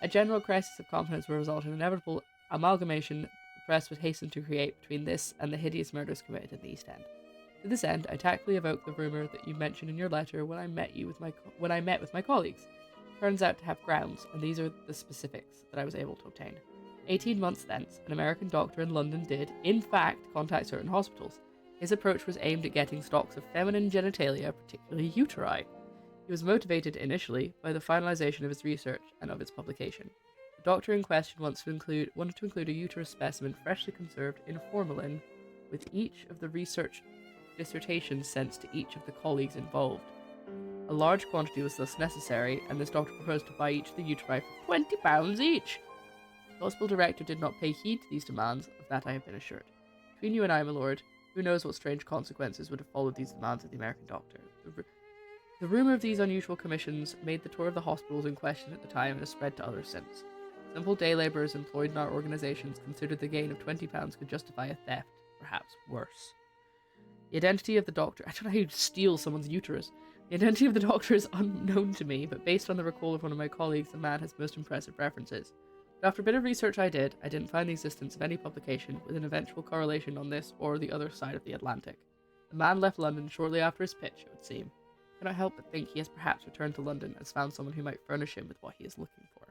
A general crisis of confidence will result in inevitable amalgamation the press would hasten to create between this and the hideous murders committed in the East End. To this end, I tactfully evoke the rumor that you mentioned in your letter when I met with my colleagues. Turns out to have grounds, and these are the specifics that I was able to obtain. 18 months thence, an American doctor in London did, in fact, contact certain hospitals. His approach was aimed at getting stocks of feminine genitalia, particularly uteri. He was motivated initially by the finalization of his research and of its publication. The doctor in question wanted to include a uterus specimen freshly conserved in formalin with each of the research dissertations sent to each of the colleagues involved. A large quantity was thus necessary, and this doctor proposed to buy each of the uteri for £20 each. The hospital director did not pay heed to these demands, of that I have been assured. Between you and I, my lord, who knows what strange consequences would have followed these demands of the American doctor. The rumour of these unusual commissions made the tour of the hospitals in question at the time and has spread to others since. Simple day labourers employed in our organisations considered the gain of £20 could justify a theft, perhaps worse. The identity of the doctor... I don't know how you'd steal someone's uterus. The identity of the doctor is unknown to me, but based on the recall of one of my colleagues, the man has most impressive references. But after a bit of research I didn't find the existence of any publication with an eventual correlation on this or the other side of the Atlantic. The man left London shortly after his pitch, it would seem. I cannot help but think he has perhaps returned to London and has found someone who might furnish him with what he is looking for.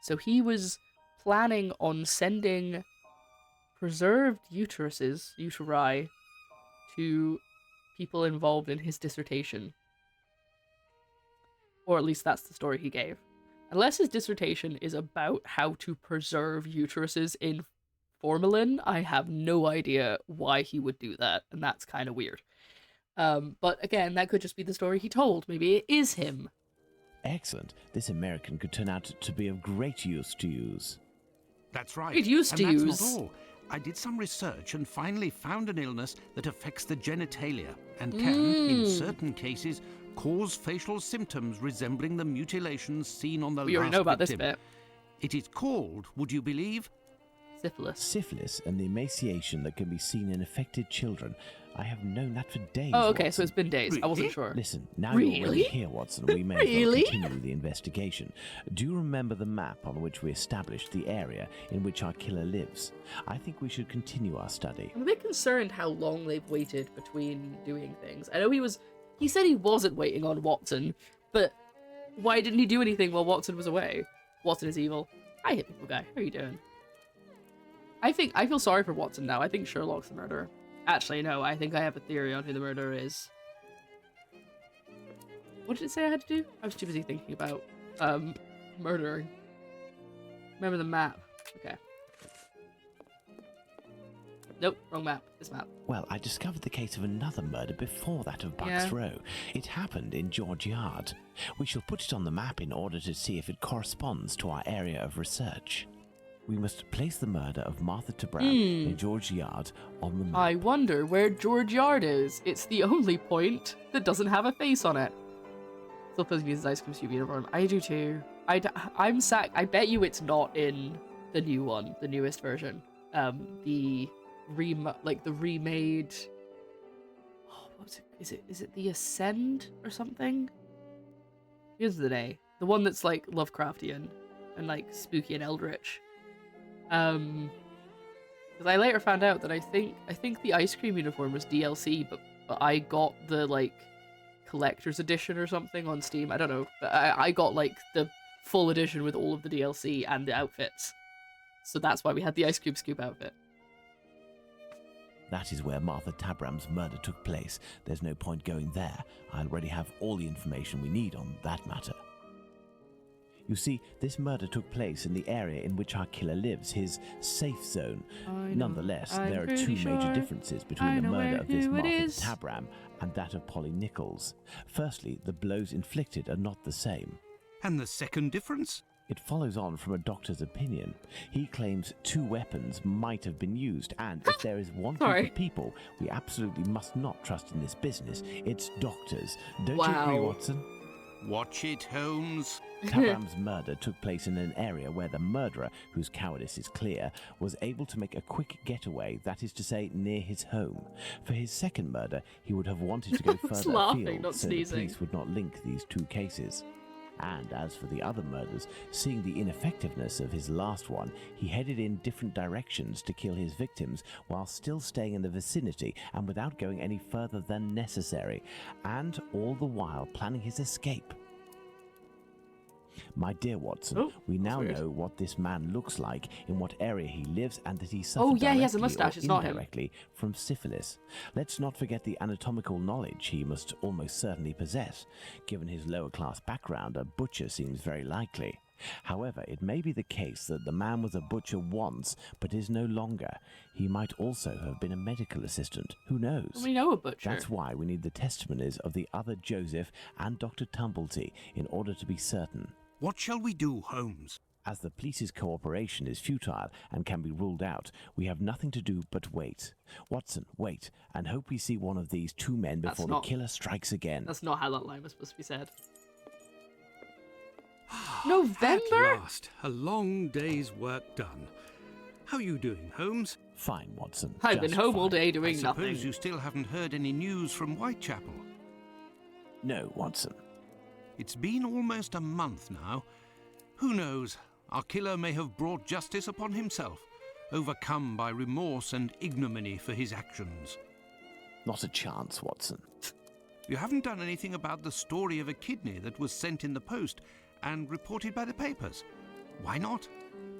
So he was planning on sending preserved uteri, to people involved in his dissertation. Or at least that's the story he gave. Unless his dissertation is about how to preserve uteruses in formalin, I have no idea why he would do that, and that's kind of weird. But again, that could just be the story he told. Maybe it is him. Excellent. This American could turn out to be of great use to use. That's right. It used to and use. That's not all. I did some research and finally found an illness that affects the genitalia and can, in certain cases, cause facial symptoms resembling the mutilations seen on the We last already know about victim. this bit. It is called, would you believe? Syphilis. Syphilis and the emaciation that can be seen in affected children. I have known that for days. Oh, okay, Watson. so it's been days. I wasn't Really? sure. Listen, now Really? you're already here, Watson. We may as Really? well continue the investigation. Do you remember the map on which we established the area in which our killer lives? I think we should continue our study. I'm a bit concerned how long they've waited between doing things. I know he said he wasn't waiting on Watson, but why didn't he do anything while Watson was away? Watson is evil. Hi, hit people guy. How are you doing? I feel sorry for Watson now. I think Sherlock's the murderer. Actually, no, I think I have a theory on who the murderer is. What did it say I had to do? I was too busy thinking about, murdering. Remember the map. Okay. Nope, wrong map. This map. Well, I discovered the case of another murder before that of Bucks Yeah. Row. It happened in George Yard. We shall put it on the map in order to see if it corresponds to our area of research. We must place the murder of Martha Tabram in George Yard on the map. I wonder where George Yard is. It's the only point that doesn't have a face on it. Still feels uses ice cream soup uniform. I do too. I'm sack. I bet you it's not in the new one, the newest version. The remade. Oh, what's it? Is it the Ascend or something? Here's the day. The one that's like Lovecraftian and like spooky and eldritch. Because I later found out that I think the ice cream uniform was DLC, but I got the like collector's edition or something on Steam. I don't know, but I got like the full edition with all of the DLC and the outfits. So that's why we had the ice cream scoop outfit. That is where Martha Tabram's murder took place. There's no point going there. I already have all the information we need on that matter. You see, this murder took place in the area in which our killer lives, his safe zone. Nonetheless, there are two major differences between the murder of this Martha Tabram and that of Polly Nichols. Firstly, the blows inflicted are not the same. And the second difference? It follows on from a doctor's opinion. He claims 2 weapons might have been used, and if there is one group of people we absolutely must not trust in this business, it's doctors. Don't you agree, Watson? Watch it, Holmes. Tabram's murder took place in an area where the murderer, whose cowardice is clear, was able to make a quick getaway, that is to say, near his home. For his second murder, he would have wanted to go further afield, so the police would not link these 2 cases. And as for the other murders, seeing the ineffectiveness of his last one, he headed in different directions to kill his victims while still staying in the vicinity and without going any further than necessary, and all the while planning his escape. My dear Watson, we now know what this man looks like, in what area he lives, and that he suffered he has a mustache, or it's not him. indirectly from syphilis. Let's not forget the anatomical knowledge he must almost certainly possess. Given his lower-class background, a butcher seems very likely. However, it may be the case that the man was a butcher once, but is no longer. He might also have been a medical assistant. Who knows? We know a butcher. That's why we need the testimonies of the other Joseph and Dr. Tumblety in order to be certain. What shall we do, Holmes? As the police's cooperation is futile and can be ruled out, we have nothing to do but wait. Watson, wait, and hope we see one of these 2 men before the killer strikes again. That's not how that line was supposed to be said. November? At last, a long day's work done. How are you doing, Holmes? Fine, Watson. I've been just home fine. all day doing I nothing. suppose you still haven't heard any news from Whitechapel. No, Watson. It's been almost a month now. Who knows? Our killer may have brought justice upon himself, overcome by remorse and ignominy for his actions. Not a chance, Watson. You haven't done anything about the story of a kidney that was sent in the post and reported by the papers. Why not?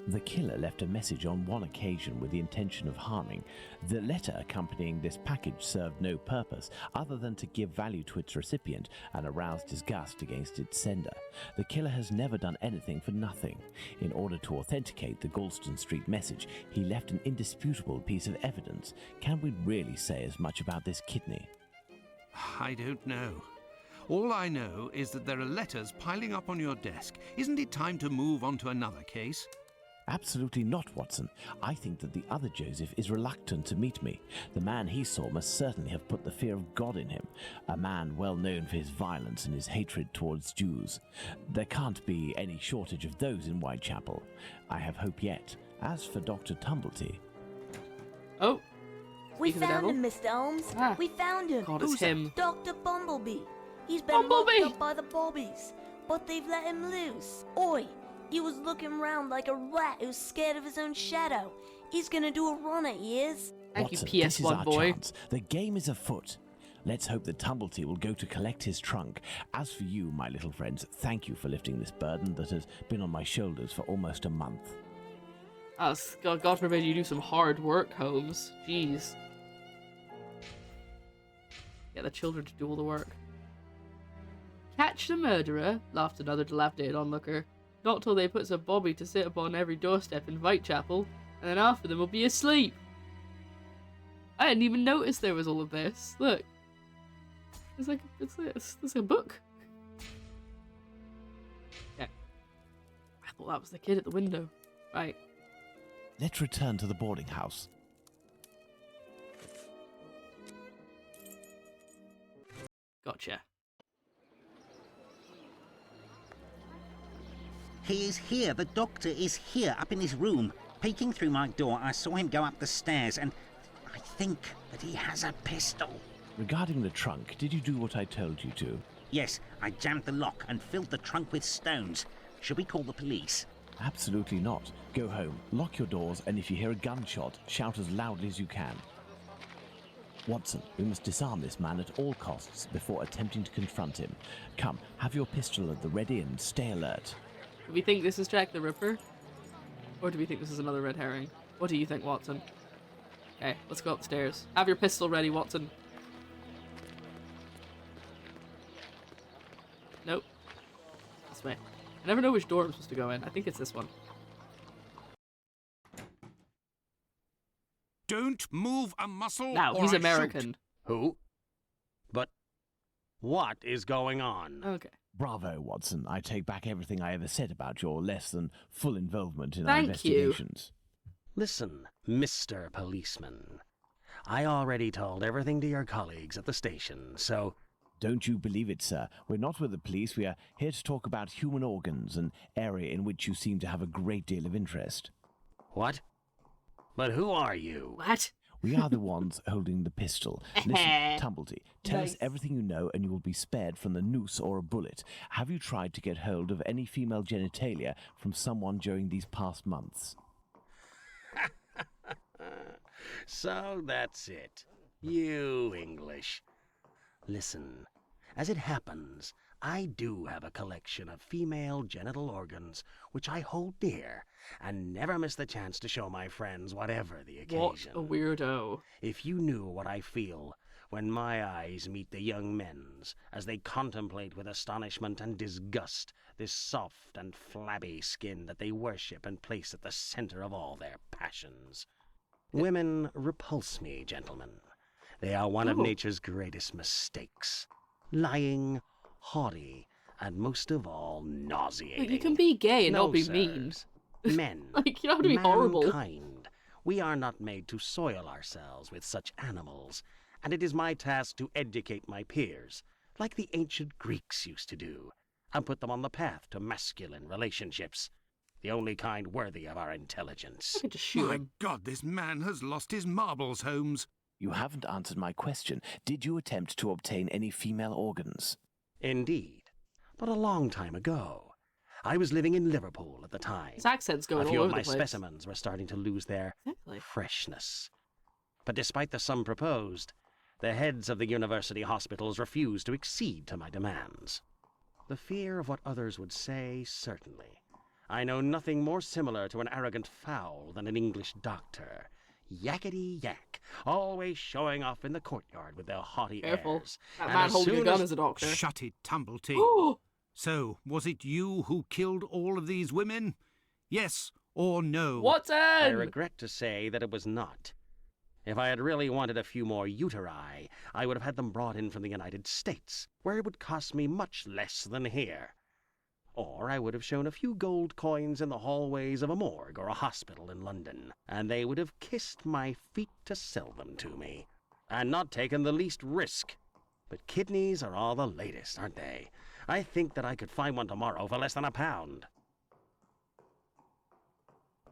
The killer left a message on one occasion with the intention of harming. The letter accompanying this package served no purpose other than to give value to its recipient and arouse disgust against its sender. The killer has never done anything for nothing. In order to authenticate the Galston Street message, he left an indisputable piece of evidence. Can we really say as much about this kidney? I don't know. All I know is that there are letters piling up on your desk. Isn't it time to move on to another case? Absolutely not, Watson. I think that the other Joseph is reluctant to meet me. The man he saw must certainly have put the fear of God in him, a man well known for his violence and his hatred towards Jews. There can't be any shortage of those in Whitechapel. I have hope yet. As for Dr. Tumblety... Oh, We speak of the found devil. him, Mr. Holmes. Ah. We found him. God, it's him. Dr. Bumblebee. He's been Bumblebee! locked up by the bobbies, but they've let him loose. Oi, he was looking round like a rat who's scared of his own shadow. He's gonna do a run at years. Thank Watson, you, this is PS1 our boy. chance. The game is afoot. Let's hope that Tumblety will go to collect his trunk. As for you, my little friends, thank you for lifting this burden that has been on my shoulders for almost a month. God forbid you do some hard work, Holmes. Jeez. Get the children to do all the work. Catch the murderer, laughed another dilapidated onlooker. Not till they put some bobby to sit upon every doorstep in Whitechapel, and then after them will be asleep. I didn't even notice there was all of this. Look. It's like a book. Yeah. I thought that was the kid at the window. Right. Let's return to the boarding house. Gotcha. He is here. The doctor is here, up in his room. Peeking through my door, I saw him go up the stairs, and I think that he has a pistol. Regarding the trunk, did you do what I told you to? Yes, I jammed the lock and filled the trunk with stones. Should we call the police? Absolutely not. Go home, lock your doors, and if you hear a gunshot, shout as loudly as you can. Watson, we must disarm this man at all costs before attempting to confront him. Come, have your pistol at the ready and stay alert. Do we think this is Jack the Ripper? Or do we think this is another red herring? What do you think, Watson? Okay, let's go upstairs. Have your pistol ready, Watson. Nope. This way. I never know which door I'm supposed to go in. I think it's this one. Don't move a muscle. Now, or he's I American. shoot. Who? But what is going on? Okay. Bravo, Watson. I take back everything I ever said about your less than full involvement in our Thank you. investigations. Listen, Mr. Policeman. I already told everything to your colleagues at the station, so... Don't you believe it, sir. We're not with the police. We are here to talk about human organs, an area in which you seem to have a great deal of interest. What? But who are you? What? We are the ones holding the pistol. Listen, Tumblety, tell us everything you know and you will be spared from the noose or a bullet. Have you tried to get hold of any female genitalia from someone during these past months? So that's it. You English. Listen, as it happens, I do have a collection of female genital organs which I hold dear and never miss the chance to show my friends whatever the occasion. What a weirdo. If you knew what I feel when my eyes meet the young men's as they contemplate with astonishment and disgust this soft and flabby skin that they worship and place at the center of all their passions. Women repulse me, gentlemen. They are one of nature's greatest mistakes. Lying, haughty, and most of all, nauseating. You can be gay and No, not be mean. sirs. Men, Like, you don't have to be horrible. mankind, we are not made to soil ourselves with such animals, and it is my task to educate my peers, like the ancient Greeks used to do, and put them on the path to masculine relationships, the only kind worthy of our intelligence. I could just shoot My him. God, this man has lost his marbles, Holmes. You haven't answered my question. Did you attempt to obtain any female organs? Indeed. But a long time ago. I was living in Liverpool at the time. His accent's going A all few over of my the place. specimens were starting to lose their freshness. But despite the sum proposed, the heads of the university hospitals refused to accede to my demands. The fear of what others would say, certainly. I know nothing more similar to an arrogant fowl than an English doctor. Yakety yak, always showing off in the courtyard with their haughty Careful. airs. That And man as holding a soon gun as- is a doctor. Shut it, Tumblety. So, was it you who killed all of these women? Yes or no? Watson! I regret to say that it was not. If I had really wanted a few more uteri, I would have had them brought in from the United States, where it would cost me much less than here. Or I would have shown a few gold coins in the hallways of a morgue or a hospital in London, and they would have kissed my feet to sell them to me, and not taken the least risk. But kidneys are all the latest, aren't they? I think that I could find one tomorrow for less than £1.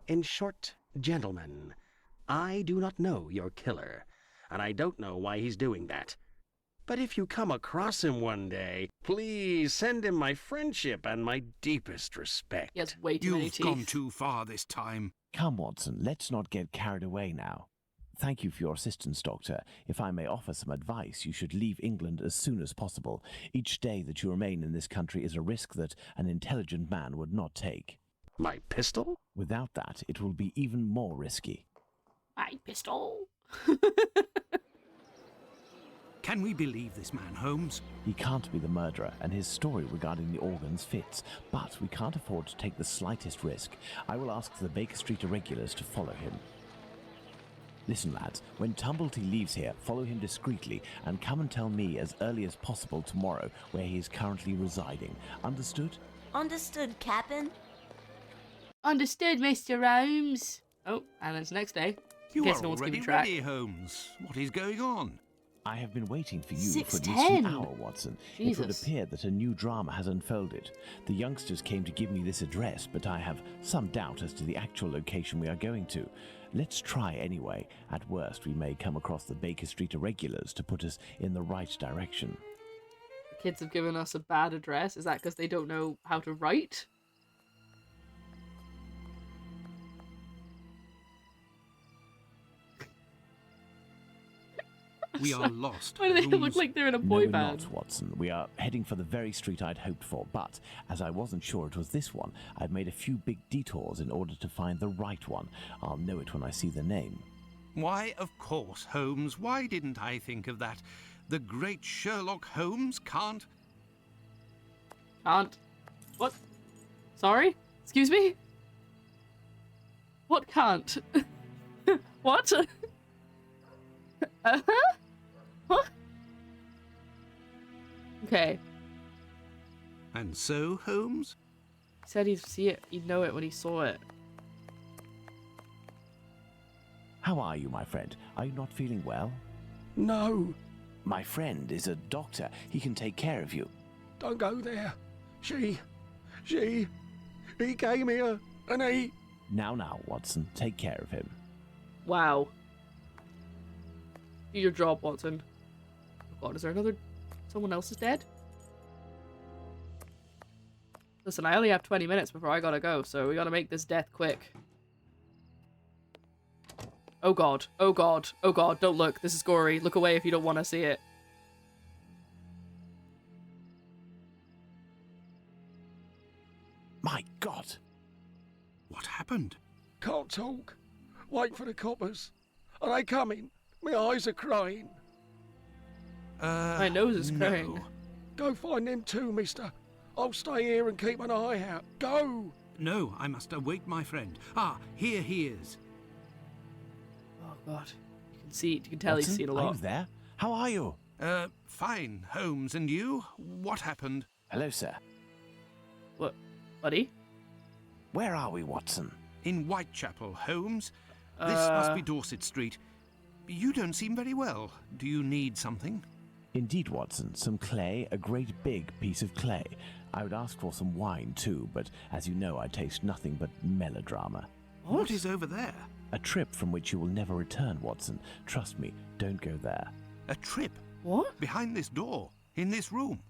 In short, gentlemen, I do not know your killer, and I don't know why he's doing that. But if you come across him one day, please send him my friendship and my deepest respect. He has way too many You've teeth. gone too far this time. Come, Watson, let's not get carried away now. Thank you for your assistance, Doctor. If I may offer some advice, you should leave England as soon as possible. Each day that you remain in this country is a risk that an intelligent man would not take. My pistol? Without that, it will be even more risky. My pistol. Can we believe this man, Holmes? He can't be the murderer, and his story regarding the organs fits. But we can't afford to take the slightest risk. I will ask the Baker Street irregulars to follow him. Listen, lads, when Tumblety leaves here, follow him discreetly and come and tell me as early as possible tomorrow where he is currently residing. Understood? Understood, Captain. Understood, Mr. Holmes. Oh, and it's next day. You In case are no one's already keeping track. ready, Holmes. What is going on? I have been waiting for you for at least 6:10. an hour, Watson. It would Jesus. appear that a new drama has unfolded. The youngsters came to give me this address, but I have some doubt as to the actual location we are going to. Let's try anyway. At worst, we may come across the Baker Street irregulars to put us in the right direction. The kids have given us a bad address. Is that because they don't know how to write? We are lost. Why do they look Holmes. like they're in a No, boy we're band? not, Watson. We are heading for the very street I'd hoped for, but as I wasn't sure it was this one, I've made a few big detours in order to find the right one. I'll know it when I see the name. Why, of course, Holmes. Why didn't I think of that? The great Sherlock Holmes can't... Can't. What? Sorry? Excuse me? What can't? What? What? Okay. And so, Holmes? He said he'd see it. He'd know it when he saw it. How are you, my friend? Are you not feeling well? No, My friend is a doctor. He can take care of you. don't go there. He came here, and he... Now, Watson, take care of him. Wow. Do your job, Watson. Oh god, is there another... Someone else is dead? Listen, I only have 20 minutes before I gotta go, so we gotta make this death quick. Oh god, oh god, oh god, don't look. This is gory. Look away if you don't want to see it. My God! What happened? Can't talk. Wait for the coppers. Are they coming? My eyes are crying. My nose is no. crying. Go find them too, mister. I'll stay here and keep an eye out. Go! No, I must await my friend. Ah, here he is. Oh god. You can see, you can tell he's Watson, seen a are lot. you there? How are you? Fine, Holmes, and you? What happened? Hello, sir. What, buddy? Where are we, Watson? In Whitechapel, Holmes. This must be Dorset Street. You don't seem very well. Do you need something? Indeed, Watson. Some clay, a great big piece of clay. I would ask for some wine, too, but as you know, I taste nothing but melodrama. What is over there? A trip from which you will never return, Watson. Trust me, don't go there. A trip? What? Behind this door? In this room?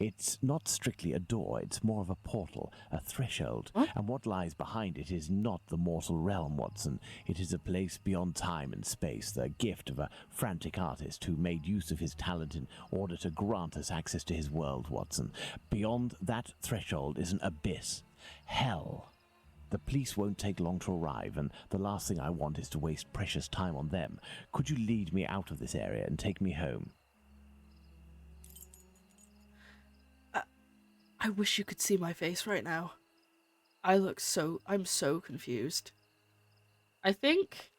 It's not strictly a door, it's more of a portal, a threshold. What? And what lies behind it is not the mortal realm, Watson. It is a place beyond time and space, the gift of a frantic artist who made use of his talent in order to grant us access to his world, Watson. Beyond that threshold is an abyss. Hell. The police won't take long to arrive, and the last thing I want is to waste precious time on them. Could you lead me out of this area and take me home? I wish you could see my face right now. I'm so confused. I think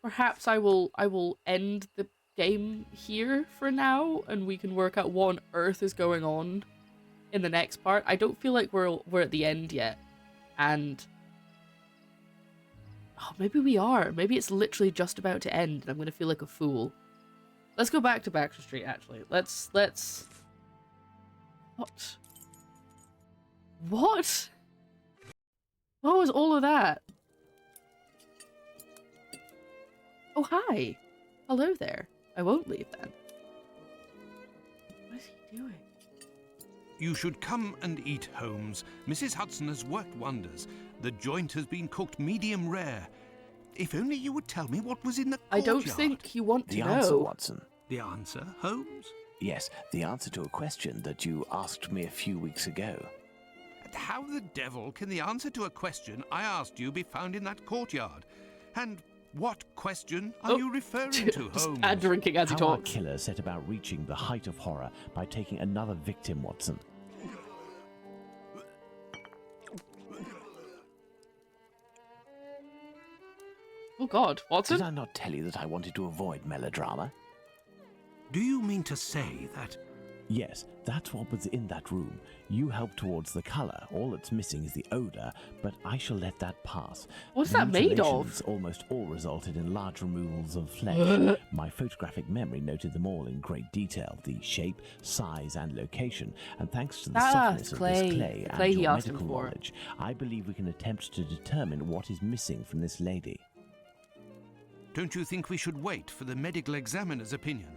perhaps I will end the game here for now, and we can work out what on earth is going on in the next part. I don't feel like we're at the end yet, and oh, maybe we are. Maybe it's literally just about to end, and I'm gonna feel like a fool. Let's go back to Baxter Street. Actually, let's. What? What? What was all of that? Oh, hi. Hello there. I won't leave then. What is he doing? You should come and eat, Holmes. Mrs. Hudson has worked wonders. The joint has been cooked medium rare. If only you would tell me what was in the courtyard. I don't think you want to The know. answer, Watson. The answer, Holmes? Yes, the answer to a question that you asked me a few weeks ago. And how the devil can the answer to a question I asked you be found in that courtyard? And what question are you referring to, Holmes? And drinking as he How our talks. killer set about reaching the height of horror by taking another victim, Watson. Oh God, Watson? Did I not tell you that I wanted to avoid melodrama? Do you mean to say that... Yes, that's what was in that room. You helped towards the colour. All that's missing is the odour, but I shall let that pass. What's The that made of? mutilations almost all resulted in large removals of flesh. My photographic memory noted them all in great detail, the shape, size and location, and thanks to the softness of this clay The clay and he your asked him medical for. knowledge, I believe we can attempt to determine what is missing from this lady. Don't you think we should wait for the medical examiner's opinion?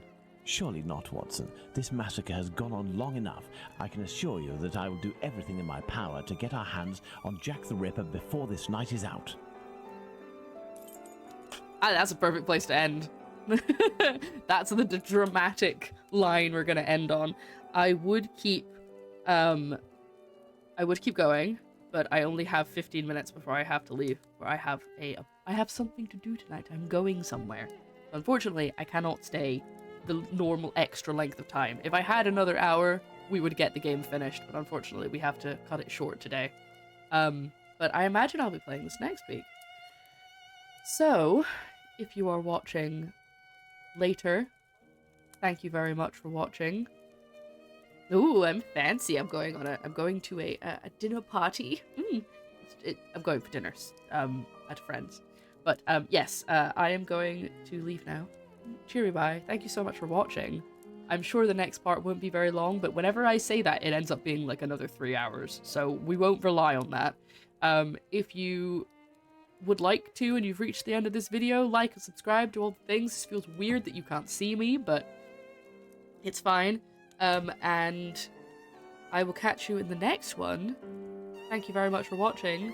Surely not, Watson. This massacre has gone on long enough. I can assure you that I will do everything in my power to get our hands on Jack the Ripper before this night is out. Ah, that's a perfect place to end. That's the dramatic line we're gonna end on. I would keep going, but I only have 15 minutes before I have to leave. Where I have something to do tonight. I'm going somewhere. Unfortunately, I cannot stay the normal extra length of time. If I had another hour, we would get the game finished, but unfortunately we have to cut it short today. But I imagine I'll be playing this next week. So, if you are watching later, thank you very much for watching. Ooh, I'm fancy. I'm going to a dinner party. I'm going for dinners at a friend's. But yes, I am going to leave now. Cheery bye. Thank you so much for watching. I'm sure the next part won't be very long, but whenever I say that, it ends up being like another 3 hours, so we won't rely on that. If you would like to and you've reached the end of this video, like and subscribe to all the things. This feels weird that you can't see me, but it's fine. And I will catch you in the next one. Thank you very much for watching.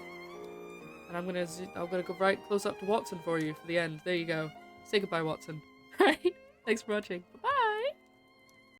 And I'm gonna go right close up to Watson for you for the end. There you go. Say goodbye, Watson. Right? Thanks for watching.